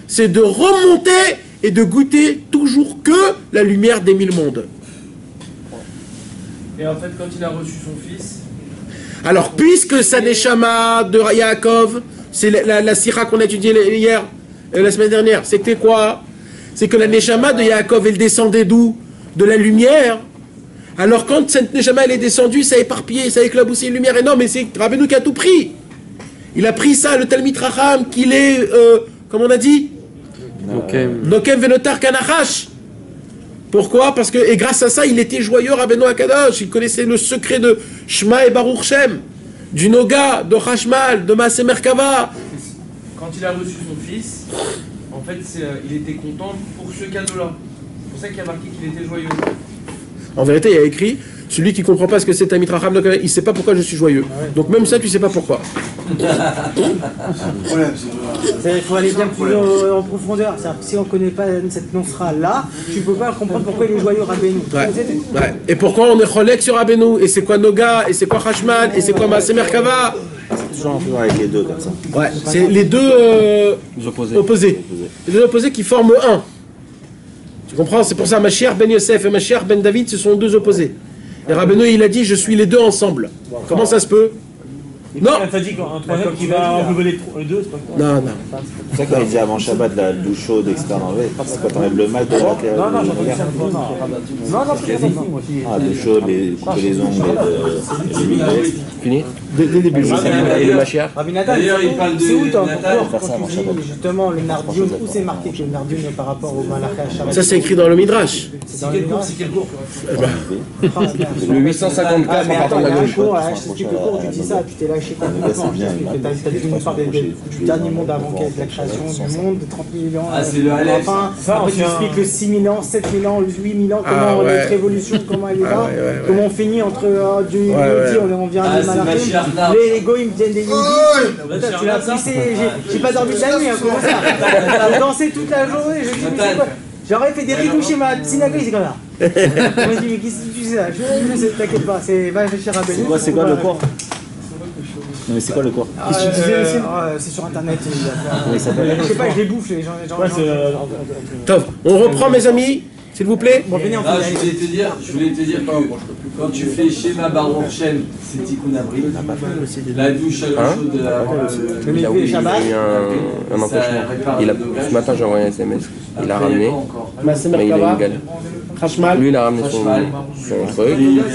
C'est de remonter et de goûter toujours que la lumière des 1000 mondes. Et en fait, quand il a reçu son fils... Alors, puisque sa Neshama de Yaakov, c'est la sira qu'on a étudiée hier, la semaine dernière, c'était quoi? C'est que la Neshama de Yaakov, elle descendait d'où? De la lumière. Alors quand cette Neshama elle est descendue, ça a éparpillé, ça a éclaboussé une lumière énorme, et c'est Rabbeinu qui a tout pris. Il a pris ça, le Talmid Racham, qu'il est, comme on a dit, Nokem Venotar Kanachash. Pourquoi? Parce que, et grâce à ça, il était joyeux, Rabbeinu Akadosh. Il connaissait le secret de Shema et Baruch Shem, du Noga, de Chashmal, de Maaseh Merkava. Quand il a reçu son fils, en fait, il était content pour ce cadeau-là. C'est pour ça qu'il a marqué qu'il était joyeux. En vérité, il y a écrit, celui qui ne comprend pas ce que c'est Talmid Racham, il ne sait pas pourquoi je suis joyeux. Donc même ça, tu ne sais pas pourquoi. Il faut aller bien plus en profondeur. Si on ne connaît pas cette nonce-là, tu ne peux pas comprendre pourquoi il est joyeux Rabbeinu. Ouais. Et pourquoi on est cholek sur Rabbeinu? Et c'est quoi Noga? Et c'est quoi Chashmal? Et c'est quoi Maaseh Merkava? C'est toujours un peu avec les deux comme ça. Ouais, c'est les deux opposés. Les deux opposés qui forment un. Tu comprends? C'est pour ça Mashiach ben Yosef et Mashiach ben David, ce sont deux opposés. Et Rabbeinu, il a dit, je suis les deux ensemble. Comment ça se peut? Non. Ça dit qu'un troisième qui va englober les deux, c'est pas quoi? Non. C'est ça quand il dit avant Shabbat, la douche chaude, etc. C'est quand t'enlèves le mal de la Non, la douche chaude, couper les ongles, Fini? Dès le début. Et le Mashiach? D'ailleurs, il parle de. C'est où ton justement le Nardion? Où c'est marqué que le Nardion par rapport au Malaché à Shabbat? Ça, c'est écrit dans le Midrash. C'est quel cours? Le 854 en partant de la gauche. Je sais que cours, tu dis ça, tu t'es lâché complètement. Tu as dit une part du dernier monde avant qu'il y ait de la création du monde, de 30 millions. Ah, c'est le Aleph. Enfin, après tu expliques le 6 000 ans, 7 000 ans, 8 000 ans, comment notre évolution, comment elle est là, comment on finit entre du Yehudi, on vient des Malachim, les Goïms viennent des Yehudi. Tu l'as poussé, j'ai pas dormi de la nuit, comment ça? J'ai dansé toute la journée, je dis mais c'est quoi? J'aurais fait des ridouches chez ma synagogue, c'est comme ça. On m'a dit mais qu'est-ce que tu sais là? Je sais, t'inquiète pas, va réfléchir à Rabbeinu. C'est quoi le cours? Non mais c'est quoi le cours? C'est sur internet. Il s'appelle. Je sais pas, je les bouffe les gens. Top. On reprend mes amis, s'il vous plaît. Je voulais te dire que quand tu fais schéma Baruch Shem, c'est Tikkun Abri. La douche à l'eau chaude, il a eu un empêchement. Ce matin j'ai envoyé un SMS. Il a ramené. Mais il a une galère. Lui il a ramené son truc.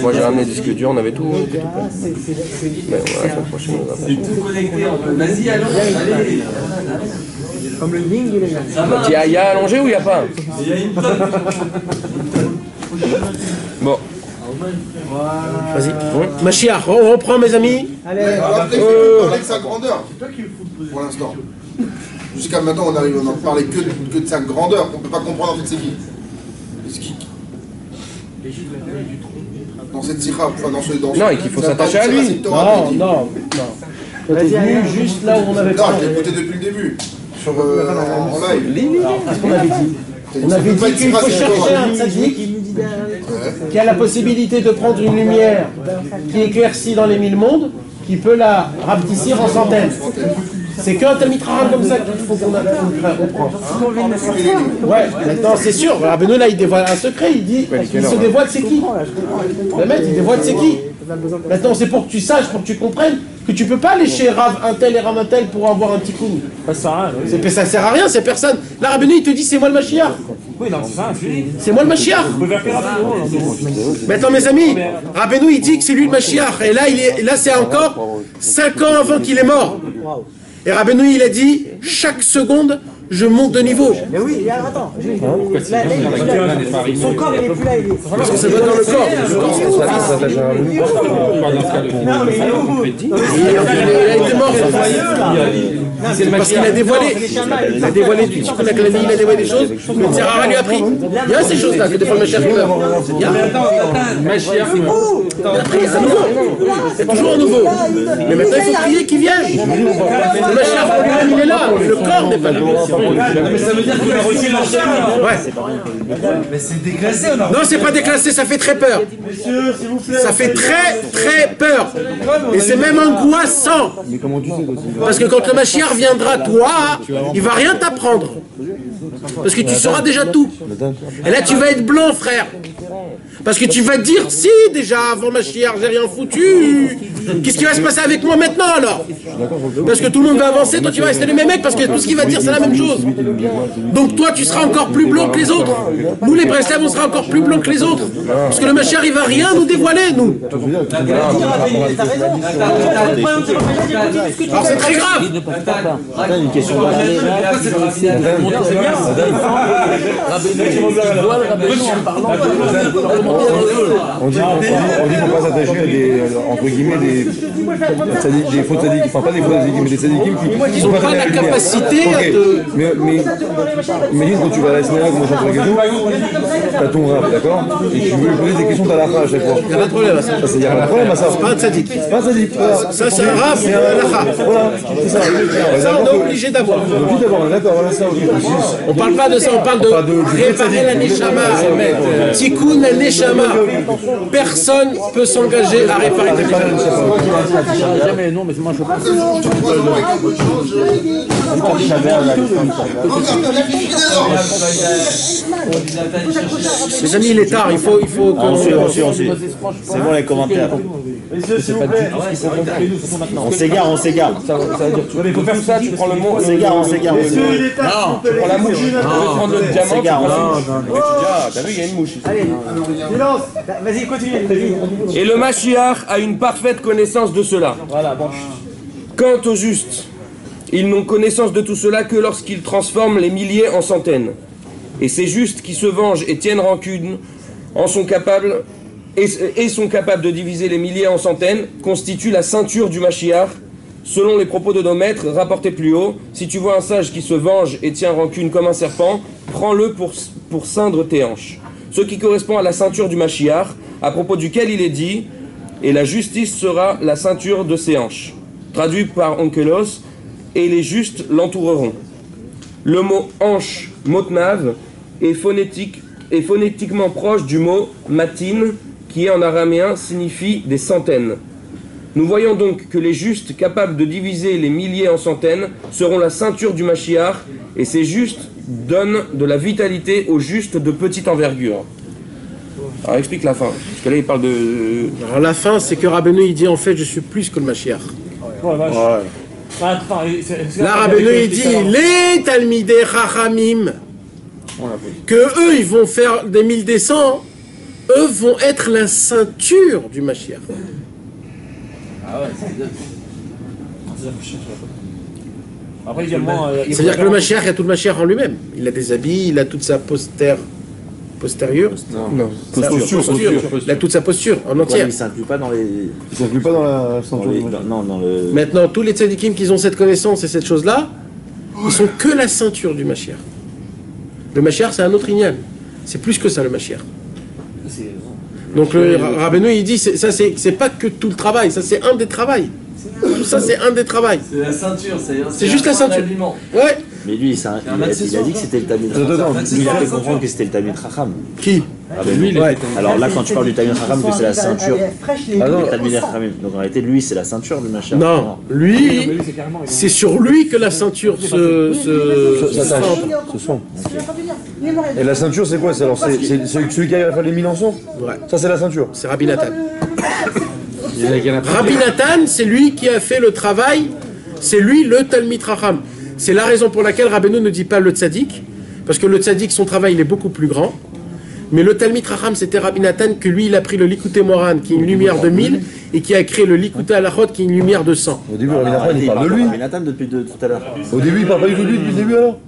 Moi j'ai ramené des disques durs, on avait tout. Mais voilà, la semaine prochaine on va faire. C'est tout connecté. Vas-y, allez. Comme le Ning, il est là. Il y a allongé ou il n'y a pas? Il y a une tonne. Bon. Vas-y. Mashiach, on reprend mes amis. Allez. Parler de sa grandeur. Pour l'instant. Jusqu'à maintenant, on arrive, on n'en parlait que de sa grandeur. On ne peut pas comprendre en fait c'est qui. Dans cette sikha, enfin dans ce. Non, et qu'il faut s'attacher à lui. Non. Toi, t'es venu juste là où on avait parlé. Non, je l'ai écouté depuis le début. Sur en live. Qu'est-ce qu'on avait dit? On avait dit qu'il faut chercher un tzaddik qui a la possibilité de prendre une lumière qui éclaircit dans les 1000 mondes, qui peut la rapetissir en centaines. C'est qu'un Talmid Racham comme ça qu'il faut qu'on apprend. Ouais, maintenant c'est sûr. Rabbeinu là il dévoile un secret, il dit, il se dévoile c'est qui? Le mec il dévoile c'est qui? Maintenant c'est pour que tu saches, pour que tu comprennes que tu peux pas aller chez Rav un tel et Rav un tel pour avoir un petit coup. Ça sert à rien, c'est personne. Là Rabbeinu il te dit c'est moi le Mashiach. C'est moi le Mashiach. Maintenant mes amis, Rabbeinu il dit que c'est lui le Mashiach. Et là c'est encore 5 ans avant qu'il est mort. Et Rabbeinu il a dit chaque seconde je monte de niveau. Mais oui, attends. Son corps il est plus là, il est. Parce que ça doit être dans le corps. Le corps c'est son fils. Non mais il était mort. C'est parce qu'il a dévoilé. Il a dévoilé du type qu'on a clavé, il a dévoilé des choses. Le Tzarara lui a appris. Il y a ces choses-là que des fois le Mashiach meurt. Il y a. C'est toujours un nouveau. Mais maintenant il faut prier qu'il vienne. Le Mashiach pour lui-même il est là. Le corps n'est pas là. Mais ça veut dire qu'il a reçu l'enchaînement. Ouais. Mais c'est déclassé, on a. Non, c'est pas déclassé, ça fait très peur. Monsieur, s'il vous plaît. Ça fait très peur. Et c'est même angoissant. Mais comment tu sais? Parce que quand le Mashiach viendra, toi, il va rien t'apprendre. Parce que tu sauras déjà tout. Et là, tu vas être blanc, frère. Parce que tu vas dire, si déjà avant Mashiach j'ai rien foutu, qu'est-ce qui va se passer avec moi maintenant alors? Parce que tout le monde va avancer, toi tu vas rester le même mec parce que tout ce qu'il va dire c'est la même chose. Donc toi tu seras encore plus blanc que les autres. Nous les Breslav on sera encore plus blancs que les autres. Parce que le Mashiach il va rien nous dévoiler nous. Alors c'est très grave. Une question on dit qu'on passe attaché à des, entre guillemets, des faux tzadikim, enfin pas des faux tzadikim, mais des tzadikim qui sont pas la capacité de... Mais imagine quand tu vas à la synagogue, moi j'entends quelque chose, t'as ton rap, d'accord? Et tu veux poser des questions d'Alaha à chaque fois. Il n'y a pas de problème à ça. Il n'y a pas de problème à ça. C'est pas un tzadik. C'est pas un tzadik. Ça c'est un rap, c'est un Alaha. Voilà, c'est ça. Ça on est obligé d'avoir. On est obligé d'avoir, d'accord, voilà ça. On parle pas de ça, on parle de réparer la neshama. Tikkun la neshama. Personne peut s'engager à réparer la neshama. Non, mais moi je pense. Les amis, il est tard, il faut que... C'est bon les commentaires. On s'égare. Ça veut dire, il faut faire ça, tu prends le mot. On s'égare. Non, tu prends la mouche. Tu veux prendre le diamant, tu prends la mouche. T'as vu, il y a une mouche. Allez, silence. Vas-y, continue. Et le Mashiach a une parfaite connaissance de cela. Voilà, bon. Quant aux justes, ils n'ont connaissance de tout cela que lorsqu'ils transforment les milliers en centaines. Et ces justes qui se vengent et tiennent rancune en sont capables et sont capables de diviser les milliers en centaines constituent la ceinture du Mashiach. Selon les propos de nos maîtres rapportés plus haut, si tu vois un sage qui se venge et tient rancune comme un serpent, prends-le pour ceindre tes hanches. Ce qui correspond à la ceinture du Mashiach, à propos duquel il est dit « Et la justice sera la ceinture de ses hanches ». Traduit par Onkelos, et les justes l'entoureront. Le mot hanche, motnav, est phonétiquement proche du mot matin, qui en araméen signifie des centaines. Nous voyons donc que les justes capables de diviser les milliers en centaines seront la ceinture du Mashiach, et ces justes donnent de la vitalité aux justes de petite envergure. Alors explique la fin, parce que là il parle de... Alors la fin, c'est que Rabbeinu il dit en fait je suis plus que le Mashiach. Ouais. Là Rabbeinu il dit les Talmidei Chachamim, que eux ils vont faire des 1100, eux vont être la ceinture du Mashiach. Après, également, c'est-à-dire que le Mashiach, il a tout le Mashiach en lui-même. Il a des habits, il a toute sa postérieure. Posture. Il a toute sa posture en entière. Il ne s'inclut pas dans les... Il s'inclut pas dans la ceinture. Non, dans le... Maintenant, tous les tzadikim qui ont cette connaissance et cette chose-là, ils sont que la ceinture du Mashiach. Le Mashiach, c'est un autre ignan. C'est plus que ça, le Mashiach. Donc le Rabbeinu, il dit, ça c'est pas que tout le travail, ça c'est un des travails. Tout ça c'est un des travails. C'est la ceinture, c'est juste la ceinture. Ouais. Mais lui, il a dit que c'était le Talmid Chacham. Lui, il a fait comprendre que c'était le Talmid Chacham. Qui? Ouais. Alors là, quand tu parles du Talmid Chacham, que c'est la ceinture. Ah non, Talmid Chacham. Donc en réalité, lui, c'est la ceinture du machin. Non, lui, c'est sur lui que la ceinture se sent. Et la ceinture, c'est quoi? Alors c'est celui qui a fait les 1000 ensemble. Ouais. Ça, c'est la ceinture. C'est Rabbi Nathan. Rabbi Nathan, c'est lui qui a fait le travail. C'est lui le Talmid Chacham. C'est la raison pour laquelle Rabbeinu ne dit pas le tzaddik, parce que le tzaddik, son travail, il est beaucoup plus grand. Mais le Talmid Chacham, c'était Rabbi Nathan, que lui, il a pris le Likutei Moran, qui est une lumière de 1000, et qui a créé le Likutei Halachot, qui est une lumière de 100. Au début, Rabbi Nathan, il parle de lui. Rabbi Nathan depuis tout à l'heure. Au début, il parle pas du tout de lui depuis le début alors?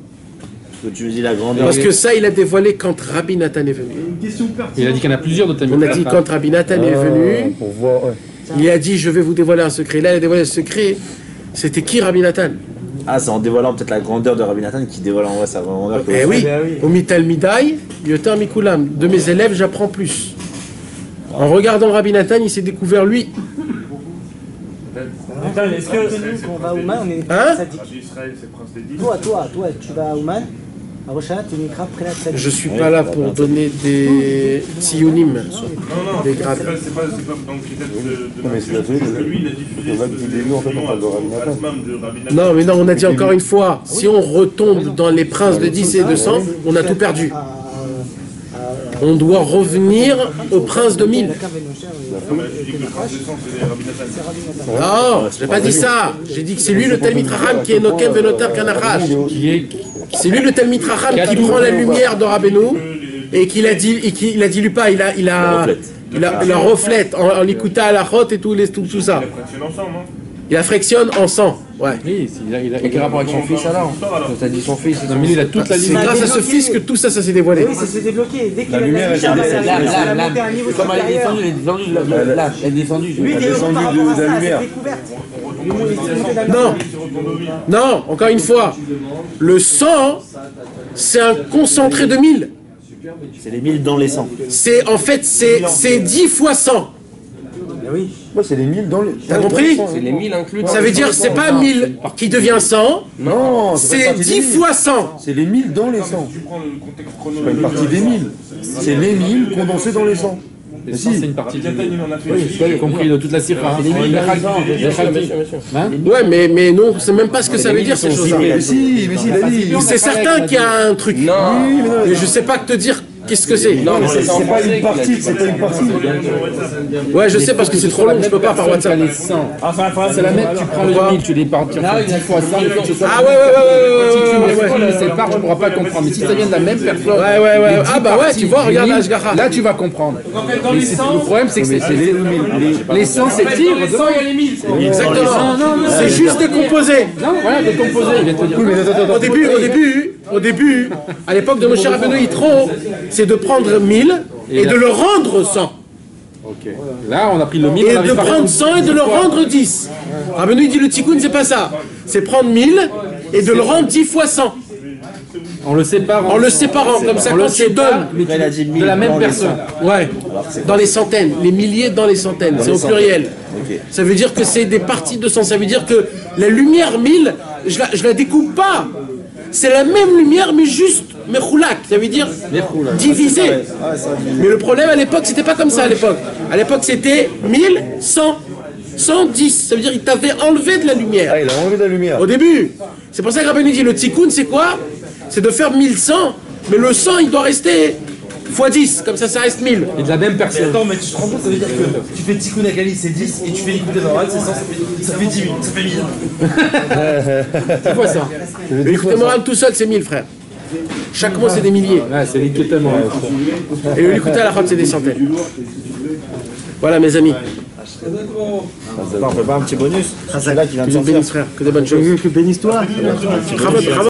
Tu dis la grandeur. Parce que ça, il a dévoilé quand Rabbi Nathan est venu. Il a dit qu'il y en a plusieurs de Talmid. On a dit quand Rabbi Nathan est venu, pour voir, ouais. Il a dit je vais vous dévoiler un secret. Là, il a dévoilé le secret. C'était qui Rabbi Nathan? Ah, c'est en dévoilant peut-être la grandeur de Rabbi Nathan qui dévoile en vrai sa grandeur. Eh oui, Omi Talmidai, Yoter Mikulam. De mes élèves, j'apprends plus. En regardant Rabbi Nathan, il s'est découvert lui. Est-ce que quand on va à Ouman, on est Toi, tu vas à Ouman, à Rochana, tu m'écris après la tzaddik. Je suis pas là pour donner des tzionim, des grades. C'est pas dans le critère de mais c'est la truc, parce que lui, il a dit en fait, on parle de Rabbi Nathan. Non, mais non, on a dit encore une fois, si on retombe dans les princes de 10 et de 100, on a tout perdu. On doit revenir au prince de 1000. Non, je n'ai pas dit ça. J'ai dit que c'est lui le Talmid Chacham qui est Nokem Venoter Kanachash. C'est lui le Talmid Chacham qui prend la lumière de Rabbeinu et qu'il a dit, lui pas, il la reflète en l'écoutant à la rote et tout ça. Il la frictionne en sang. Ouais. Oui, il a quel rapport avec son fils alors? Tu as dit son fils, il a toute la lumière. C'est grâce à ce fils que tout ça s'est dévoilé. Oui, ça s'est débloqué. Dès qu'il La lumière, elle Comme elle est descendue, elle est descendue. Lui, il est descendu de la lumière. Non, encore une fois, le sang, c'est un concentré de 1000. C'est les 1000 dans les 100. En fait, c'est 10 fois 100. Oui. C'est les 1000 dans les... T'as compris? C'est les 1000 inclus. Ça veut dire que c'est pas 1000 qui devient 100. Non, c'est 10 fois 100. C'est les 1000 dans les 100. C'est pas une partie des 1000. C'est les 1000 condensés dans les 100. Mais si, c'est une partie de... Oui, j'ai compris de toute la sirah. Ouais, mais non, c'est même pas ce que ça veut dire ces choses-là. Mais si, il a dit. C'est certain qu'il y a un truc. Non. Mais je sais pas que te dire qu'est-ce que c'est. Non, mais c'est pas une partie, c'est pas une partie. Ouais, je sais parce que c'est trop long, je peux pas par WhatsApp. C'est la même, tu prends le 1000, tu les parties 10 fois 100. Ah ouais. Si tu me sépares, tu pourras pas comprendre. Mais si ça vient de la même personne. Ouais. Ah bah ouais, tu vois, regarde Ashgaha. Là, tu vas comprendre. Le problème, c'est que les 100, c'est le tigre. Les 100, il y a les 1000. Exactement. C'est juste décomposé. Non, voilà, décomposé. Il vient te dire. Au début, à l'époque de Moshe Rabbeinu Yitro, c'est de prendre 1000 et de le rendre 100. Ok. Là, on a pris le 1000. Et de prendre 100 et de le rendre 10. Rabbeinu dit le tikkun, c'est pas ça. C'est prendre 1000 et de le rendre 10 fois 100. En le séparant. En le séparant, comme ça, quand tu donnes de la même personne. Ouais, dans les centaines, les milliers dans les centaines, c'est au pluriel. Ça veut dire que c'est des parties de 100. Ça veut dire que la lumière 1000, je la découpe pas. C'est la même lumière, mais juste mechoulak, ça veut dire divisé. Mais le problème à l'époque, c'était pas comme ça à l'époque. À l'époque, c'était 1100, 110. Ça veut dire qu'il t'avait enlevé de la lumière. Ah, il a enlevé de la lumière. Au début. C'est pour ça que Rabbeinu dit le tikkun, c'est quoi? C'est de faire 1100, mais le 100, il doit rester x 10, comme ça reste 1000. Et de la même personne. Attends, mais tu te rends compte, ça veut dire que tu fais tikkun Akali, c'est 10, et tu fais l'écoute des Moral, c'est 100, ça fait 10 000, ça fait 1000. C'est quoi ça? L'écoute des Moral tout seul, c'est 1000, frère. Chaque mot, c'est des milliers. Ouais, c'est l'écoute des Moral. Et l'écoute à la route, c'est des centaines. Voilà, mes amis. On peut pas un petit bonus? C'est là qui vient de Que sortir. bénisse, frère. Que des bonnes choses. Que bénisse-toi. Bravo.